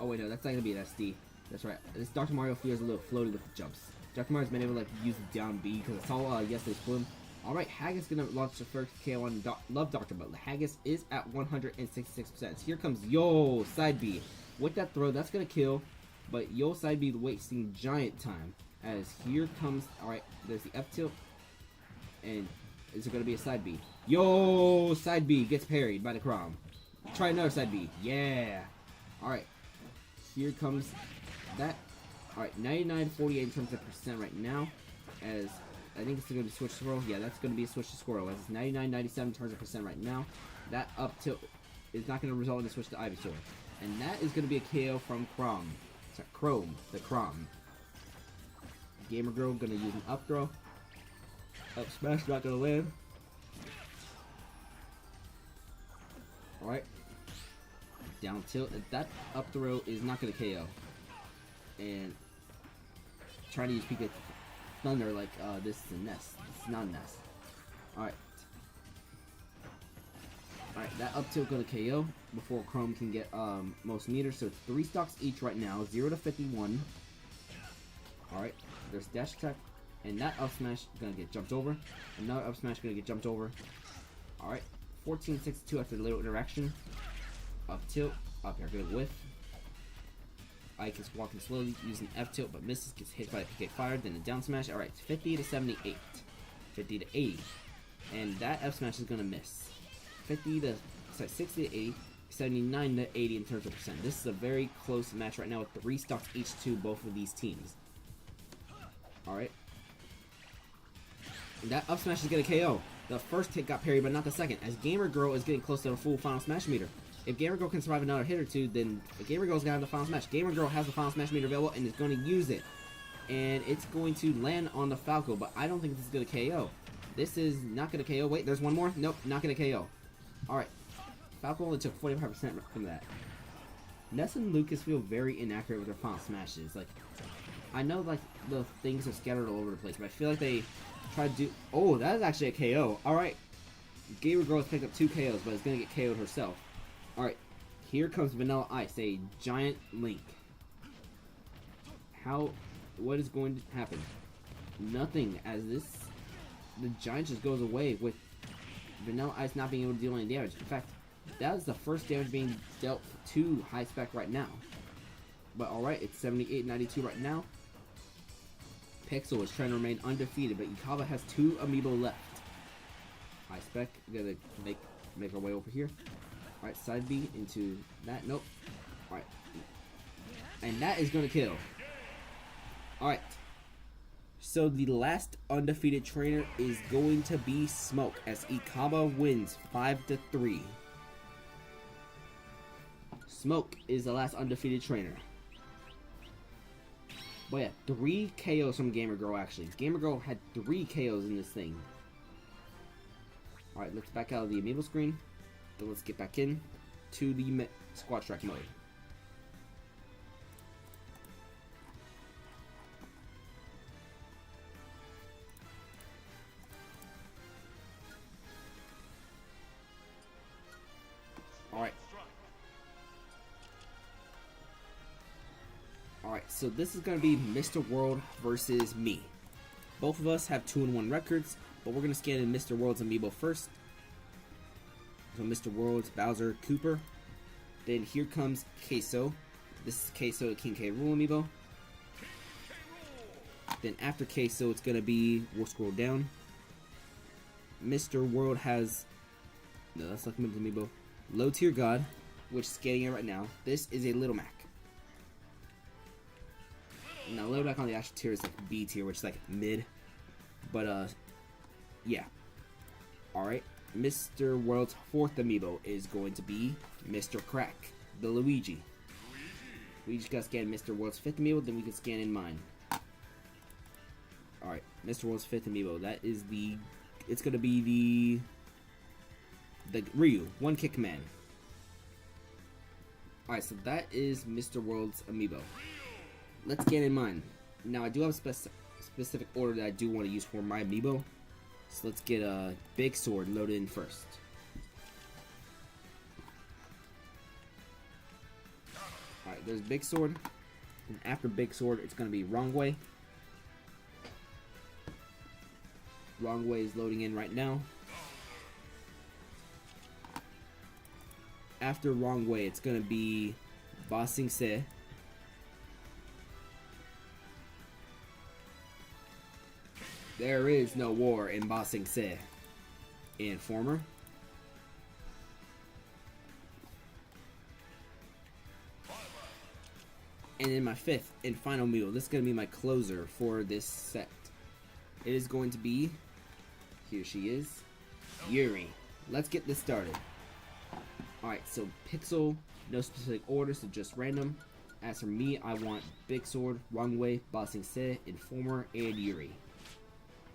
wait, no, that's not going to be an SD. That's right. This Dr. Mario feels a little floaty with the jumps. Dr. Mario's been able to use the down B because it's all yesterday's flim. Alright, Haggis going to launch the first KO on Love Doctor, but Haggis is at 166%. Here comes Yo Side B. With that throw, that's going to kill, but Yo Side B wasting giant time. As here comes, alright, there's the F tilt, and is it going to be a side B? Yo, side B gets parried by the Crom. Try another side B. Yeah. Alright, here comes that. Alright, 99-48 in terms of percent right now, as I think it's going to be switch to Squirrel. Yeah, that's going to be a switch to Squirrel, as it's 99-97 in terms of percent right now. That up tilt is not going to result in a switch to Ivysaur. And that is going to be a KO from Chrome. Sorry, Chrome, the Crom. Gamer Girl gonna use an up throw. Up smash, not gonna land. Alright. Down tilt. That up throw is not gonna KO. And trying to use Pika Thunder like this is a nest. It's not a nest. Alright. Alright, that up tilt gonna KO before Chrome can get most meters. So it's 3 stocks each right now, 0 to 51. Alright. There's dash attack, and that up smash is gonna get jumped over. Another up smash gonna get jumped over. Alright, 14-62 after the little interaction. Up tilt, up here, good whiff. Ike is walking slowly using F tilt, but misses, gets hit by a PK fire, then a down smash. Alright, 50 to 78, 50 to 80, and that F smash is gonna miss. 60 to 80, 79 to 80 in terms of percent. This is a very close match right now with 3 stocks each to both of these teams. Alright. That up smash is going to KO. The first hit got parried, but not the second, as Gamer Girl is getting close to a full final smash meter. If Gamer Girl can survive another hit or two, then Gamer Girl's going to have the final smash. Gamer Girl has the final smash meter available and is going to use it. And it's going to land on the Falco, but I don't think this is going to KO. This is not gonna KO. Wait, there's one more. Nope, not gonna KO. All right, Falco only took 45% from that. Ness and Lucas feel very inaccurate with their final smashes. Like, I know like the things are scattered all over the place, but I feel like they try to do. Oh, that is actually a KO. All right, Gamer Girl has picked up 2 KOs, but is gonna get KO'd herself. All right, here comes Vanilla Ice, a giant Link. What is going to happen? Nothing, as the giant just goes away with Vanilla Ice not being able to deal any damage. In fact, that is the first damage being dealt to High Spec right now. But alright, it's 78-92 right now. Pixel is trying to remain undefeated, but Ikaba has 2 Amiibo left. High Spec, gonna make our way over here. Alright, side B into that. Nope. Alright. And that is gonna kill. Alright. So the last undefeated trainer is going to be Smoke, as Ikaba wins 5-3. Smoke is the last undefeated trainer. But yeah, 3 KOs from Gamer Girl actually. Gamer Girl had 3 KOs in this thing. Alright, let's back out of the Amiibo screen. Then let's get back in to the Squad Strike mode. Alright, so this is going to be Mr. World versus me. Both of us have 2-1 records, but we're going to scan in Mr. World's Amiibo first. So Mr. World's Bowser Cooper. Then here comes Queso. This is Queso, the King K. Rool Amiibo. Then after Queso, it's going to be, we'll scroll down. Mr. World has, no, that's not limited Amiibo. Low Tier God, which is scanning it right now. This is a Little Mac. Now, Little Mac on the actual tier is like B tier, which is like mid. But, yeah. Alright. Mr. World's 4th Amiibo is going to be Mr. Crack, the Luigi. We just gotta scan Mr. World's 5th Amiibo, then we can scan in mine. Alright, Mr. World's 5th Amiibo. That is the... It's gonna be the Ryu, One Kick Man. Alright, so that is Mr. World's Amiibo. Let's scan in mine. Now, I do have a specific order that I do want to use for my Amiibo. So let's get a Big Sword loaded in first. Alright, there's Big Sword. And after Big Sword, it's going to be Wrong Way. Wrong Way is loading in right now. After Wrong Way, it's going to be Ba Sing Se. There is no war in Ba Sing Se. Informer. And then my 5th and final meal. This is going to be my closer for this set. It is going to be, here she is, Yuri. Let's get this started. Alright, so Pixel, no specific order, so just random. As for me, I want Big Sword, Wrong Way, Ba Sing Se, Informer, and Yuri.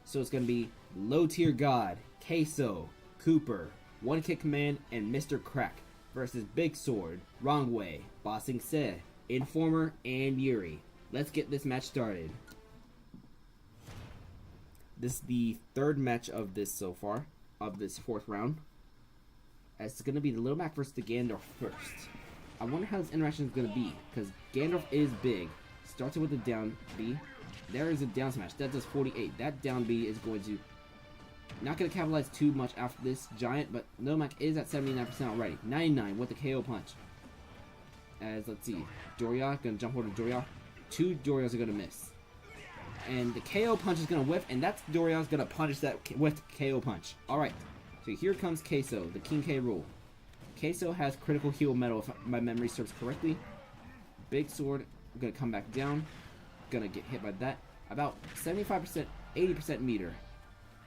So it's going to be Low Tier God, Queso, Cooper, One Kick Command, and Mr. Crack versus Big Sword, Wrong Way, Ba Sing Se, Informer, and Yuri. Let's get this match started. This is the 3rd match of this so far, of this 4th round. As it's going to be the Little Mac versus the Gandalf first. I wonder how this interaction is going to be, because Gandalf is big. Starts it with a down B. There is a down smash. That does 48. That down B is going to... Not going to capitalize too much after this giant, but Little Mac is at 79% already. 99 with the KO punch. As, let's see, Doria, going to jump over to Doria. 2 Dorias are going to miss. And the KO punch is going to whiff, and that's Doria's going to punish that with KO punch. Alright, so here comes Queso, the King K. Rool. Queso has critical heal metal, if my memory serves correctly. Big Sword, going to come back down. Going to get hit by that. About 75%, 80% meter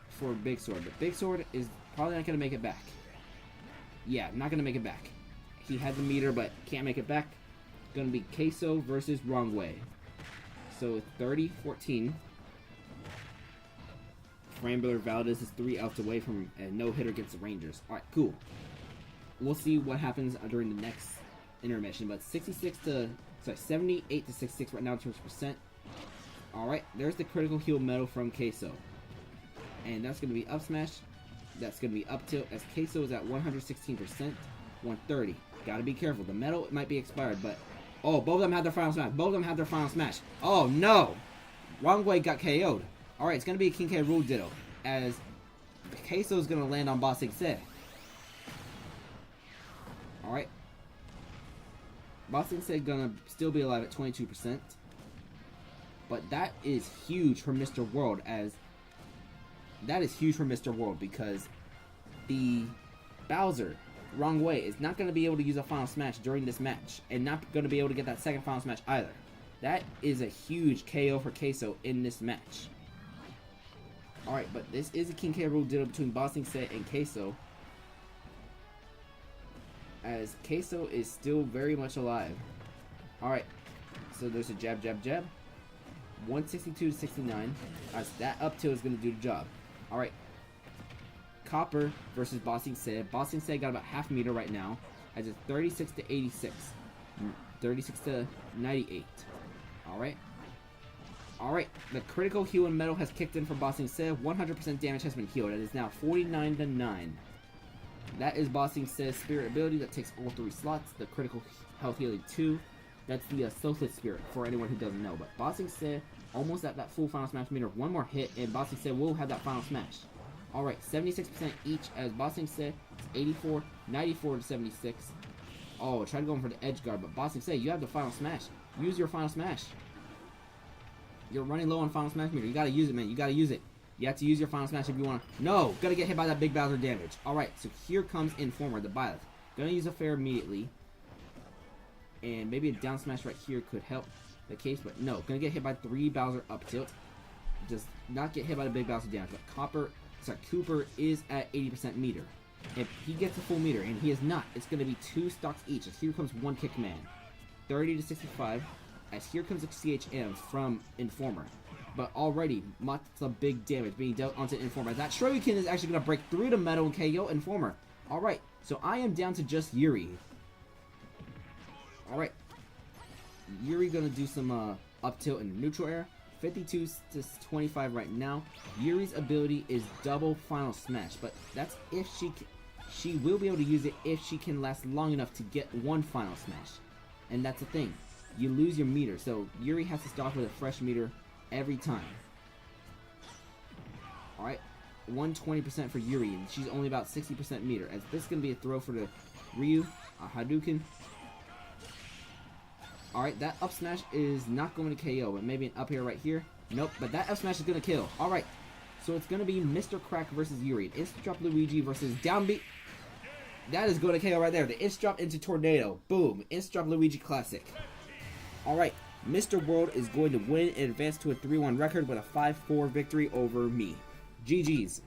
for Big Sword. But Big Sword is probably not going to make it back. Yeah, not going to make it back. He had the meter, but can't make it back. Going to be Queso versus Wrong Way. So 30-14 Scrambler Valdez is 3 outs away from a no-hitter against the Rangers. Alright, cool. We'll see what happens during the next intermission, but 78 to 66 right now in terms of percent. Alright, there's the critical heal medal from Queso. And that's going to be up smash. That's going to be up tilt, as Queso is at 116%, 130. Gotta be careful. The medal might be expired, but... Oh, both of them had their final smash. Both of them had their final smash. Oh, no! Wrong way got KO'd. Alright, it's going to be a King K. Rool Ditto, as Queso is going to land on Bossing Se. Alright. Bossing Se going to still be alive at 22%. But that is huge for Mr. World, as... That is huge for Mr. World, because the Bowser, wrong way, is not going to be able to use a final smash during this match, and not going to be able to get that second final smash either. That is a huge KO for Queso in this match. Alright, but this is a King K. Rool Ditto between Bossing Se and Queso, as Queso is still very much alive. Alright, so there's a jab, jab, jab. 162 to 69. As that up tilt is going to do the job. Alright. Copper versus Bossing Se. Bossing Se got about half meter right now, as it's 36 to 86. 36 to 98. Alright. Alright. The critical heal and medal has kicked in for Bossing Se. 100% damage has been healed. It is now 49 to 9. That is Bossing Se's spirit ability that takes all 3 slots. The critical health healing 2. That's the Soulfless Spirit, for anyone who doesn't know. But Bossing Se almost at that full final smash meter. One more hit, and Bossing Se will have that final smash. Alright, 76% each, as Bossing Se is 84, 94 to 76. Oh, tried going for the edge guard, but Bossing Se, you have the final smash. Use your final smash. You're running low on final smash meter. You gotta use it, man. You gotta use it. You have to use your final smash if you wanna. No! Gotta get hit by that big Bowser damage. Alright, so here comes Informer, the Byleth. Gonna use a fair immediately. And maybe a down smash right here could help the case, but no. Gonna get hit by 3 Bowser up tilt. Just not get hit by the big Bowser damage. But Cooper is at 80% meter. If he gets a full meter, and he is not, it's gonna be 2 stocks each. As here comes one kick man. 30 to 65. As here comes a CHM from Informer. But already, lots of big damage being dealt onto Informer. That Shoryuken is actually gonna break through the metal and KO Informer. Alright, so I am down to just Yuri. Alright. Yuri gonna do some up tilt and neutral air. 52 to 25 right now. Yuri's ability is double final smash, but that's if she will be able to use it if she can last long enough to get one final smash. And that's the thing. You lose your meter, so Yuri has to start with a fresh meter every time. Alright. 120% for Yuri, and she's only about 60% meter. As this is gonna be a throw for the Ryu, a Hadouken. Alright, that up smash is not going to KO, but maybe an up here right here. Nope, but that up smash is going to kill. Alright, so it's going to be Mr. Crack versus Yuri. Instant drop Luigi versus downbeat. That is going to KO right there. The instant drop into Tornado. Boom. Instant drop Luigi classic. Alright, Mr. World is going to win and advance to a 3-1 record with a 5-4 victory over me. GG's.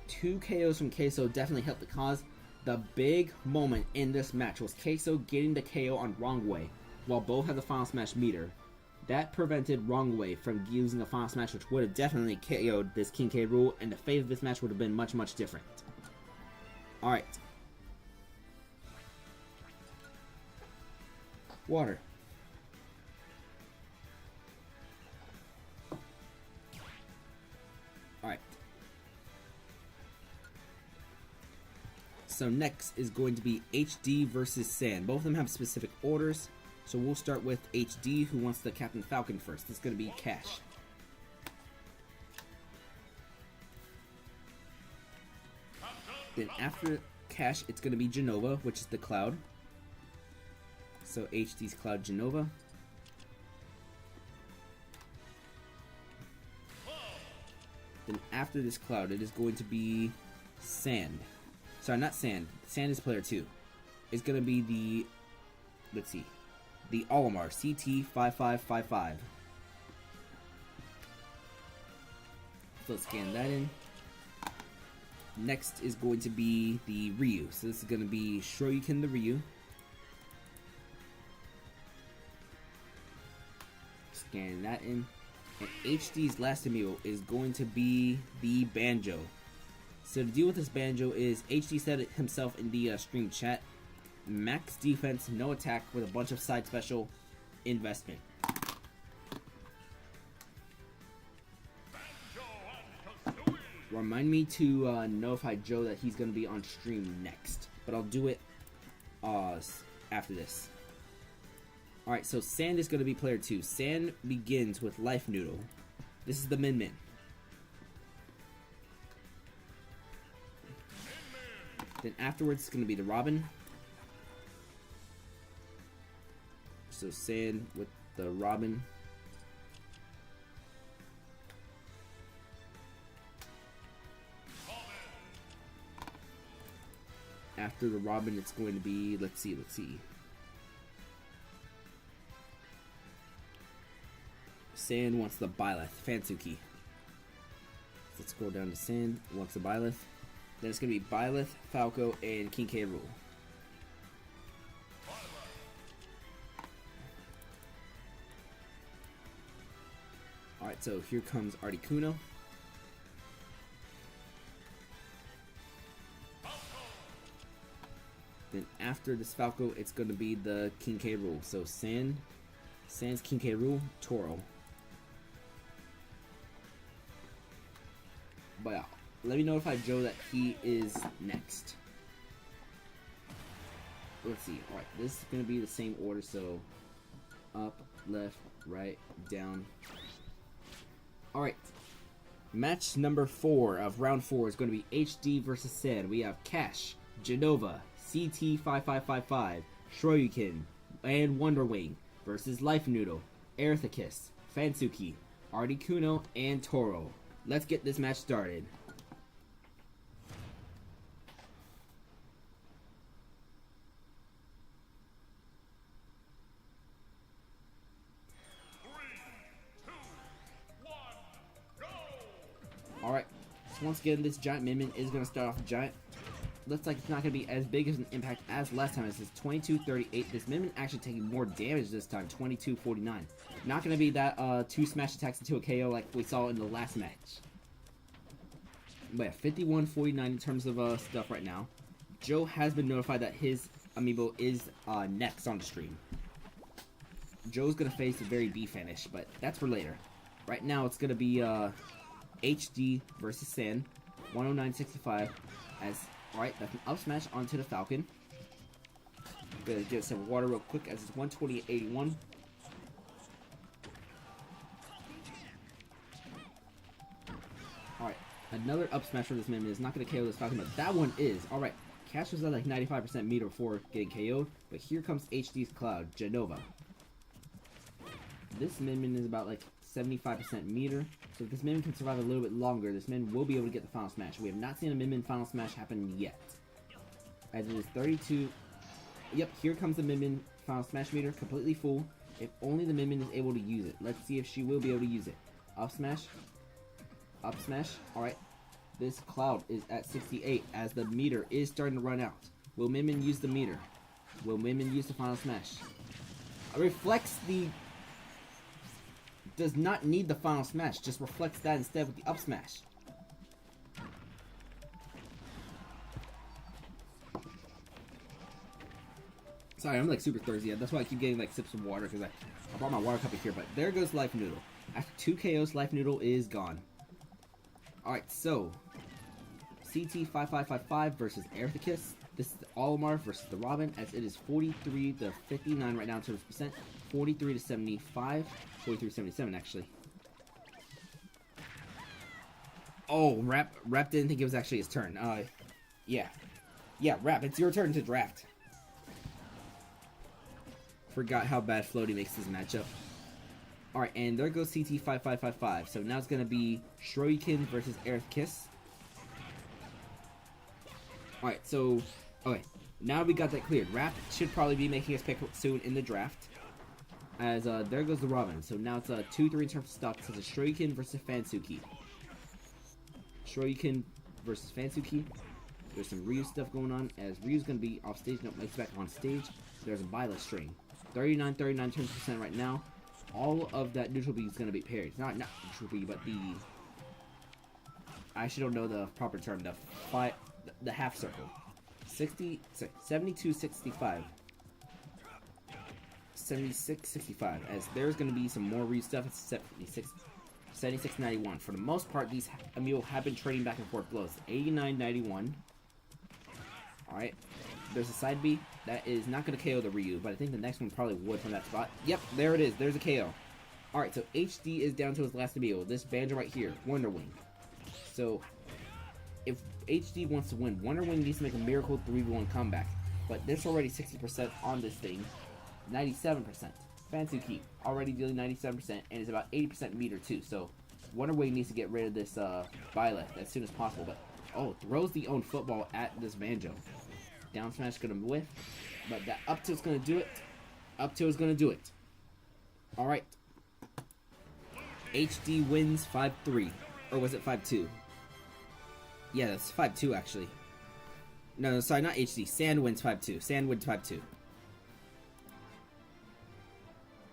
2 KOs from Queso definitely helped the cause. The big moment in this match was Queso getting the KO on Wrong Way, while both had the final smash meter. That prevented Wrong Way from using a final smash, which would have definitely KO'd this King K. Rool, and the fate of this match would have been much, much different. Alright. Water. Alright. So next is going to be HD versus Sand. Both of them have specific orders. So we'll start with HD, who wants the Captain Falcon first. This is going to be Cash. Then after Cash, it's going to be Genova, which is the Cloud. So HD's Cloud Genova. Then after this Cloud, it is going to be Sand. Sorry, not Sand. Sand is player 2. It's going to be the, let's see, the Olimar, CT5555. So let's scan that in. Next is going to be the Ryu. So this is going to be Shoryuken the Ryu. Scan that in. And HD's last amiibo is going to be the Banjo. So to deal with this Banjo is HD said it himself in the stream chat. Max defense, no attack with a bunch of side special investment. Remind me to notify Joe that he's going to be on stream next. But I'll do it after this. Alright, so Sand is going to be player 2. Sand begins with Life Noodle. This is the Min Min. Then afterwards it's going to be the Robin. So Sand with the Robin. After the Robin it's going to be, let's see. Sand wants the Byleth, Fansuki. Let's scroll down to Sand, wants the Byleth. Then it's going to be Byleth, Falco, and King K. Rool. Alright, so here comes Articuno. Then after this Falco, it's going to be the King K. Rool. So Sand's King K. Rool, Toro. But yeah, let me notify Joe that he is next. Let's see. Alright, this is going to be the same order. So up, left, right, down. Alright. Match number 4 of round 4 is going to be HD versus Sand. We have Cash, Genova, CT5555, Shoryuken, and Wonderwing versus Life Noodle, Aerithicus, Fansuki, Articuno, and Toro. Let's get this match started. Alright, so once again, this giant Min Min is going to start off giant. Looks like it's not going to be as big of an impact as last time. This is 2238. This Min Min actually taking more damage this time, 2249. Not going to be that 2 smash attacks into a KO like we saw in the last match. But yeah, 5149 in terms of stuff right now. Joe has been notified that his amiibo is next on the stream. Joe's going to face a very B-finish, but that's for later. Right now it's going to be HD versus Sand, 109.65. Alright, that's an up smash onto the Falcon. Gonna get some water real quick as it's 128.81. Alright, another up smash for this Min Min is not gonna KO this Falcon, but that one is. Alright, Cash was at like 95% meter before getting KO'd, but here comes HD's Cloud, Genova. This Min Min is about like 75% meter, so if this Min Min can survive a little bit longer, this Min will be able to get the final smash. We have not seen a Min Min final smash happen yet. As it is 32. Yep, here comes the Min Min final smash meter, completely full. If only the Min Min is able to use it. Let's see if she will be able to use it. Up smash. Up smash. Alright. This Cloud is at 68 as the meter is starting to run out. Will Min Min use the meter? Will Min Min use the final smash? Reflects the... Does not need the final smash, just reflects that instead with the up smash. Sorry, I'm like super thirsty. That's why I keep getting like sips of water because I brought my water cup here. But there goes Life Noodle. After 2 KOs, Life Noodle is gone. Alright, so CT5555 versus Aerithicus. This is the Olimar versus the Robin, as it is 43 to 59 right now in terms of percent. 43 to 75. 43 to 77 actually. Oh, Rap didn't think it was actually his turn. Yeah, Rap, it's your turn to draft. Forgot how bad Floaty makes this matchup. Alright, and there goes CT5555. So now it's going to be Shoryuken versus Aerithicus. Alright, so... Okay, now we got that cleared. Rap should probably be making his pick soon in the draft. As, there goes the Robin. So now it's 2-3 in terms of stock. So it's Shoryuken versus Fansuki. Shoryuken versus Fansuki. There's some Ryu stuff going on, as Ryu's going to be off stage. Nope, he's back on stage. There's a Byleth string. 39 in terms of percent right now. all of that neutral B is going to be parried. Not neutral B, but the... I actually don't know the proper term. The half circle. 72, 65. 76, 65. As there's going to be some more read stuff. It's 76, 91. For the most part, these Amiibo have been trading back and forth blows. 89, 91. Alright. There's a side B. That is not going to KO the Ryu, but I think the next one probably would from that spot. Yep, there it is. There's a KO. Alright, so HD is down to his last Amiibo. This Banjo right here. Wonder Wing. So, if HD wants to win, Wonder Wing needs to make a miracle 3v1 comeback. But there's already 60% on this thing. 97%. Fansu Keep. Already dealing 97%, and it's about 80% meter too. So, Wonder Wing needs to get rid of this Byleth as soon as possible. But, oh, throws the own football at this Banjo. Down smash gonna whiff, but that up tilt's gonna do it. Up tilt is gonna do it. Alright. HD wins 5-3. Or was it 5-2? Yeah, that's 5-2 actually. No, sorry, not HD. Sand wins 5-2. Sand wins 5-2.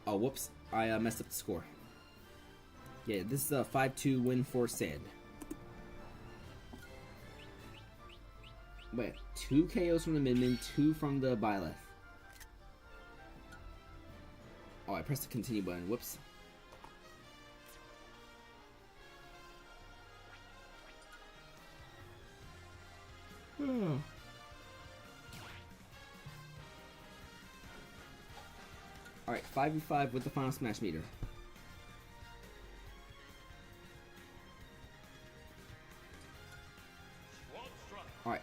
Oh, whoops. I messed up the score. Yeah, this is a 5-2 win for Sand. Wait, 2 KOs from the Min-Min, 2 from the Byleth. Oh, I pressed the continue button. Whoops. Alright, 5v5 with the final smash meter. Alright.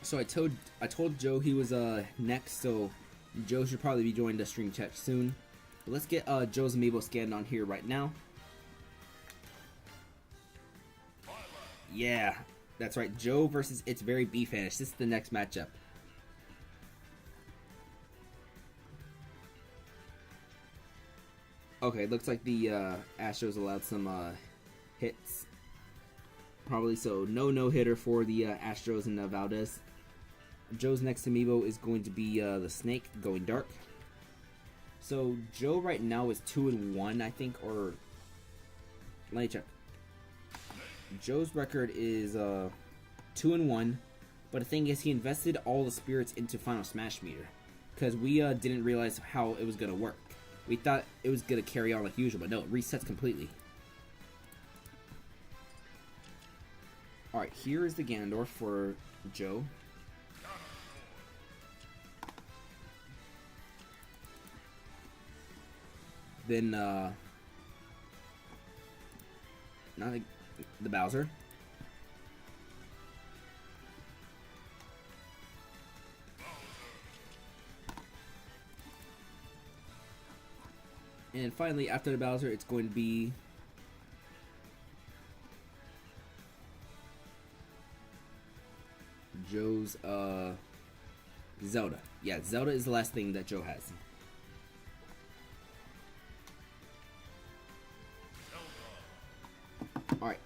So I told Joe he was next, so Joe should probably be joining the stream chat soon. But let's get Joe's Amiibo scanned on here right now. Yeah, that's right. Joe versus It's Very B-Fanish. This is the next matchup. Okay, looks like the Astros allowed some hits. Probably so. No hitter for the Astros and Valdez. Joe's next Amiibo is going to be the Snake going dark. So Joe right now is 2-1, I think, or let me check. Joe's record is 2-1, but the thing is he invested all the spirits into Final Smash Meter because we didn't realize how it was gonna work. We thought it was gonna carry on like usual, but no, it resets completely. Alright, here is the Ganondorf for Joe. Then, not the Bowser. And finally, after the Bowser, it's going to be Joe's Zelda. Yeah, Zelda is the last thing that Joe has. Alright.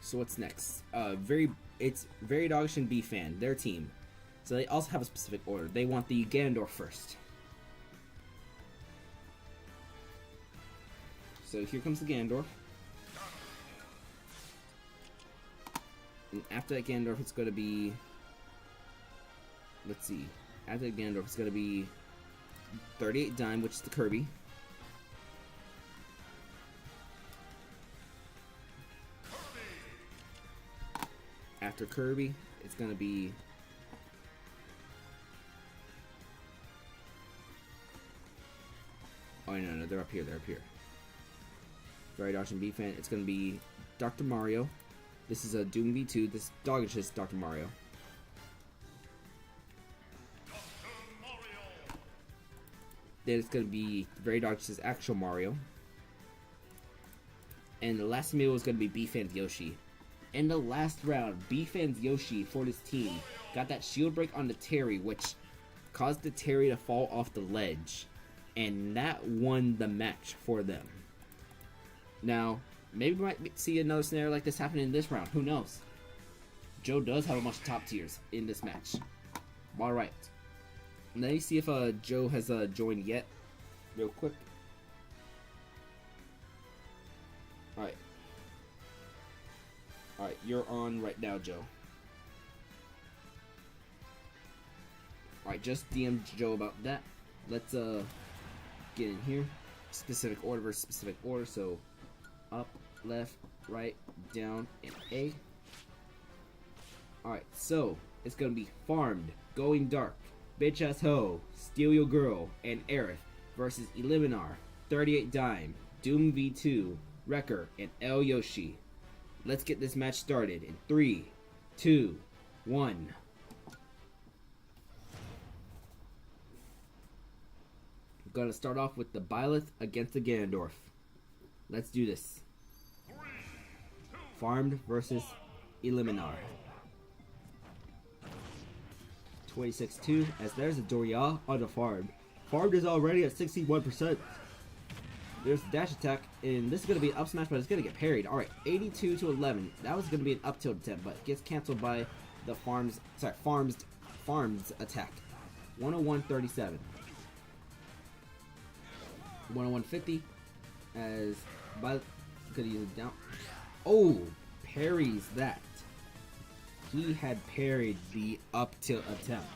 So what's next? It's Very Doggish and B-Fan, their team. So they also have a specific order. They want the Ganondorf first. So here comes the Ganondorf. And after that Ganondorf, it's going to be... Let's see. After the Ganondorf, it's going to be 38 Dime, which is the Kirby. After Kirby, it's going to be... Oh, no, they're up here, Very Dodge and B-Fan, it's going to be Dr. Mario. This is a Doom V2, this Doggish is Dr. Mario. Then it's going to be Very Doggish's actual Mario. And the last meal is going to be B-Fan's Yoshi. In the last round, B-Fan's Yoshi for this team got that shield break on the Terry, which caused the Terry to fall off the ledge. And that won the match for them. Now, maybe we might see another scenario like this happen in this round. Who knows? Joe does have a bunch of top tiers in this match. Alright. Let me see if Joe has joined yet. Real quick. Alright. Alright, you're on right now, Joe. Alright, just DM Joe about that. Let's get in here. Specific order versus specific order. So up, left, right, down, and A. Alright, so it's gonna be Farmed, Going Dark, Bitch Ass Ho, Steal Your Girl, and Aerith versus Eliminar, 38 Dime, Doom V2, Wrecker, and El Yoshi. Let's get this match started in 3, 2, 1. I'm gonna start off with the Byleth against the Ganondorf. Let's do this. Farmed versus Eliminar. 26-2, as there's a Doria on the Farmed. Farmed is already at 61%. There's a dash attack, and this is going to be an up smash, but it's going to get parried. Alright, 82-11. That was going to be an up tilt attempt, but it gets cancelled by the Farm's attack. 101-37. 101-50, as by could use it down. Oh, parries that. He had parried the up tilt attempt.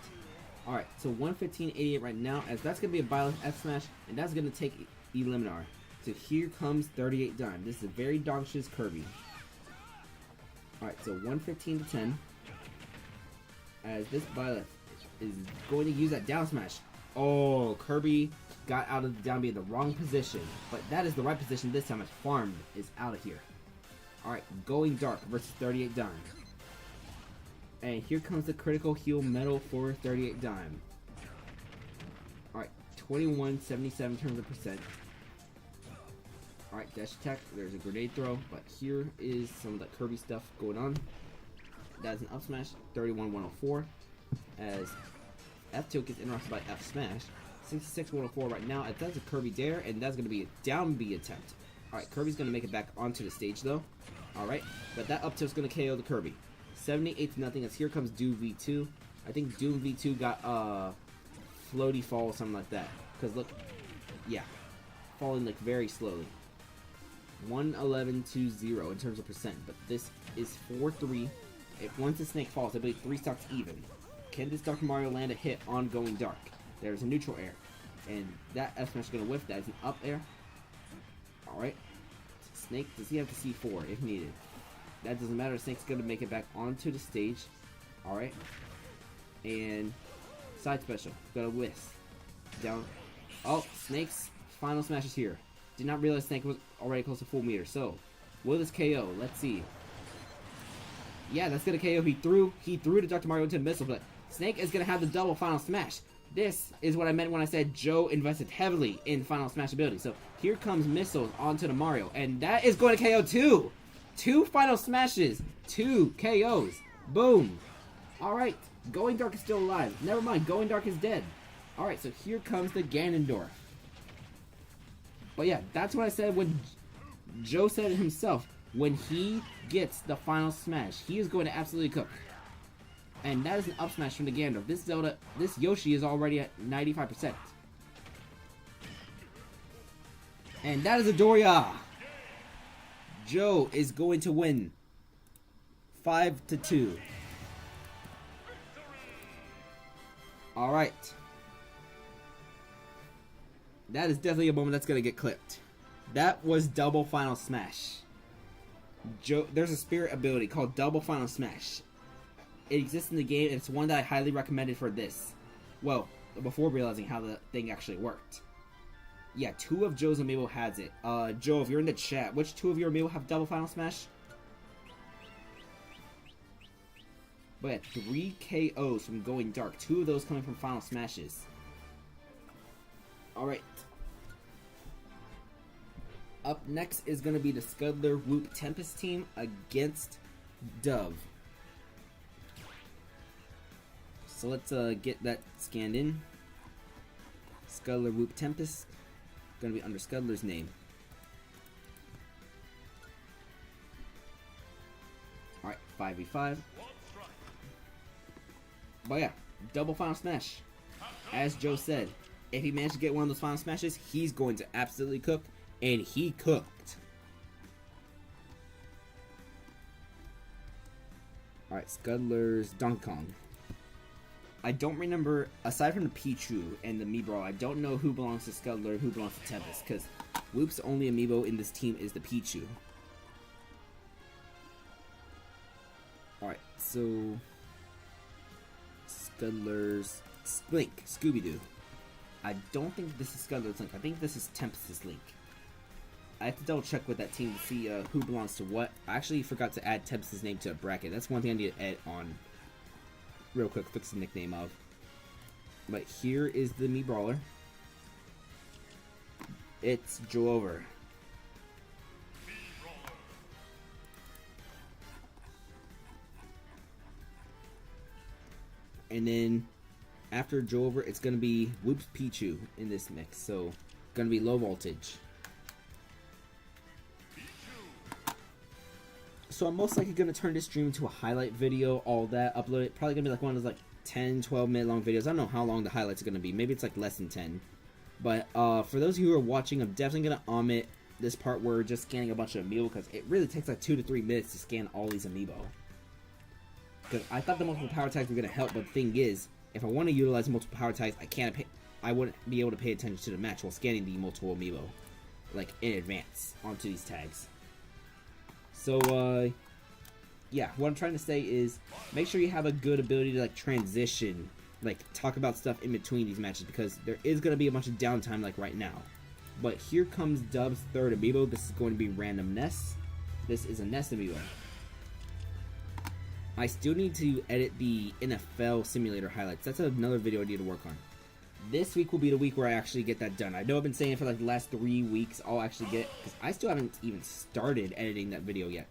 Alright, so 115-88 right now, as that's going to be a Byleth F smash, and that's going to take Eliminar. So here comes 38 Dime. This is a very dogshit Kirby. Alright, so 115-10. As this Byleth is going to use that down smash. Oh, Kirby got out of the down B in the wrong position. But that is the right position this time as Farmed is out of here. Alright, Going Dark versus 38 Dime. And here comes the critical heal medal for 38 Dime. Alright, 21-77 in terms of percent. Alright, dash attack. There's a grenade throw. But here is some of the Kirby stuff going on. That's an up smash. 31-104. As F tilt gets interrupted by F smash. 66-104 right now. That's a Kirby dare. And that's going to be a down B attempt. Alright, Kirby's going to make it back onto the stage though. Alright, but that up tilt's going to KO the Kirby. 78-0 as here comes Doom V2. I think Doom V2 got floaty fall or something like that. Because look, yeah, falling like very slowly. 111-0 in terms of percent, but this is 4-3. If once the snake falls, I believe 3 stocks even. Can this Dr. Mario land a hit on Going Dark? There's a neutral air, and that F smash is gonna whiff. That is an up air. All right, Snake, does he have to C4 if needed? That doesn't matter. Snake's gonna make it back onto the stage. All right, and side special gonna whisk down. Oh, Snake's final smash is here. Did not realize Snake was already close to full meter. So, will this KO? Let's see. Yeah, that's gonna KO. He threw the Dr. Mario into the missile, but Snake is gonna have the double final smash. This is what I meant when I said Joe invested heavily in final smash ability. So here comes missiles onto the Mario, and that is going to KO too. 2 final smashes, 2 KOs. Boom. All right, Going Dark is still alive. Never mind, Going Dark is dead. All right, so here comes the Ganondorf. But yeah, that's what I said when Joe said it himself. When he gets the final smash, he is going to absolutely cook. And that is an up smash from the Ganondorf. This Yoshi is already at 95%. And that is a Doria. Joe is going to win 5-2. Alright. That is definitely a moment that's going to get clipped. That was double final smash. Joe, there's a spirit ability called double final smash. It exists in the game, and it's one that I highly recommended for this. Well, before realizing how the thing actually worked. Yeah, 2 of Joe's Amiibo has it. Joe, if you're in the chat, which 2 of your Amiibo have double final smash? But yeah, 3 KOs from Going Dark. 2 of those coming from final smashes. Alright. Up next is going to be the Scuddler Whoop Tempest team against Dove. So let's get that scanned in. Scuddler Whoop Tempest. Gonna be under Scuddler's name. Alright, 5v5. But yeah, double Final Smash. As Joe said, if he managed to get one of those Final Smashes, he's going to absolutely cook, and he cooked. Alright, Scuddler's Donkey Kong. I don't remember, aside from the Pichu and the Mii Brawl, I don't know who belongs to Scuddler, who belongs to Tempest, because Whoop's only amiibo in this team is the Pichu. Alright, so Scuddler's Link, Scooby-Doo. I don't think this is Scuddler's Link. I think this is Tempest's Link. I have to double check with that team to see who belongs to what. I actually forgot to add Tempest's name to a bracket. That's one thing I need to add on real quick. Fix the nickname of. But here is the Mii Brawler. It's Joe Over. And then after Joe Over, it's going to be Whoop's Pichu in this mix. So, going to be low voltage. So I'm most likely going to turn this stream into a highlight video, all that, upload it. Probably going to be like one of those like 10, 12 minute long videos. I don't know how long the highlights are going to be. Maybe it's like less than 10. But for those of you who are watching, I'm definitely going to omit this part where we're just scanning a bunch of Amiibo, because it really takes like 2 to 3 minutes to scan all these Amiibo. Because I thought the multiple power tags were going to help, but the thing is, if I want to utilize multiple power tags, I wouldn't be able to pay attention to the match while scanning the multiple Amiibo, like in advance, onto these tags. So, yeah, what I'm trying to say is, make sure you have a good ability to, like, transition, like, talk about stuff in between these matches, because there is going to be a bunch of downtime, like, right now. But here comes Dub's third Amiibo. This is going to be Random Nest. This is a Nest Amiibo. I still need to edit the NFL simulator highlights. That's another video I need to work on. This week will be the week where I actually get that done. I know I've been saying it for like the last 3 weeks I'll actually get it, because I still haven't even started editing that video yet.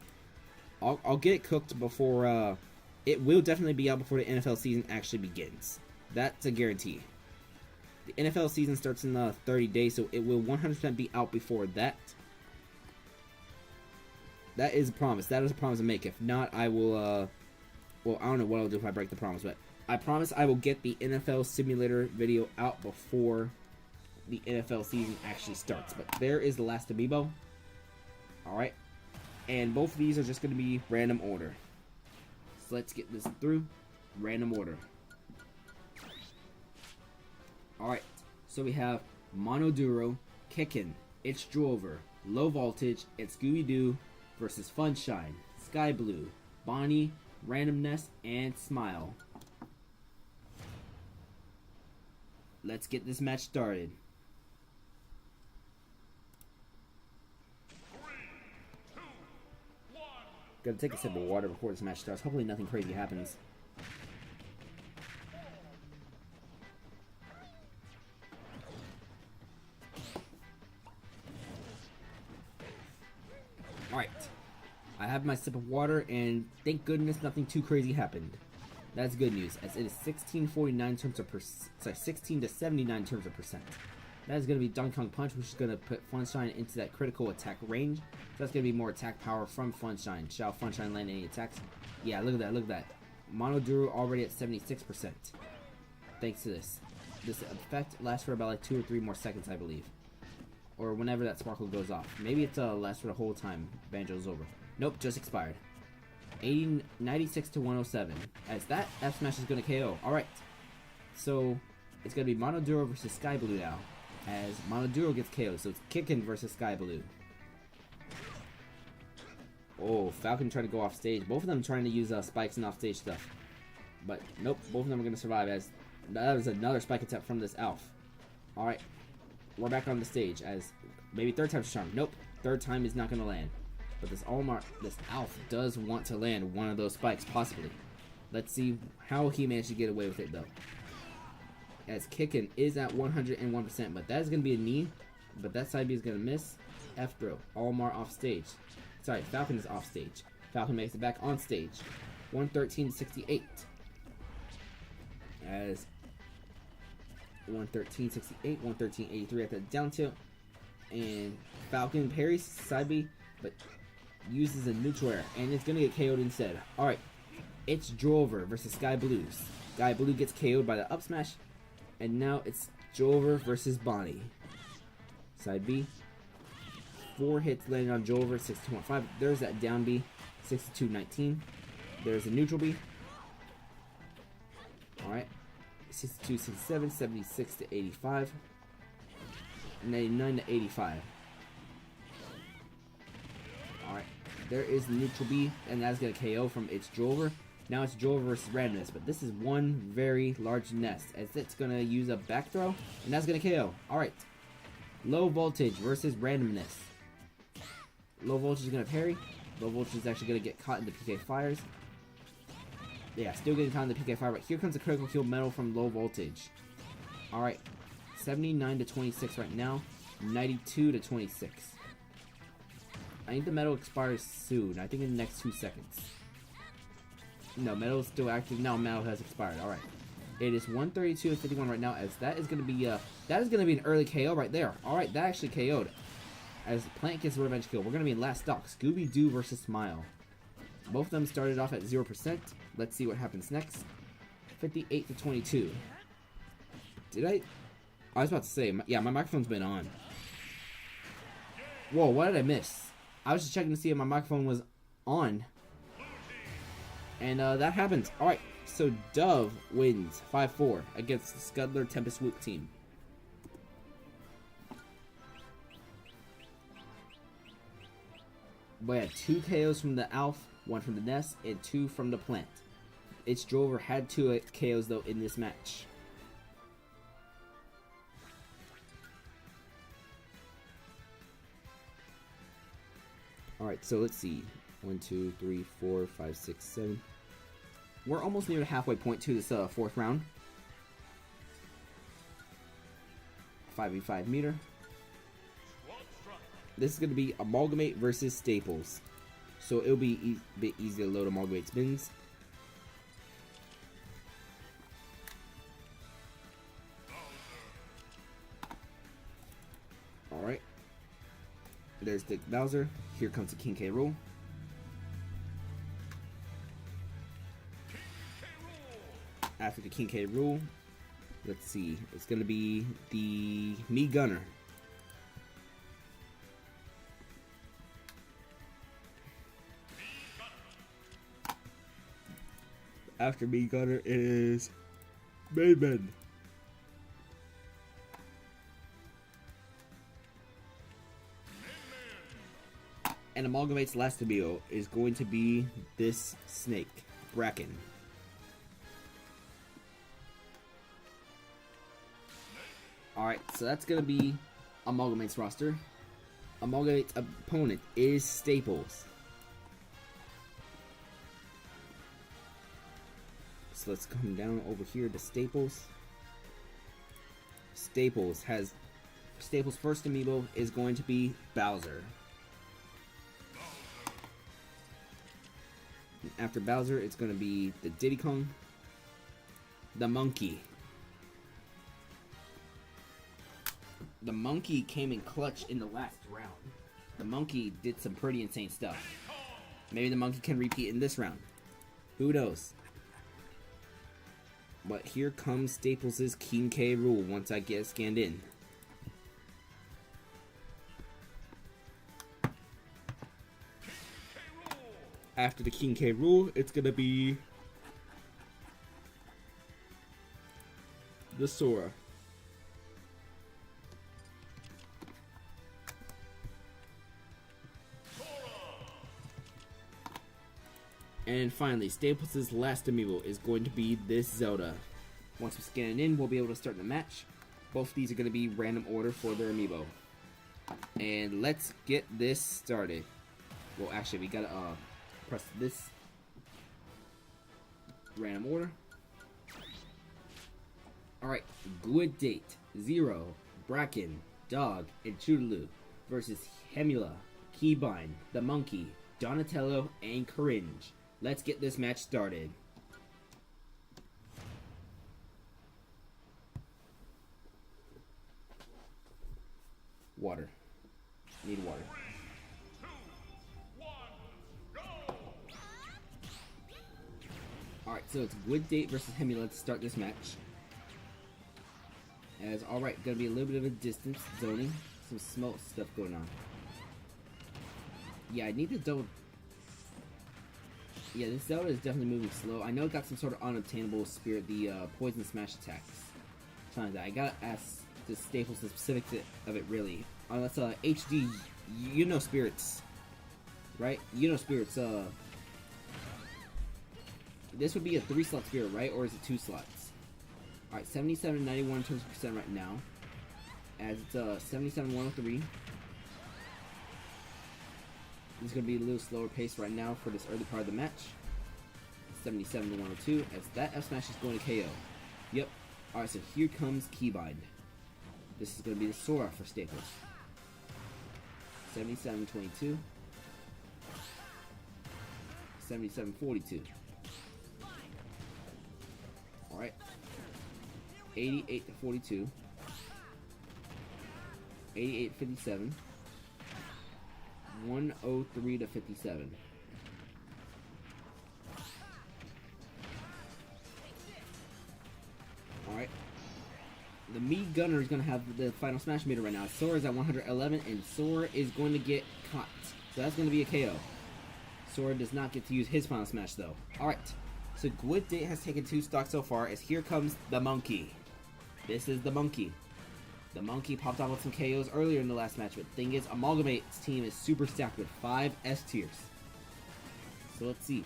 I'll get it cooked before, it will definitely be out before the NFL season actually begins. That's a guarantee. The NFL season starts in 30 days, so it will 100% be out before that. That is a promise. That is a promise to make. If not, I will, well, I don't know what I'll do if I break the promise, but I promise I will get the NFL simulator video out before the NFL season actually starts. But there is the last Amiibo. Alright. And both of these are just going to be random order. So let's get this through. Random order. Alright. So we have Monoduro, Kickin', It's Drover, Low Voltage, It's Scooby-Doo versus Funshine, Sky Blue, Bonnie, Randomness, and Smile. Let's get this match started. 3, 2, 1. Gotta take a sip of water before this match starts. Hopefully nothing crazy happens. Alright. I have my sip of water, and thank goodness nothing too crazy happened. That's good news, as it is 1649 in terms of sorry, 16 to 79 in terms of percent. That is going to be Donkey Kong Punch, which is going to put Funshine into that critical attack range. So that's going to be more attack power from Funshine. Shall Funshine land any attacks? Yeah, look at that, look at that. Monoduro already at 76%. Thanks to this. This effect lasts for about like 2 or 3 more seconds, I believe. Or whenever that sparkle goes off. Maybe it lasts for the whole time Banjo's over. Nope, just expired. 96 to 107. As that F Smash is going to KO. Alright. So, it's going to be Monoduro versus Sky Blue now. As Monoduro gets KO'd. So it's Kickin' versus Sky Blue. Oh, Falcon trying to go off stage. Both of them trying to use spikes and off stage stuff. But nope, both of them are going to survive, as that was another spike attack from this Alf. Alright. We're back on the stage as maybe third time's a charm. Nope, third time is not going to land. But this Alf does want to land one of those spikes, possibly. Let's see how he managed to get away with it, though. As Kickin' is at 101%, but that is going to be a knee. But that side B is going to miss. F throw. Almar off stage. Sorry, Falcon is off stage. Falcon makes it back on stage. 113-68. As 113-68, 113-83 at the down tilt. And Falcon parries side B, but uses a neutral air, and it's going to get KO'd instead. Alright, it's Drover versus Sky Blues. Guy Blue gets KO'd by the up smash. And now it's Jover versus Bonnie. Side B. 4 hits landing on Jover, 62.5. There's that down B, 62.19. There's a neutral B. Alright. 62, 67, 76 to 85. 99 to 85. Alright. There is the neutral B, and that's going to KO from its Jover. Now it's Jover versus randomness, but this is one very large nest, as it's going to use a back throw, and that's going to KO. Alright. Low voltage versus randomness. Low voltage is going to parry. Low voltage is actually going to get caught in the PK fires. Yeah, still getting caught in the PK fire, but here comes a critical kill medal from low voltage. Alright. 79 to 26 right now. 92 to 26. I think the medal expires soon. I think in the next 2 seconds. No, medal is still active. No, medal has expired. Alright. It is 132 to 51 right now, as that is gonna be an early KO right there. Alright, that actually KO'd. As Plant gets a revenge kill. We're gonna be in last stock. Scooby-Doo versus Smile. Both of them started off at 0%. Let's see what happens next. 58 to 22. I was about to say, yeah, my microphone's been on. Whoa, what did I miss? I was just checking to see if my microphone was on. And that happens. Alright, so Dove wins 5-4 against the Scudler Tempest Swoop team. We had 2 KOs from the Alf, 1 from the Nest, and 2 from the Plant. Its Drover had 2 KOs though in this match. Alright, so let's see. 1, 2, 3, 4, 5, 6, 7. We're almost near the halfway point to this 4th round. 5v5 meter. This is going to be Amalgamate versus Staples. So it'll be a bit easy to load Amalgamate spins. Alright. There's Dick Bowser. Here comes the King K. Rool. After the King K. Rool, let's see. It's going to be the Me Gunner. After Me Gunner is Mayman. And Amalgamate's last Amiibo is going to be this snake, Bracken. Alright, so that's going to be Amalgamate's roster. Amalgamate's opponent is Staples. So let's come down over here to Staples. Staples' first Amiibo is going to be Bowser. After Bowser, it's going to be the Diddy Kong, the Monkey. The Monkey came in clutch in the last round. The Monkey did some pretty insane stuff. Maybe the Monkey can repeat in this round. Who knows? But here comes Staples' King K. Rool once I get scanned in. After the King K. Rool, it's gonna be the Sora. And finally, Staples' last Amiibo is going to be this Zelda. Once we scan it in, we'll be able to start the match. Both of these are going to be random order for their Amiibo. And let's get this started. Well, actually, we gotta press this random order. Alright, good date. Zero, Bracken, Dog, and Chudaloo versus Hemula, Keybind, the Monkey, Donatello, and Cringe. Let's get this match started. Water. Need water. 3, 2, 1, go! Alright, so it's Good Date versus Hemi. Let's start this match. As, alright, gonna be a little bit of a distance zoning. Some small stuff going on. Yeah, I need to double... Yeah, this Zelda is definitely moving slow. I know it got some sort of unobtainable spirit, the poison smash attacks. Something like that. I gotta ask the Staples the specifics of it, really. Unless, HD, you know spirits. Right? You know spirits, This would be a 3-slot spirit, right? Or is it 2 slots? Alright, 77 91 in terms of percent right now. As it's 77 103. This is going to be a little slower pace right now for this early part of the match. 77 to 102. As that F smash is going to KO. Yep. Alright, so here comes Keybind. This is going to be the Sora for Staples. 77 22. 77 42. Alright. 88 to 42. 88 57. 103 to 57. Alright. The Mii Gunner is going to have the final smash meter right now. Sora is at 111 and Sora is going to get caught. So that's going to be a KO. Sora does not get to use his final smash though. Alright. So Good Date has taken 2 stocks so far as here comes the monkey. This is the monkey. The monkey popped off with some KOs earlier in the last match, but the thing is, Amalgamate's team is super stacked with 5 S tiers. So let's see.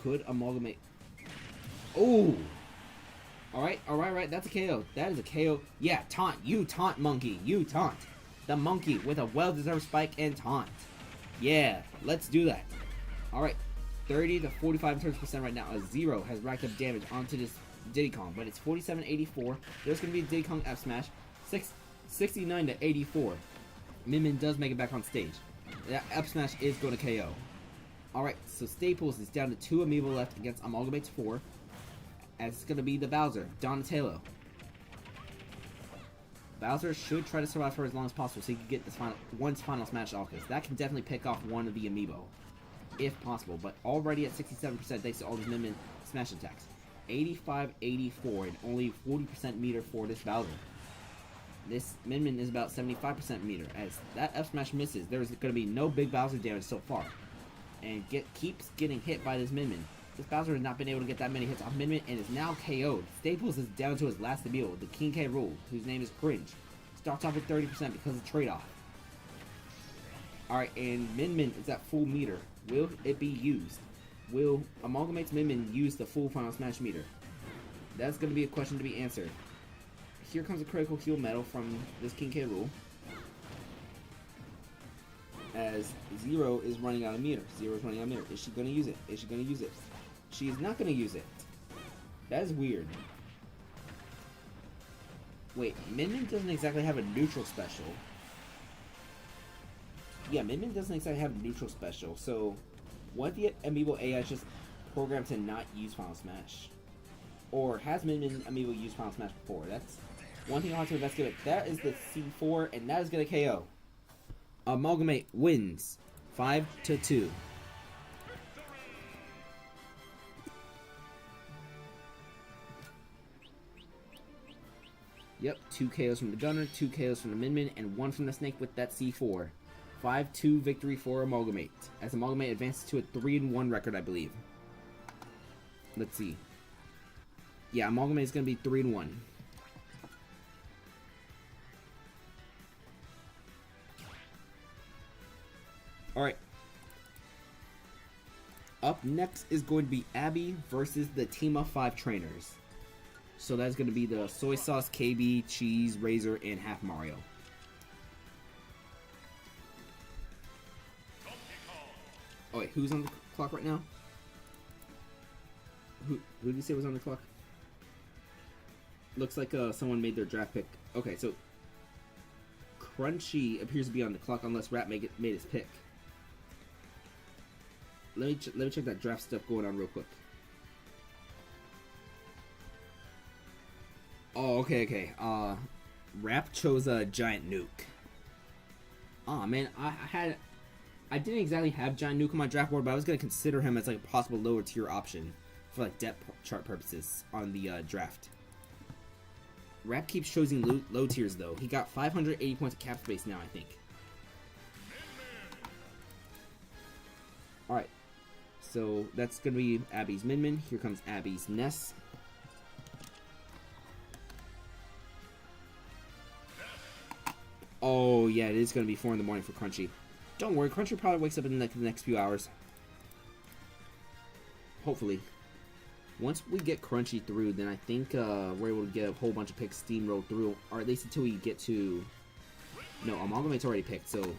Could Amalgamate... Oh! Alright, alright, that's a KO. That is a KO. Yeah, taunt. You taunt, monkey. You taunt. The monkey with a well-deserved spike and taunt. Yeah, let's do that. Alright, 30 to 45 in terms of percent right now. A 0 has racked up damage onto this Diddy Kong, but it's 47-84. There's going to be a Diddy Kong F smash. 69 to 84. Min Min does make it back on stage. That F smash is going to KO. Alright, so Staples is down to 2 Amiibo left against Amalgamate's 4. As it's going to be the Bowser, Donatello. Bowser should try to survive for as long as possible so he can get this final smash off, because that can definitely pick off one of the Amiibo. If possible, but already at 67% thanks to all these Min Min smash attacks. 85-84 and only 40% meter for this Bowser. This Min Min is about 75% meter. As that F smash misses, there's going to be no big Bowser damage so far. And keeps getting hit by this Min Min. This Bowser has not been able to get that many hits off Min Min and is now KO'd. Staples is down to his last Amiibo, the King K. Rool, whose name is Cringe. Starts off with 30% because of trade-off. Alright, and Min Min is at full meter. Will it be used? Will Amalgamate's Min Min use the full final smash meter? That's going to be a question to be answered. Here comes a critical heal medal from this King K. Rool. As 0 is running out of meter. 0 is running out of meter. Is she going to use it? Is she going to use it? She is not going to use it. That is weird. Wait, Min Min doesn't exactly have a neutral special. Yeah, Min Min doesn't exactly have a neutral special, so what if the Amiibo AI is just programmed to not use Final Smash? Or has Min Min Amiibo used Final Smash before? That's one thing I'll have to investigate. That is the C4, and that is going to KO. Amalgamate wins 5-2. Yep, 2 KOs from the Gunner, 2 KOs from the Min Min, and 1 from the Snake with that C4. 5-2 victory for Amalgamate, as Amalgamate advances to a 3-1 record, I believe. Let's see. Yeah, Amalgamate is going to be 3-1. Alright. Up next is going to be Abby versus the Team of 5 trainers. So that's going to be the Soy Sauce, KB, Cheese, Razor, and Half Mario. Oh wait, who's on the clock right now? Who did you say was on the clock? Looks like someone made their draft pick. Okay, so Crunchy appears to be on the clock unless Rat made his pick. Let me check that draft stuff going on real quick. Oh, okay. Rap chose a Giant Nuke. Oh man, I I didn't exactly have Giant Nuke on my draft board, but I was going to consider him as like a possible lower tier option for like depth chart purposes on the draft. Rap keeps choosing low tiers though. He got 580 points of cap space now, I think. Alright. So that's going to be Abby's Min Min. Here comes Abby's Ness. Oh yeah, it is going to be 4 in the morning for Crunchy. Don't worry, Crunchy probably wakes up in like the next few hours. Hopefully. Once we get Crunchy through, then I think we're able to get a whole bunch of picks steamrolled through, or at least until we get to... No, Amalgamate's already picked, so...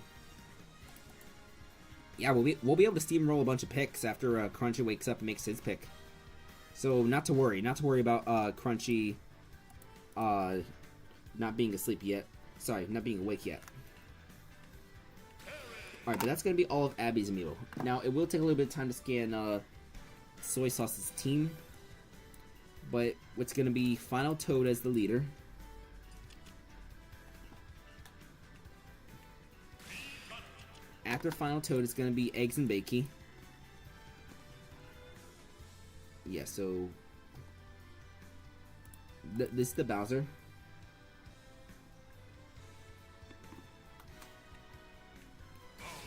Yeah, we'll be able to steamroll a bunch of picks after Crunchy wakes up and makes his pick. So, not to worry about Crunchy not being asleep yet. Sorry, not being awake yet. Alright, but that's going to be all of Abby's Amiibo. Now, it will take a little bit of time to scan Soy Sauce's team. But it's going to be Final Toad as the leader. After Final Toad, it's going to be Eggs and Bakey. Yeah, so... this is the Bowser.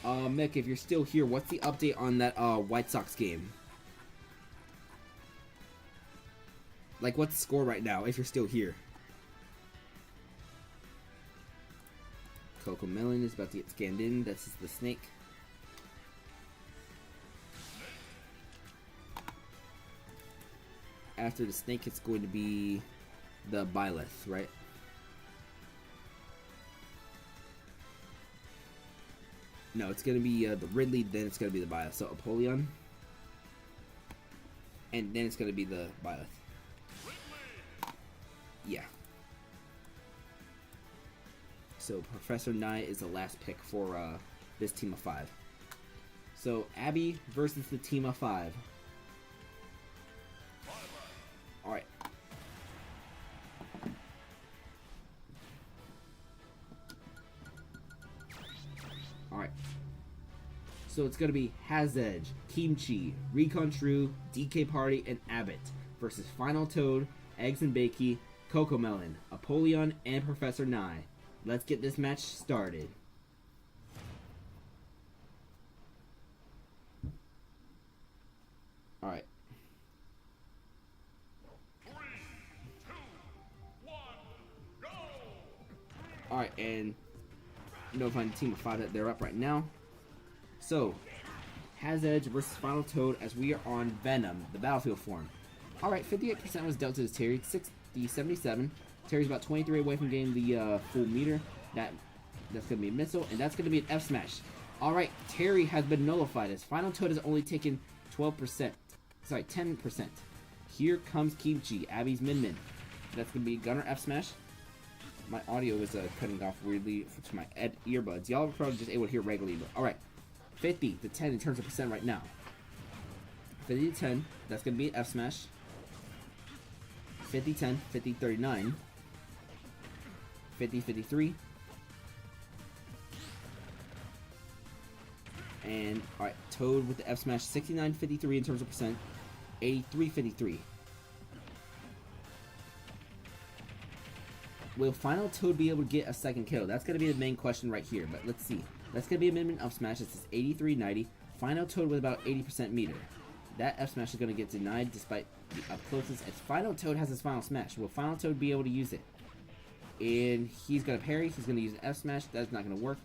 Mick, if you're still here, what's the update on that White Sox game? Like, what's the score right now, if you're still here? Coco Melon is about to get scanned in. This is the snake. After the snake, it's going to be the Byleth, right? No, it's going to be the Ridley, then it's going to be the Byleth. So, Apollyon. And then it's going to be the Byleth. Yeah. So, Professor Nye is the last pick for this team of 5. So, Abby versus the team of 5. Alright. Alright. So it's going to be Hazedge, Kimchi, Recon True, DK Party, and Abbott versus Final Toad, Eggs and Bakey, Coco Melon, Apollyon, and Professor Nye. Let's get this match started. Alright. 3, 2, 1, go! Alright, and notifying the team of 5 that they're up right now. So, Hazedge versus Final Toad as we are on Venom, the battlefield form. Alright, 58% was dealt to this Terry, 77. Terry's about 23 away from getting the full meter. That's going to be a missile, and that's going to be an F smash. Alright, Terry has been nullified as Final Toad has only taken 12%. Sorry, 10%. Here comes Kimchi, Abby's Min Min. That's going to be Gunner F smash. My audio is cutting off weirdly to my earbuds. Y'all are probably just able to hear regularly, but alright. 50 to 10 in terms of percent right now. 50 to 10, that's going to be an F smash. 50 10, 50 39. 50 53. And alright, Toad with the F smash, 69 53 in terms of percent. 83 53. Will Final Toad be able to get a second kill? That's going to be the main question right here, but let's see. That's going to be a minimum F smash. This is 83-90. Final Toad with about 80% meter. That F smash is going to get denied despite the up closest. As Final Toad has his final smash. Will Final Toad be able to use it? And he's going to parry. He's going to use an F smash. That's not going to work.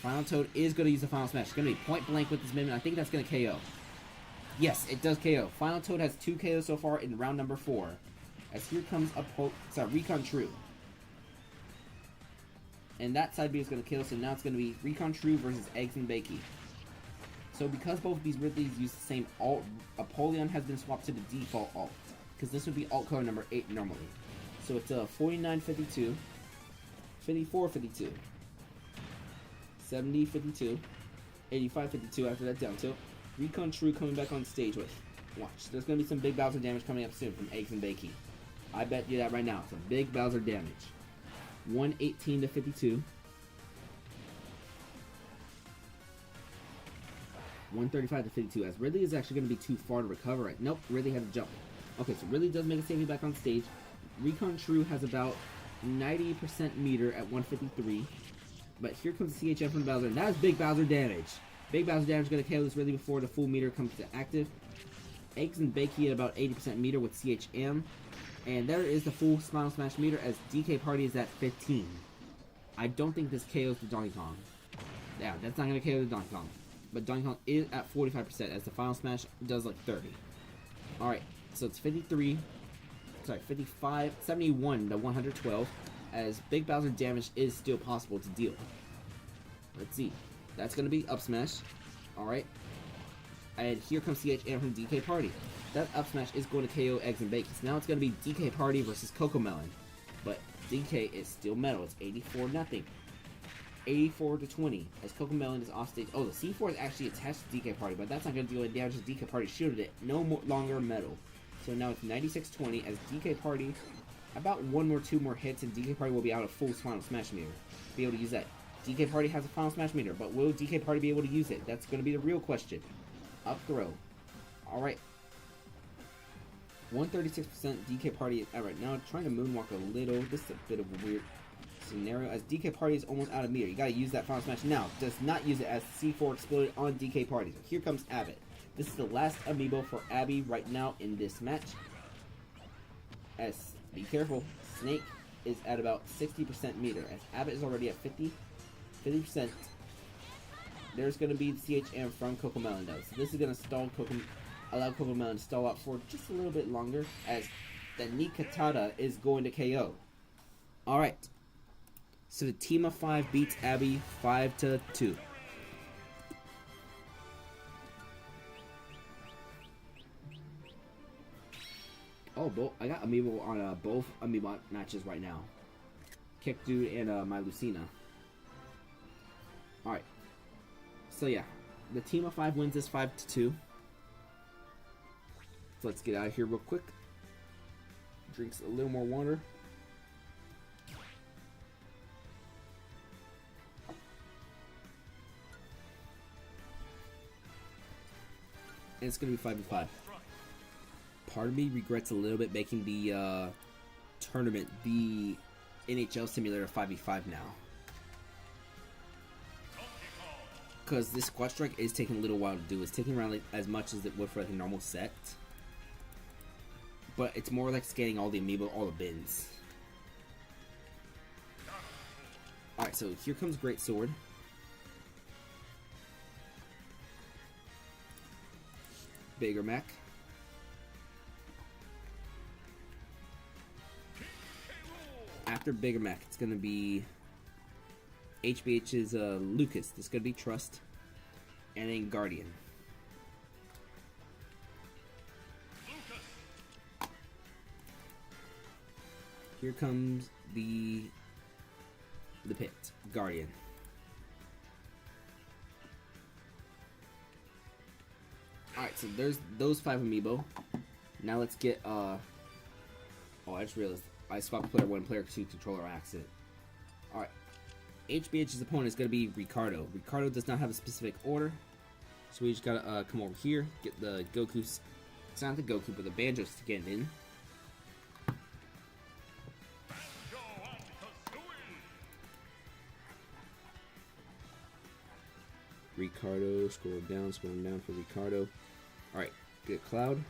Final Toad is going to use the final smash. It's going to be point blank with this minimum. I think that's going to KO. Yes, it does KO. Final Toad has 2 KOs so far in round number 4. As here comes Recon True. And that side B is going to kill, so now it's going to be Recon True versus Eggs and Bakey. So because both of these Ridleys use the same alt, Apollyon has been swapped to the default alt. Because this would be alt color number 8 normally. So it's 49-52, 54-52, 70-52, 85-52 after that down tilt. Recon True coming back on stage with. Watch, there's going to be some big Bowser damage coming up soon from Eggs and Bakey. I bet you that right now. Some big Bowser damage. 118 to 52. 135 to 52, as Ridley is actually going to be too far to recover it. Nope, Ridley had to jump. Okay, so Ridley does make a saving back on stage. Recon True has about 90% meter at 153. But here comes CHM from Bowser, and that is Big Bowser damage. Big Bowser damage is going to KO this Ridley before the full meter comes to active. Eggs and Bakey at about 80% meter with CHM. And there is the full Spinal Smash meter as DK Party is at 15. I don't think this KOs the Donkey Kong. Yeah, that's not going to KO the Donkey Kong. But Donkey Kong is at 45% as the Final Smash does like 30. Alright, so it's 55, 71 to 112 as Big Bowser damage is still possible to deal. Let's see. That's going to be up smash. Alright. And here comes CHM from DK Party. That up smash is going to KO Eggs and Bakey. So now it's going to be DK Party versus Coco Melon. But DK is still metal. It's 84-0. 84 to 20 as Coco Melon is off stage. Oh, the C4 is actually attached to DK Party, but that's not going to do any damage as DK Party shielded it. No longer metal. So now it's 96-20 as DK Party, about two more hits, and DK Party will be out of full Final Smash meter. Be able to use that. DK Party has a Final Smash meter, but will DK Party be able to use it? That's going to be the real question. Up throw. Alright. 136% DK Party right now. Trying to moonwalk a little. This is a bit of a weird scenario as DK Party is almost out of meter. You gotta use that Final Smash now. Does not use it as C4 exploded on DK Party. So here comes Abbott. This is the last Amiibo for Abby right now in this match. As, be careful, Snake is at about 60% meter. As Abbott is already at 50%. There's gonna be the CHM from Coco Melon though. So this is gonna allow Coco Melon to stall out for just a little bit longer as the Nikatada is going to KO. Alright. So the team of 5 beats Abby 5-2. Oh, I got Amiibo on both Amiibo matches right now. Kick Dude and my Lucina. Alright. So yeah, the team of 5 wins this 5-2. So let's get out of here real quick. Drinks a little more water. And it's gonna be 5-5. Part of me regrets a little bit making the tournament the NHL simulator 5v5 now, because this squad strike is taking a little while to do. It's taking around like as much as it would for like a normal set, but it's more like scanning all the amiibo, all the bins. Alright, so here comes Great Sword. Bigger Mac. After Bigger Mac, it's gonna be HBH's Lucas. This is gonna be Trust, and then Guardian. Here comes the pit Guardian. Alright, so there's those 5 amiibo. Now let's get oh, I just realized I swapped player 1 player 2 controller accident. Alright. HBH's opponent is gonna be Ricardo. Ricardo does not have a specific order. So we just gotta come over here, get the Goku, it's not the Goku, but the Banjo skin in. Ricardo, scrolling down for Ricardo. Alright, get Cloud.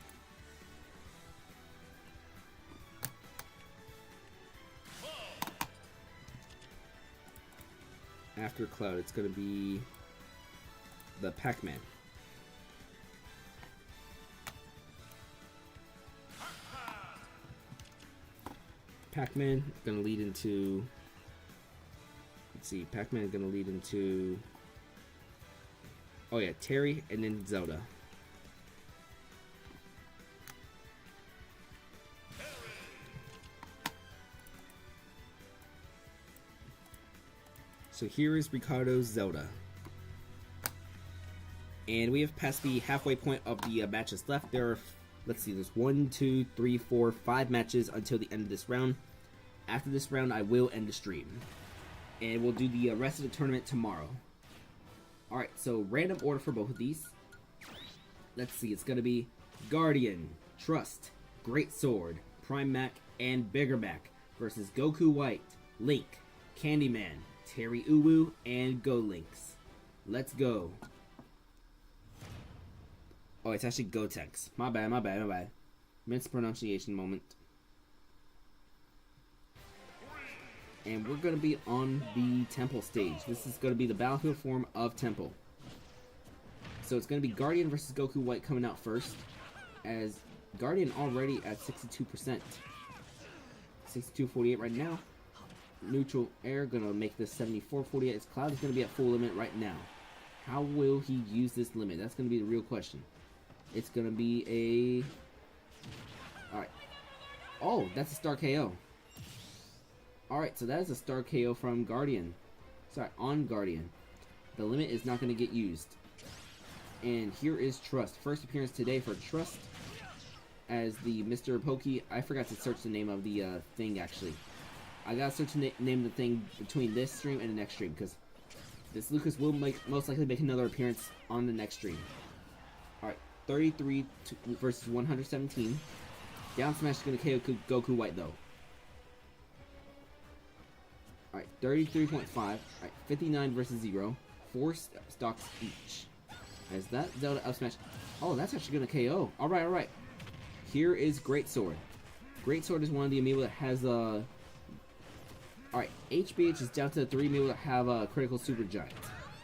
After Cloud, it's going to be the Pac-Man. Pac-Man going to lead into... Let's see, Pac-Man is going to lead into... Oh yeah, Terry and then Zelda. So here is Ricardo's Zelda. And we have passed the halfway point of the matches left. There are, let's see, there's 1, 2, 3, 4, 5 matches until the end of this round. After this round, I will end the stream. And we'll do the rest of the tournament tomorrow. Alright, so random order for both of these. let's see, it's gonna be Guardian, Trust, Great Sword, Prime Mac, and Bigger Mac versus Goku White, Link, Candyman, Terry Uwu, and Go Links. Let's go. Oh, it's actually Gotenks. My bad. Mispronunciation moment. And we're going to be on the Temple stage. This is going to be the Battlefield form of Temple. So it's going to be Guardian versus Goku White coming out first. As Guardian already at 62%. 62.48 right now. Neutral air going to make this 74.48. His Cloud is going to be at full limit right now. How will he use this limit? That's going to be the real question. It's going to be a... Alright. Oh, that's a star KO. Alright, so that is a star KO from Guardian. Sorry, on Guardian. The limit is not going to get used. And here is Trust. First appearance today for Trust as the Mr. Pokey. I forgot to search the name of the thing, actually. I gotta search the name of the thing between this stream and the next stream, because this Lucas will most likely make another appearance on the next stream. Alright, 33 versus 117. Down smash is going to KO Goku White, though. Alright, 33.5. Alright, 59 versus 0. 4 stocks each. As that Zelda up smash. Oh, that's actually going to KO. Alright. Here is Great Sword. Great Sword is one of the amiibo that has Alright, HBH is down to the 3 amiibo that have critical super giants.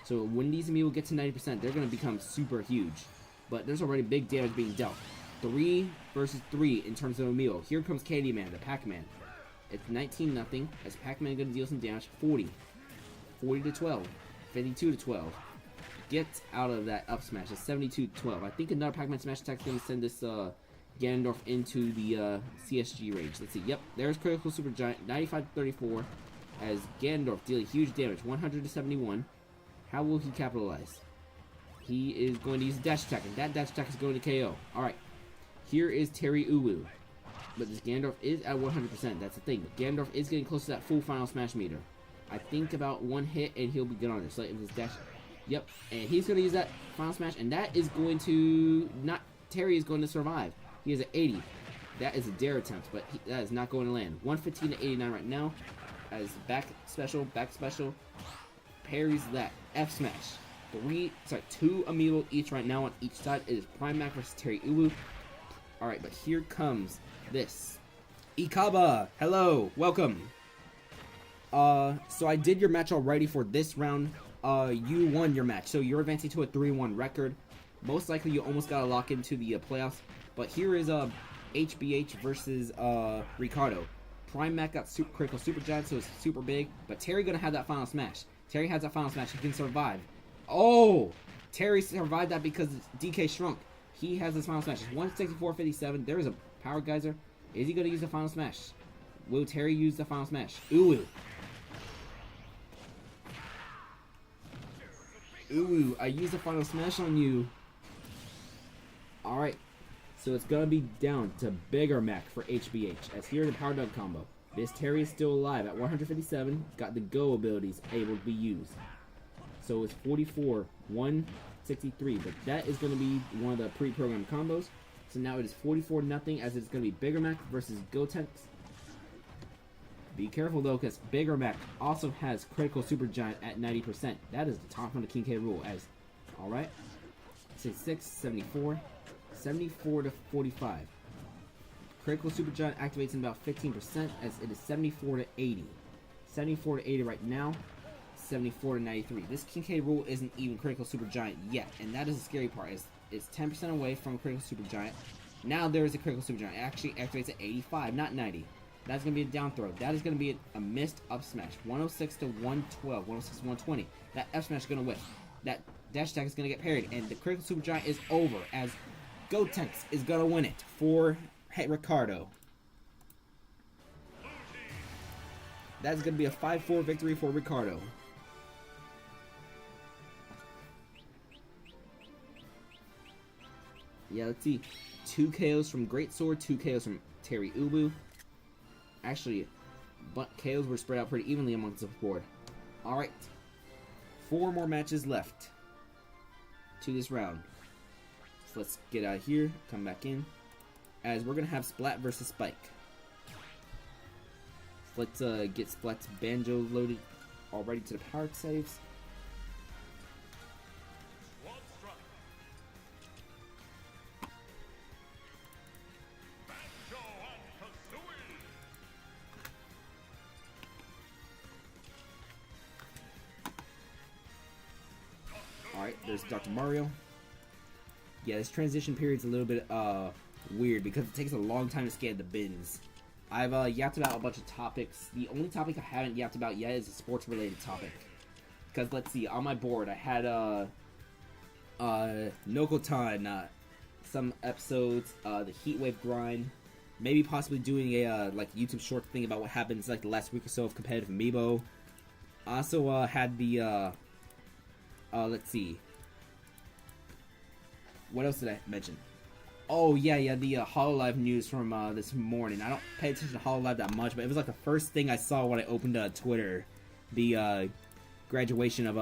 So when these amiibo get to 90%, they're going to become super huge. But there's already big damage being dealt. 3 versus 3 in terms of amiibo. Here comes Candyman, the Pac-Man. It's 19-0, as Pac-Man going to deal some damage. 40 to 12. 52 to 12. Get out of that up smash. It's 72 to 12. I think another Pac-Man smash attack is going to send this Ganondorf into the CSG rage. Let's see. Yep, there's critical super giant. 95 to 34. As Ganondorf dealing huge damage. 100 to 71. How will he capitalize? He is going to use a dash attack, and that dash attack is going to KO. Alright. Here is Terry Uwu. But this Ganondorf is at 100%. That's the thing. But Ganondorf is getting close to that full final smash meter. I think about one hit, and he'll be good on this. So if this dash... Yep. And he's going to use that final smash, and that is going to... Terry is going to survive. He is at 80. That is a dare attempt, but that is not going to land. 115 to 89 right now. As back special, parries that F smash. 2 amiibo each right now on each side. It is Prime Mac versus Terry Uwu. Alright, but here comes this. Ikaba! Hello! Welcome! So I did your match already for this round. You won your match, so you're advancing to a 3-1 record. Most likely you almost gotta lock into the playoffs. But here is HBH versus Ricardo. Prime Mac got critical super giant, so it's super big. But Terry gonna have that final smash. Terry has that final smash. He can survive. Oh! Terry survived that because DK shrunk. He has his final smash. It's 164.57. There is a power geyser. Is he gonna use the final smash? Will Terry use the final smash? Ooh. Ooh, I used the final smash on you. Alright. So it's gonna be down to Bigger Mac for HBH. As here the power dunk combo. This Terry is still alive at 157. Got the go abilities able to be used. So it's 44, 163. But that is gonna be one of the pre-programmed combos. So now it is 44-0 as it's gonna be Bigger Mac versus Gotenks. Be careful though, because Bigger Mac also has critical super giant at 90%. That is the top on the King K rule. As alright. 66, 74. 74 to 45. Critical super giant activates in about 15% as it is 74 to 80. 74 to 80 right now. 74 to 93. This King K rule isn't even critical super giant yet, and that is the scary part. It's 10% away from critical super giant. Now there is a critical super giant. It actually activates at 85, not 90. That's going to be a down throw. That is going to be a missed up smash. 106 to 112. 106 to 120. That F smash is going to whiff. That dash attack is going to get parried, and the critical super giant is over as Gotenks is going to win it for Ricardo. That's going to be a 5-4 victory for Ricardo. Yeah, let's see. 2 KOs from Great Sword, 2 KOs from Terry Uwu. Actually, but KOs were spread out pretty evenly amongst the board. Alright. 4 more matches left to this round. So let's get out of here, come back in, as we're gonna have Splat versus Spike. So let's get Splat's Banjo loaded already to the powered saves. Sword strike. Banjo and Kazooie. Alright, there's Dr. Mario. Yeah, this transition period's a little bit weird because it takes a long time to scan the bins. I've yapped about a bunch of topics. The only topic I haven't yapped about yet is a sports related topic. Because let's see, on my board I had Nokotan, some episodes, the Heatwave grind, maybe possibly doing a like YouTube short thing about what happens like the last week or so of competitive Amiibo. I also had the let's see. What else did I mention? Oh, yeah, the HoloLive news from this morning. I don't pay attention to HoloLive that much, but it was like the first thing I saw when I opened Twitter. The graduation of,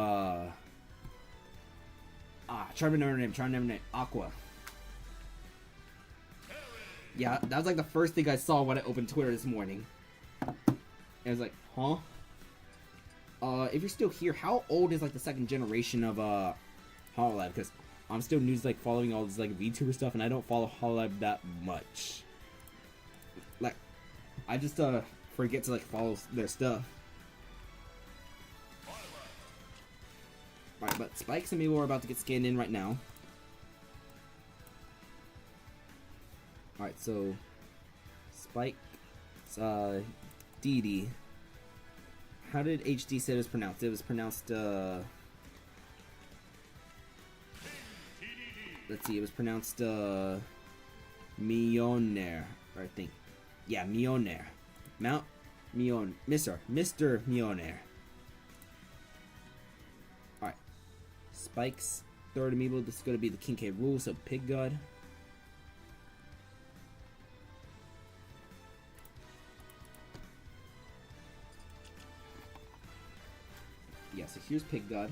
trying to remember her name, Aqua. Yeah, that was like the first thing I saw when I opened Twitter this morning. And I was like, huh? If you're still here, how old is like the second generation of HoloLive? Because I'm still new to like following all this like VTuber stuff, and I don't follow HoloLive that much. Like, I just forget to like follow their stuff. Alright, but Spikes and Amiibo are about to get scanned in right now. Alright, so Spike, Dee. How did HD say it was pronounced? It was pronounced let's see, it was pronounced Mjolnir, I think. Yeah, Mjolnir. Mr. Mjolnir. Alright. Spike's third amiibo, this is gonna be the King K. Rool, so Pig God. Yeah, so here's Pig God.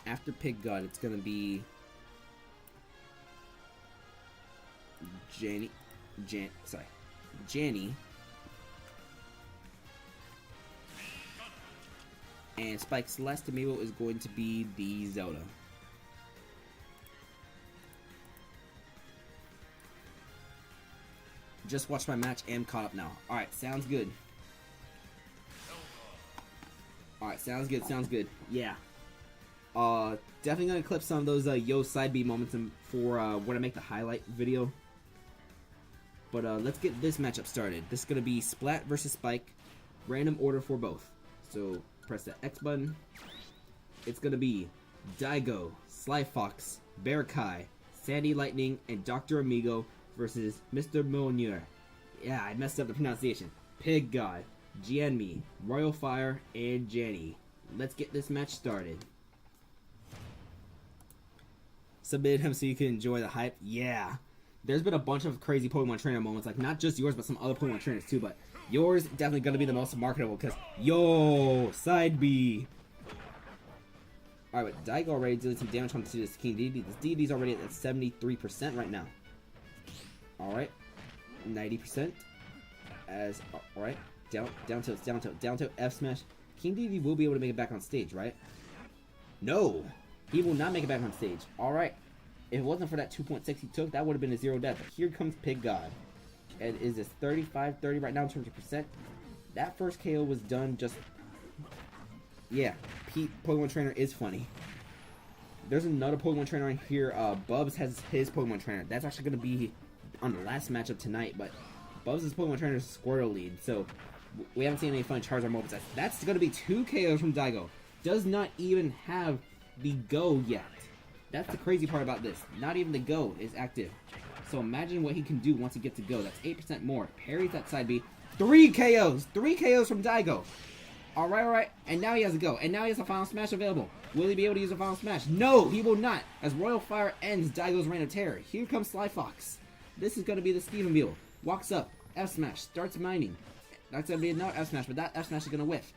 After Pig God, it's gonna be Janny. And Spike's last amiibo is going to be the Zelda. Just watched my match and caught up now. Alright, sounds good. Alright, sounds good. Yeah. Definitely gonna clip some of those Yo side B moments for when I make the highlight video. But let's get this matchup started. This is gonna be Splat versus Spike. Random order for both. So press the X button. It's gonna be Daigo, Sly Fox, Bear Kai, Sandy Lightning, and Dr. Amigo versus Mr. Mjolnir. Yeah, I messed up the pronunciation. Pig God, Jianmi, Royal Fire, and Janny. Let's get this match started. Submit him so you can enjoy the hype. Yeah. There's been a bunch of crazy Pokemon trainer moments, like not just yours, but some other Pokemon trainers too, but yours definitely gonna be the most marketable, because yo, side B. Alright, but Daigo already dealing some damage onto this King Dedede. This Dedede's already at 73% right now. Alright. 90%. As alright. Down tilt, F smash. King Dedede will be able to make it back on stage, right? No! He will not make it back on stage. Alright. If it wasn't for that 2.6 he took, that would have been a 0 death. But here comes Pig God. And is this 35-30 right now in terms of percent? That first KO was done just... Yeah, Pete, Pokemon Trainer is funny. There's another Pokemon Trainer in here. Bubs has his Pokemon Trainer. That's actually going to be on the last matchup tonight. But Bubs' Pokemon Trainer is Squirtle lead. So we haven't seen any fun Charizard moments. That's going to be 2 KOs from Daigo. Does not even have the Go yet. That's the crazy part about this. Not even the Go is active. So imagine what he can do once he gets to Go. That's 8% more. Parries that side B. 3 KOs! 3 KOs from Daigo. Alright. And now he has a Go. And now he has a Final Smash available. Will he be able to use a Final Smash? No, he will not. As Royal Fire ends Daigo's reign of terror. Here comes Sly Fox. This is going to be the Steven Mule. Walks up. F Smash. Starts mining. That's going to be another F Smash, but that F Smash is going to whiff.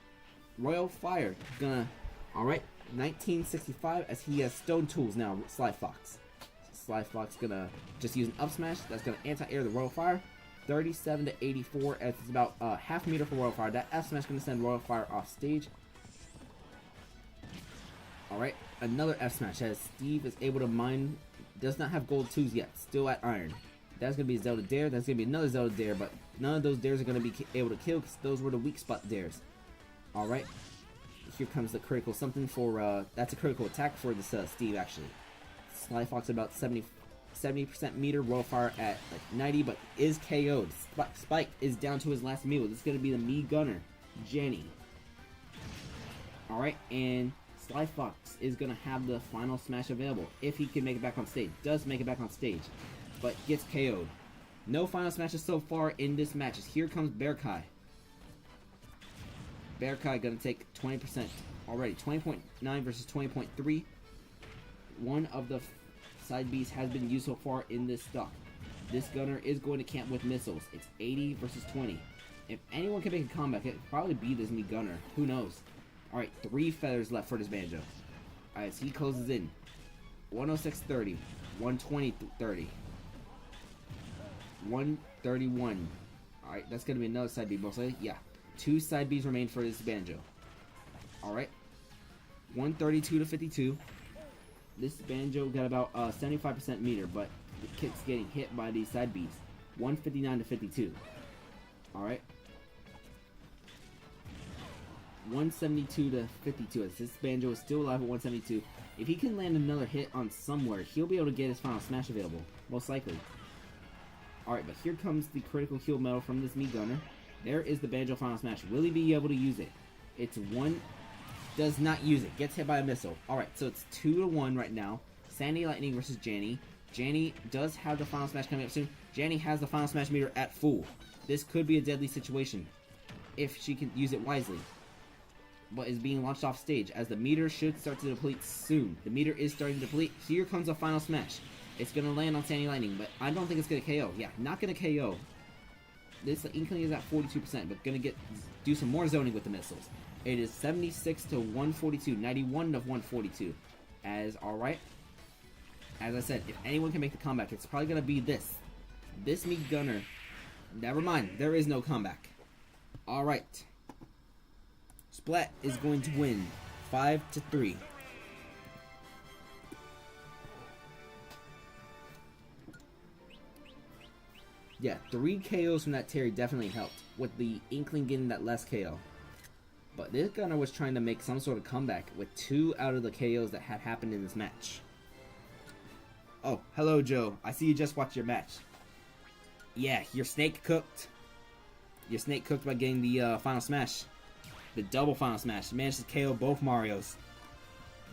Royal Fire. Gonna... Alright. 1965 as he has Stone Tools now, Sly Fox. Sly Fox gonna just use an up smash. That's gonna anti-air the Royal Fire. 37 to 84, as it's about half a meter for Royal Fire. That F smash gonna send Royal Fire off stage. Alright, another F smash as Steve is able to mine. Does not have gold 2s yet, still at iron. That's gonna be a Zelda Dare. That's gonna be another Zelda Dare, but none of those dares are gonna be able to kill because those were the weak spot dares. Alright, here comes the critical something for, that's a critical attack for this Steve actually. Sly Fox at about 70% meter, Royal Fire at like 90, but is KO'd. Spike is down to his last amiibo. This is gonna be the Mii Gunner, Jenny. Alright, and Sly Fox is gonna have the final smash available if he can make it back on stage. Does make it back on stage, but gets KO'd. No final smashes so far in this match. Here comes Bear Kai. Bear Kai gonna take 20% already. 20.9 versus 20.3. One of the side Bs has been used so far in this stock. This gunner is going to camp with missiles. It's 80 versus 20. If anyone can make a comeback, it'd probably be this Mii Gunner. Who knows? Alright, 3 feathers left for this Banjo. Alright, so he closes in. 106.30. 120.30. 131. Alright, that's going to be another side B, most likely. Yeah. 2 side Bs remain for this Banjo. Alright. 132 to 52. This Banjo got about 75% meter, but the kick's getting hit by these side Bs. 159 to 52. Alright. 172 to 52. As this Banjo is still alive at 172. If he can land another hit on somewhere, he'll be able to get his final smash available. Most likely. Alright, but here comes the critical heal medal from this Mii Gunner. There is the Banjo final smash. Will he be able to use it? It's 1. Does not use it. Gets hit by a missile. Alright, so it's 2 to 1 right now. Sandy Lightning versus Janny. Janny does have the final smash coming up soon. Janny has the final smash meter at full. This could be a deadly situation if she can use it wisely. But is being launched off stage as the meter should start to deplete soon. The meter is starting to deplete. Here comes a final smash. It's going to land on Sandy Lightning, but I don't think it's going to KO. Yeah, not going to KO. This Inkling is at 42%, but going to do some more zoning with the missiles. It is 76 to 142, 91 to 142. Alright. As I said, if anyone can make the comeback, it's probably going to be this. This Mii Gunner. Never mind, there is no comeback. Alright. Splat is going to win 5 to 3. Yeah, 3 KOs from that Terry definitely helped, with the Inkling getting that less KO. But this Gunner was trying to make some sort of comeback with 2 out of the KOs that had happened in this match. Oh, hello Joe. I see you just watched your match. Yeah, your snake cooked. Your snake cooked by getting the final smash. The double final smash. Managed to KO both Marios.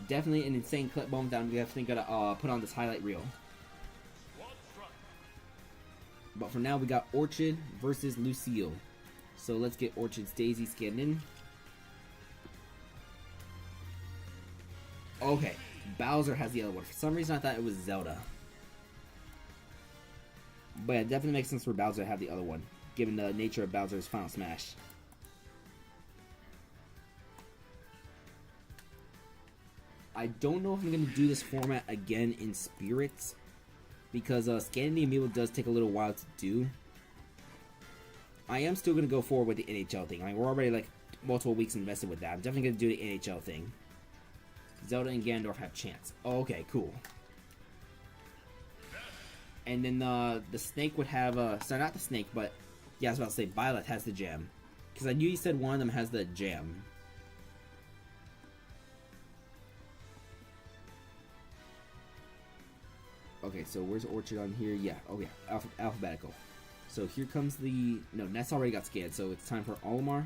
Definitely an insane clip moment that I'm definitely gonna put on this highlight reel. But for now, we got Orchid versus Lucille. So let's get Orchid's Daisy scanned in. Okay, Bowser has the other one. For some reason, I thought it was Zelda. But yeah, it definitely makes sense for Bowser to have the other one, given the nature of Bowser's final smash. I don't know if I'm going to do this format again in Spirits, because scanning the Amiibo does take a little while to do. I am still going to go forward with the NHL thing. I mean, we're already like multiple weeks invested with that. I'm definitely going to do the NHL thing. Zelda and Ganondorf have chance. Oh, okay, cool. And then the snake would have, sorry, not the snake, but yeah, I was about to say Violet has the gem. Because I knew you said one of them has the gem. Okay, so where's Orchid on here? Yeah, oh yeah, alphabetical. So here comes the... No, Ness already got scanned, so it's time for Olimar.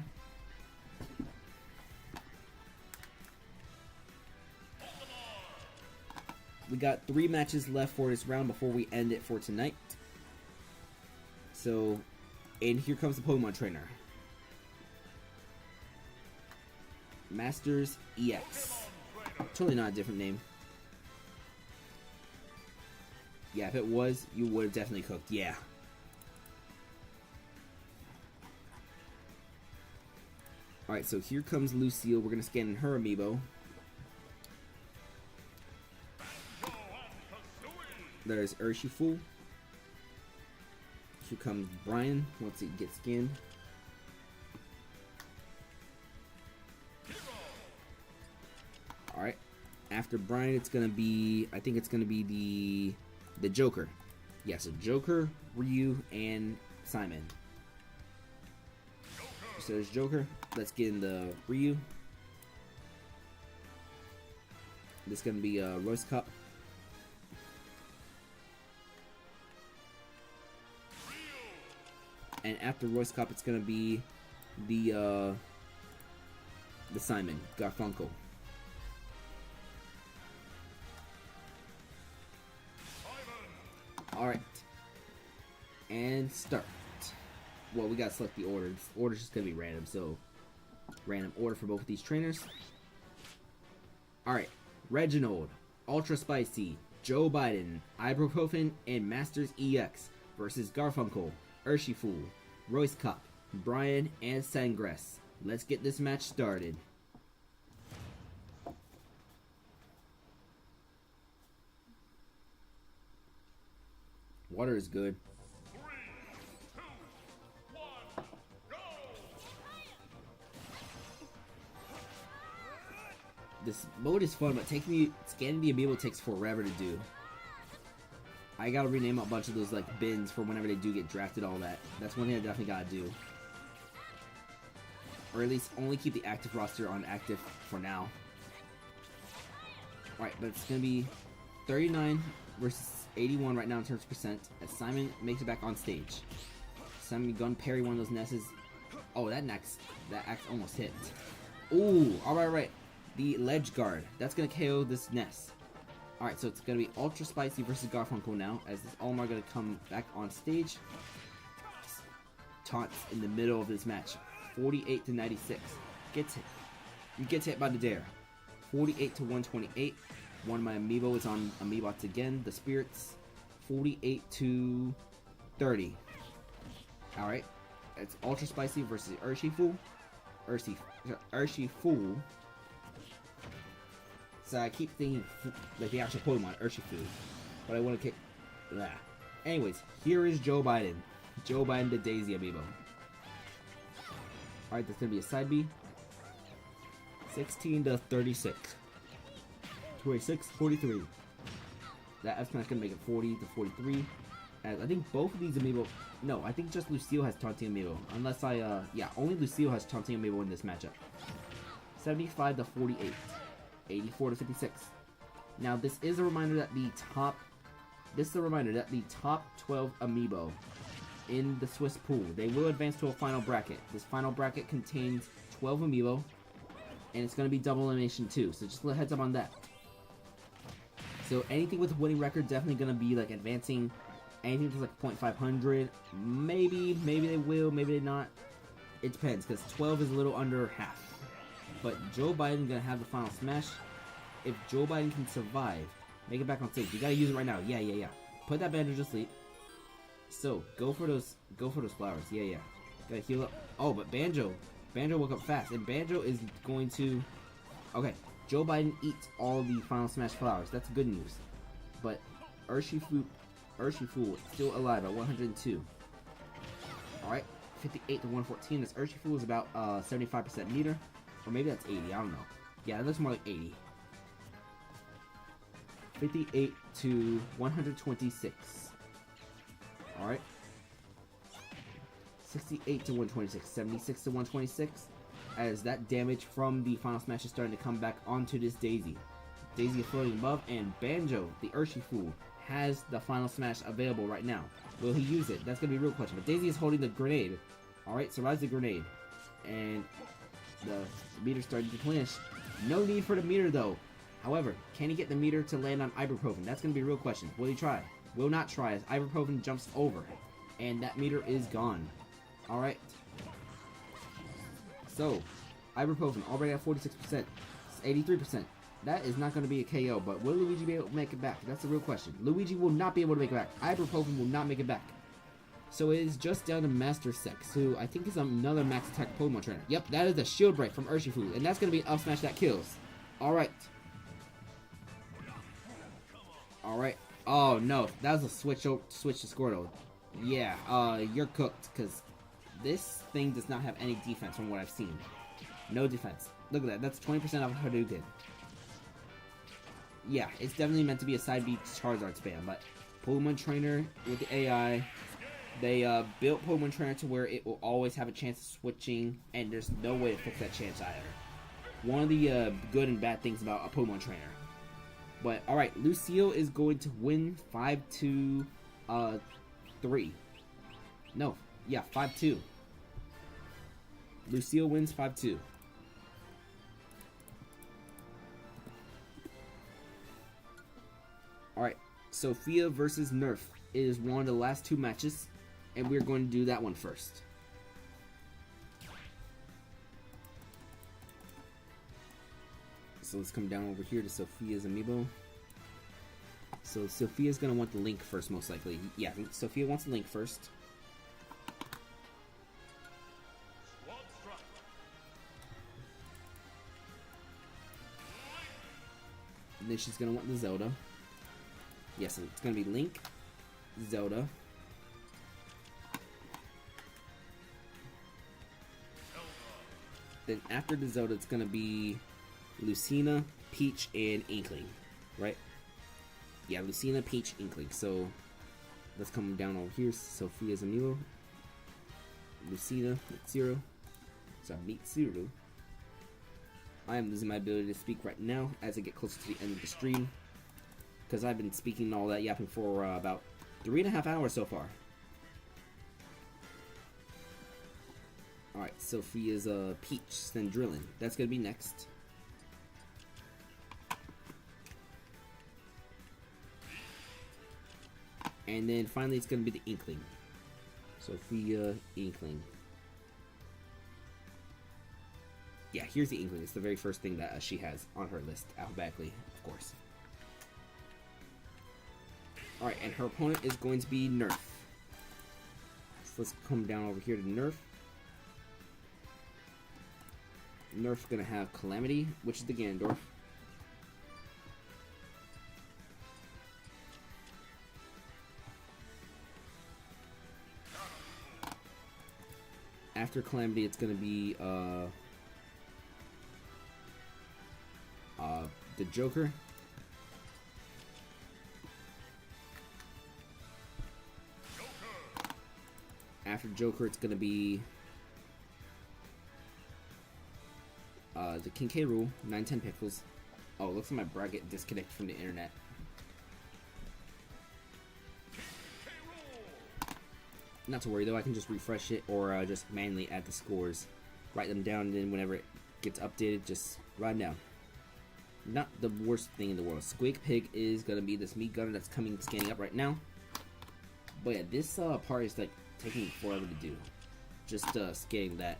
We got 3 matches left for this round before we end it for tonight. So, and here comes the Pokemon Trainer. Masters EX. Totally not a different name. Yeah, if it was, you would have definitely cooked. Yeah. Alright, so here comes Lucille. We're going to scan in her amiibo. There's Urshifu. Here comes Brian once he gets skinned. Alright. After Brian, it's gonna be, I think it's gonna be the Joker. Yeah, so Joker, Ryu, and Simon. So there's Joker. Let's get in the Ryu. This is gonna be Royce Cup. And after Royce Cup, it's gonna be the Simon Garfunkel. Alright. And start. Well, we gotta select the order. This order's just gonna be random, so random order for both of these trainers. Alright. Reginald, Ultra Spicy, Joe Biden, Ibuprofen, and Masters EX versus Garfunkel, Urshifu, Royce Cup, Brian, and Sangress. Let's get this match started. Water is good. 3, 2, 1, go! This mode is fun, but scanning the amiibo takes forever to do. I gotta rename a bunch of those like bins for whenever they do get drafted, all that. That's one thing I definitely gotta do. Or at least only keep the active roster on active for now. Alright, but it's gonna be 39 versus 81 right now in terms of percent, as Simon makes it back on stage. Simon gun parry one of those nesses. Oh, that axe almost hit. Ooh, alright. The ledge guard. That's gonna KO this nest. Alright, so it's gonna be Ultra Spicy versus Garfunkel now, as this Olimar gonna come back on stage. Taunts in the middle of this match. 48 to 96. Gets hit. You gets hit by the dare. 48 to 128. One of my amiibo is on Amiibots again. The Spirits. 48 to 30. Alright. It's Ultra Spicy versus Urshifu. Urshifu. So I keep thinking like the actual Pokemon, Urshifu. But I want to kick. Blah. Anyways, here is Joe Biden. Joe Biden, the Daisy amiibo. Alright, that's going to be a side B. 16 to 36. 26, 43. That's not going to make it 40 to 43. As I think both of these amiibo... No, I think just Lucille has Taunting amiibo. Unless I, yeah, only Lucille has Taunting amiibo in this matchup. 75 to 48. 84 to 56. Now, this is a reminder that the top... This is a reminder that the top 12 amiibo in the Swiss pool, they will advance to a final bracket. This final bracket contains 12 amiibo, and it's going to be double elimination too, so just a heads up on that. So anything with a winning record definitely going to be like advancing. Anything that's like .500, maybe they will, maybe they not. It depends, because 12 is a little under half. But Joe Biden going to have the final smash. If Joe Biden can survive, make it back on stage. You got to use it right now. Yeah. Put that bandage to sleep. So, go for those flowers. Yeah. Gotta heal up. Oh, but Banjo woke up fast, and Banjo is going to... Okay, Joe Biden eats all the final smash flowers. That's good news. But Urshifu still alive at 102. Alright, 58 to 114. This Urshifu is about 75% meter. Or maybe that's 80, I don't know. Yeah, that looks more like 80. 58 to 126. Alright. 68 to 126. 76 to 126. As that damage from the final smash is starting to come back onto this Daisy. Daisy is floating above, and Banjo, the Urshifu, has the final smash available right now. Will he use it? That's going to be a real question. But Daisy is holding the grenade. Alright, survives the grenade. And the meter starting to replenish. No need for the meter though. However, can he get the meter to land on Ibuprofen? That's going to be a real question. Will he try? Will not try, as Ibuprofen jumps over. And that meter is gone. Alright. So, Ibuprofen already at 46%. It's 83%. That is not going to be a KO, but will Luigi be able to make it back? That's the real question. Luigi will not be able to make it back. Ibuprofen will not make it back. So it is just down to Master Sex, who I think is another max attack Pokemon trainer. Yep, that is a shield break from Urshifu, and that's going to be an up smash that kills. Alright. Alright. Oh no, that was a switch to Squirtle. Yeah, you're cooked, because this thing does not have any defense from what I've seen. No defense. Look at that, that's 20% off Hadouken. Yeah, it's definitely meant to be a side B Charizard spam, but Pokemon Trainer with the AI, they built Pokemon Trainer to where it will always have a chance of switching, and there's no way to fix that chance either. One of the good and bad things about a Pokemon Trainer. But alright, Lucille is going to win 5-2, 3. No, yeah, 5-2. Lucille wins 5-2. Alright, Sophia versus Nerf is one of the last two matches, and we're going to do that one first. So let's come down over here to Sophia's Amiibo. So Sophia's going to want the link first, most likely. Yeah, Sophia wants the link first. And then she's going to want the Zelda. Yes, so it's going to be Link, Zelda. Then after the Zelda, it's going to be Lucina, Peach, and Inkling, right? Yeah, Lucina, Peach, Inkling. So let's come down over here. Sophia's Amiibo. Lucina, Mitsuru. So Mitsuru. I am losing my ability to speak right now as I get closer to the end of the stream, because I've been speaking all that yapping for about 3.5 hours so far. Alright, Sophia's Peach, Sandrillin. That's gonna be next. And then finally it's going to be the Inkling. Sophia, Inkling. Yeah, here's the Inkling. It's the very first thing that she has on her list, alphabetically, of course. Alright, and her opponent is going to be Nerf. So let's come down over here to Nerf. Nerf's going to have Calamity, which is the Ganondorf. After Calamity, it's gonna be the Joker. After Joker, it's gonna be the Kincaid Rule, 910 pixels. Oh, it looks like my bracket disconnected from the internet. Not to worry though, I can just refresh it or just manually add the scores. Write them down, and then whenever it gets updated, just write them down. Not the worst thing in the world. Squeak Pig is going to be this meat gunner that's scanning up right now. But yeah, this part is like taking forever to do. Just scanning that.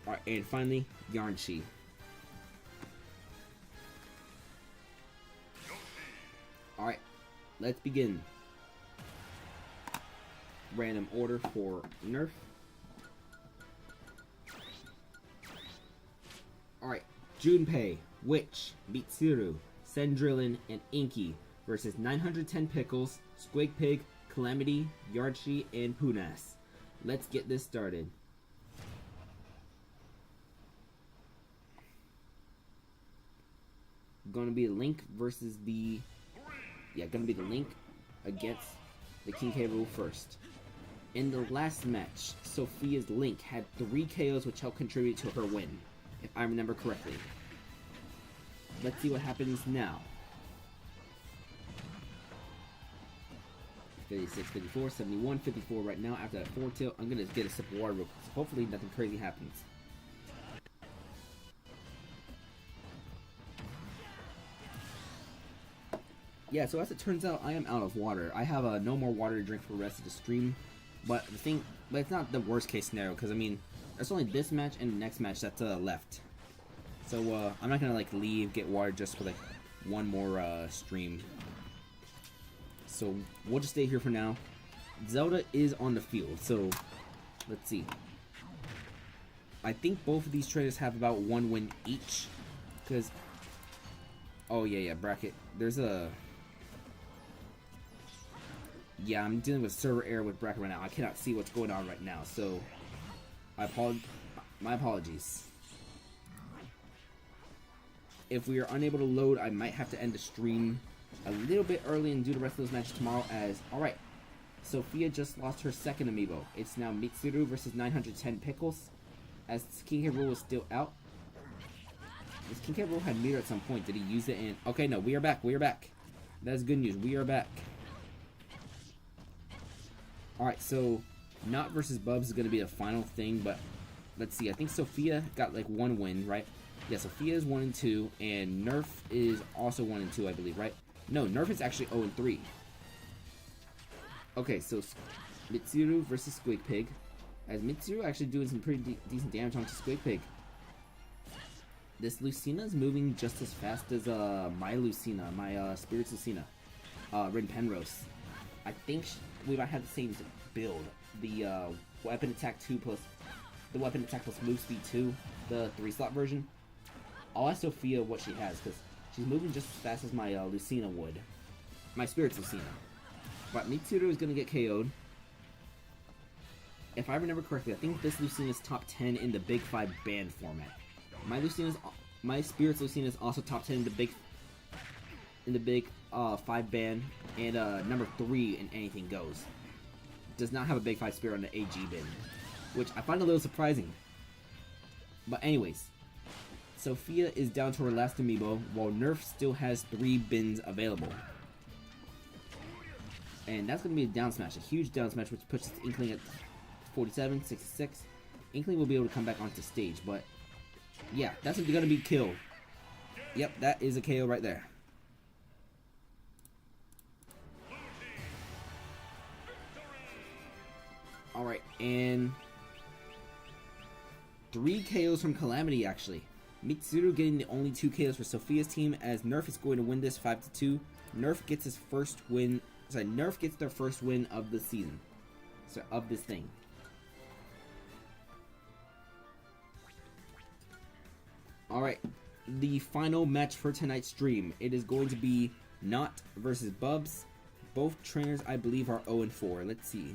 Alright, and finally, Yarnshi. Alright. Let's begin. Random order for Nerf. Alright, Junpei, Witch, Mitsuru, Sandrillin, and Inky versus 910 Pickles, Squig Pig, Calamity, Yarchi, and Punas. Let's get this started. Gonna be Link versus the... Yeah, gonna be the Link against the King K. Rool first. In the last match, Sophia's Link had 3 KOs which helped contribute to her win, if I remember correctly. Let's see what happens now. 56, 54, 71, 54 right now. After that 4-tail, I'm gonna get a sip of water real quick. Hopefully nothing crazy happens. Yeah, so as it turns out, I am out of water. I have no more water to drink for the rest of the stream. But it's not the worst case scenario, because I mean, there's only this match and the next match that's left. So I'm not gonna like leave, get water just for like one more stream. So we'll just stay here for now. Zelda is on the field, so let's see. I think both of these trainers have about 1 win each, because Oh yeah, bracket. There's a. Yeah, I'm dealing with server error with bracket right now. I cannot see what's going on right now, so my apologies. If we are unable to load, I might have to end the stream a little bit early and do the rest of those matches tomorrow. Alright, Sophia just lost her second amiibo. It's now Mitsuru versus 910 Pickles, as Skincare Rule is still out. This Skincare Rule had meter at some point. Did he use it in... Okay, no, we are back. That is good news. We are back. Alright, so Not versus Bubs is going to be the final thing, but let's see. I think Sophia got like 1 win, right? Yeah, Sophia is 1 and 2, and Nerf is also 1 and 2, I believe, right? No, Nerf is actually 0 and 3. Okay, so Mitsuru versus Squig Pig. As Mitsuru actually doing some pretty decent damage onto Squig Pig. This Lucina is moving just as fast as my Lucina, my Spirits Lucina, Rin Penrose. I think we might have the same build. The weapon attack 2 plus the weapon attack plus move speed 2, the 3-slot version. I'll ask Sophia what she has because she's moving just as fast as my Lucina would, my Spirits Lucina. But Mitsuru is gonna get KO'd. If I remember correctly, I think this Lucina is top 10 in the Big 5 band format. My Spirits Lucina is also top 10 in the big 5 band, and number 3 in anything goes. Does not have a Big 5 Spirit on the AG bin, which I find a little surprising. But anyways, Sophia is down to her last amiibo, while Nerf still has 3 bins available. And that's going to be a down smash, a huge down smash, which puts Inkling at 47, 66. Inkling will be able to come back onto stage, but yeah, that's going to be killed. Yep, that is a KO right there. Alright, and 3 KOs from Calamity, actually. Mitsuru getting the only 2 KOs for Sophia's team, as Nerf is going to win this 5-2. Nerf gets his first win. Sorry, Nerf gets their first win of the season. So, of this thing. Alright, the final match for tonight's stream. It is going to be Not versus Bubs. Both trainers, I believe, are 0 and 4. Let's see.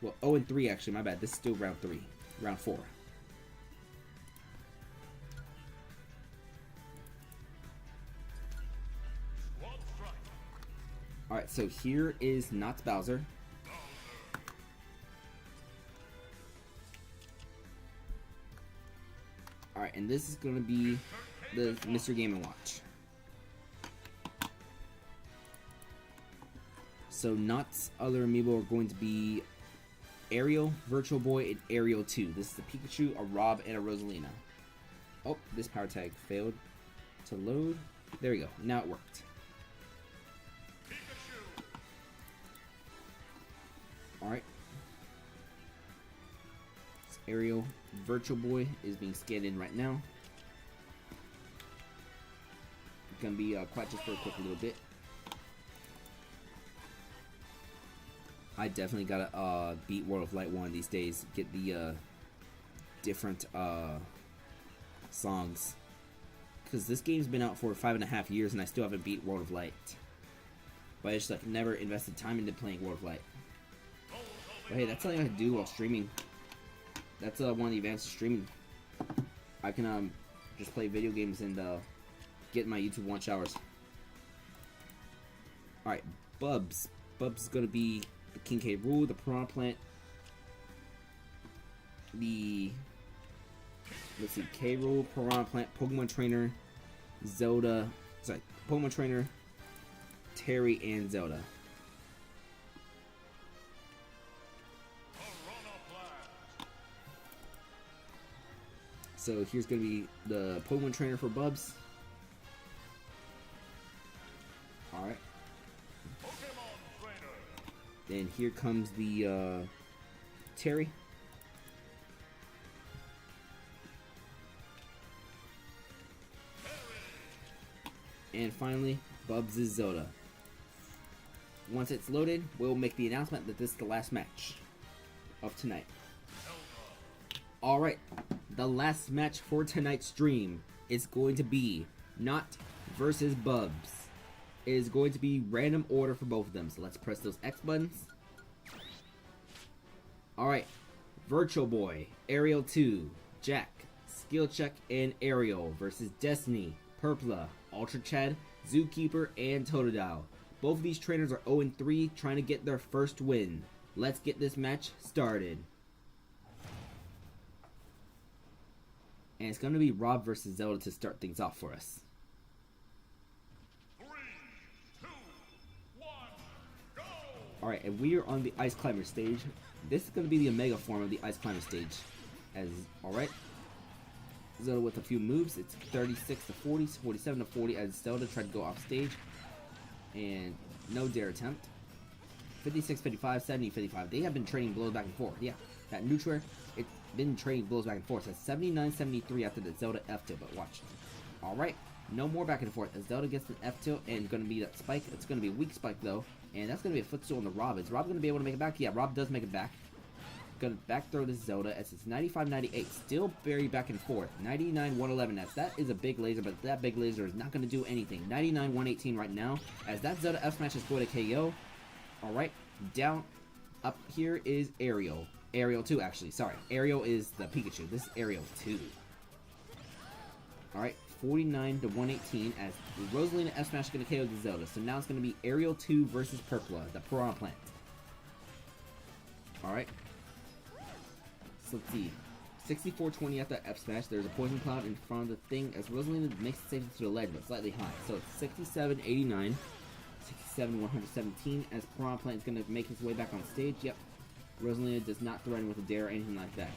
Well, 0 and 3, actually. My bad. This is still round 3. Round 4. Alright, so here is Knott's Bowser. Alright, and this is going to be the Mr. Game & Watch. So Knott's other amiibo are going to be Ariel, Virtual Boy, and Ariel 2. This is a Pikachu, a Rob, and a Rosalina. Oh, this power tag failed to load. There we go. Now it worked. Alright. Ariel Virtual Boy is being scanned in right now. Gonna be quiet just for a quick little bit. I definitely gotta beat World of Light one of these days. Get the different songs. Because this game's been out for 5.5 years and I still haven't beat World of Light. But I just like never invested time into playing World of Light. But hey, that's something I can do while streaming. That's one of the advantages of streaming. I can just play video games and get my YouTube watch hours. Alright, Bubs. Bubs is gonna be the King K. Rool, the Piranha Plant, the let's see, K. Rool, Piranha Plant, Pokemon Trainer, Zelda, sorry, Pokemon Trainer, Terry, and Zelda. So here's gonna be the Pokemon Trainer for Bubs. Alright. Then here comes the Terry. And finally, Bubs' Zelda. Once it's loaded, we'll make the announcement that this is the last match of tonight. Alright, the last match for tonight's stream is going to be Not versus Bubs. It is going to be random order for both of them. So let's press those X buttons. Alright. Virtual Boy, Ariel 2, Jack, Skill Check, and Ariel versus Destiny, Purpla, Ultra Chad, Zookeeper, and Totodile. Both of these trainers are 0-3, trying to get their first win. Let's get this match started. And it's going to be Rob versus Zelda to start things off for us. 3, 2, 1, go! Alright, and we are on the Ice Climber stage. This is going to be the Omega form of the Ice Climber stage. Alright. Zelda with a few moves. It's 36 to 40, 47 to 40 as Zelda tried to go off stage. And no dare attempt. 56, 55, 70, 55. They have been trading blows back and forth. Yeah, that neutral, it's been trading blows back and forth. It's 79, 73 after the Zelda F tilt, but watch. Alright, no more back and forth as Zelda gets an F tilt and going to be that spike. It's going to be a weak spike though. And that's going to be a footstool on the Rob. Is Rob going to be able to make it back? Yeah, Rob does make it back. Going to back throw this Zelda as it's 95, 98. Still very back and forth. 99, 111. As that is a big laser, but that big laser is not going to do anything. 99, 118 right now. As that Zelda F smash is going to KO. Alright, down. Up here is Ariel. Ariel 2, actually. Sorry. Ariel is the Pikachu. This is Ariel 2. Alright, 49 to 118 as Rosalina F smash is going to KO the Zelda. So now it's going to be Ariel 2 versus Purpla, the Piranha Plant. Alright. So let's see. 64-20 at the F smash. There's a poison cloud in front of the thing as Rosalina makes it safe to the ledge, but slightly high. So it's 67-89. 67-117 as Piranha Plant is going to make his way back on stage. Yep. Rosalina does not threaten with a dare or anything like that.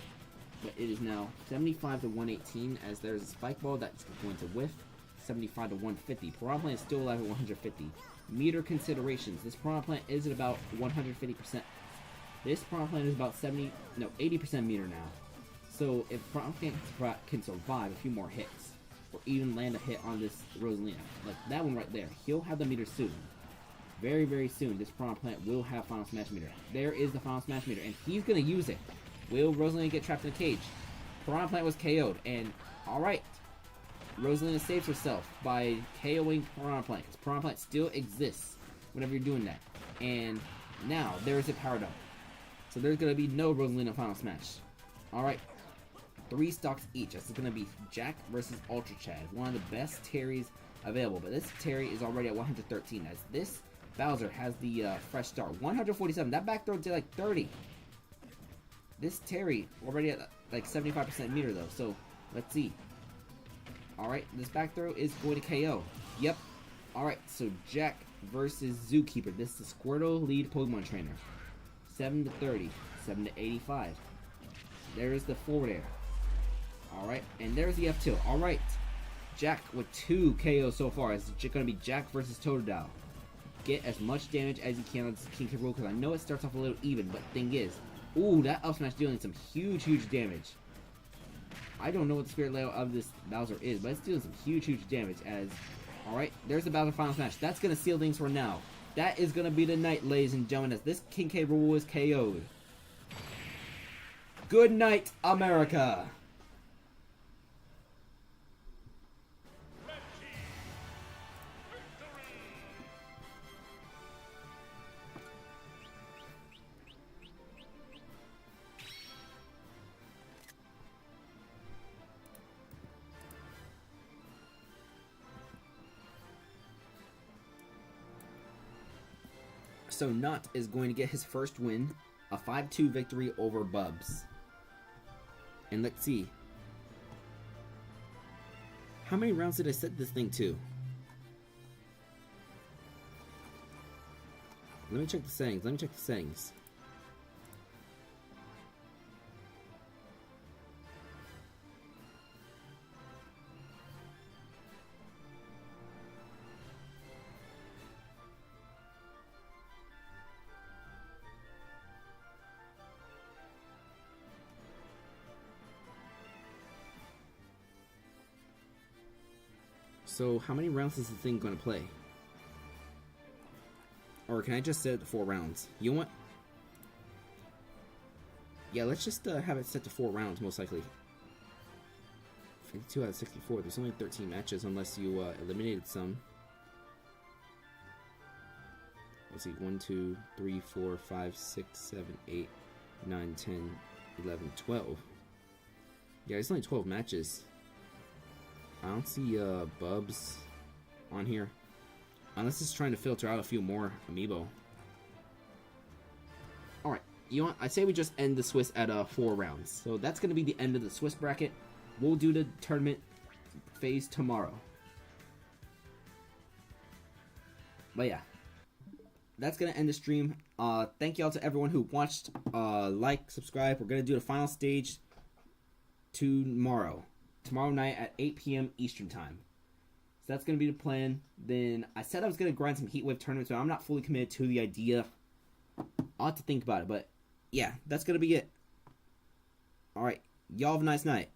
But it is now 75 to 118 as there's a spike ball that's going to whiff. 75 to 150. Piranha Plant is still alive at 150. Meter considerations. This Piranha Plant is at about 150%. This Piranha Plant is about 80% meter now. So if Piranha Plant can survive a few more hits, or even land a hit on this Rosalina, like that one right there, he'll have the meter soon. Very, very soon, this Piranha Plant will have Final Smash meter. There is the Final Smash meter, and he's going to use it. Will Rosalina get trapped in a cage? Piranha Plant was KO'd, and alright. Rosalina saves herself by KOing Piranha Plant, because Piranha Plant still exists whenever you're doing that. And now, there is it powered up. So there's going to be no Rosalina Final Smash. Alright. 3 stocks each. This is going to be Jack versus Ultra Chad. One of the best Terrys available, but this Terry is already at 113 as this Bowser has the fresh start. 147. That back throw did like 30. This Terry already at like 75% meter though. So let's see. Alright, this back throw is going to KO. Yep. Alright, so Jack versus Zookeeper. This is Squirtle lead Pokemon trainer. 7 to 30. 7 to 85. There's the forward air. Alright, and there's the F tilt. Alright. Jack with 2 KOs so far. It's going to be Jack versus Totodile. Get as much damage as you can on this King K. Rool because I know it starts off a little even, but thing is, ooh, that up smash dealing some huge, huge damage. I don't know what the spirit layout of this Bowser is, but it's dealing some huge, huge damage as, alright, there's the Bowser Final Smash. That's going to seal things for now. That is going to be the night, ladies and gentlemen, as this King K. Rool is KO'd. Good night, America! So Knot is going to get his first win, a 5-2 victory over Bubs. And let's see. How many rounds did I set this thing to? Let me check the settings. So how many rounds is the thing going to play? Or can I just set it to 4 rounds? You know what? Yeah, let's just have it set to 4 rounds, most likely. 52 out of 64. There's only 13 matches unless you eliminated some. Let's see, 1, 2, 3, 4, 5, 6, 7, 8, 9, 10, 11, 12. Yeah, it's only 12 matches. I don't see Bubs on here. Unless it's trying to filter out a few more Amiibo. Alright, you know what? I say we just end the Swiss at 4 rounds. So that's going to be the end of the Swiss bracket. We'll do the tournament phase tomorrow. But yeah. That's going to end the stream. Thank y'all to everyone who watched. Like, subscribe. We're going to do the final stage tomorrow. Tomorrow night at 8 p.m. Eastern Time. So that's going to be the plan. Then I said I was going to grind some Heatwave tournaments, but I'm not fully committed to the idea. I'll have to think about it. But yeah, that's going to be it. Alright. Y'all have a nice night.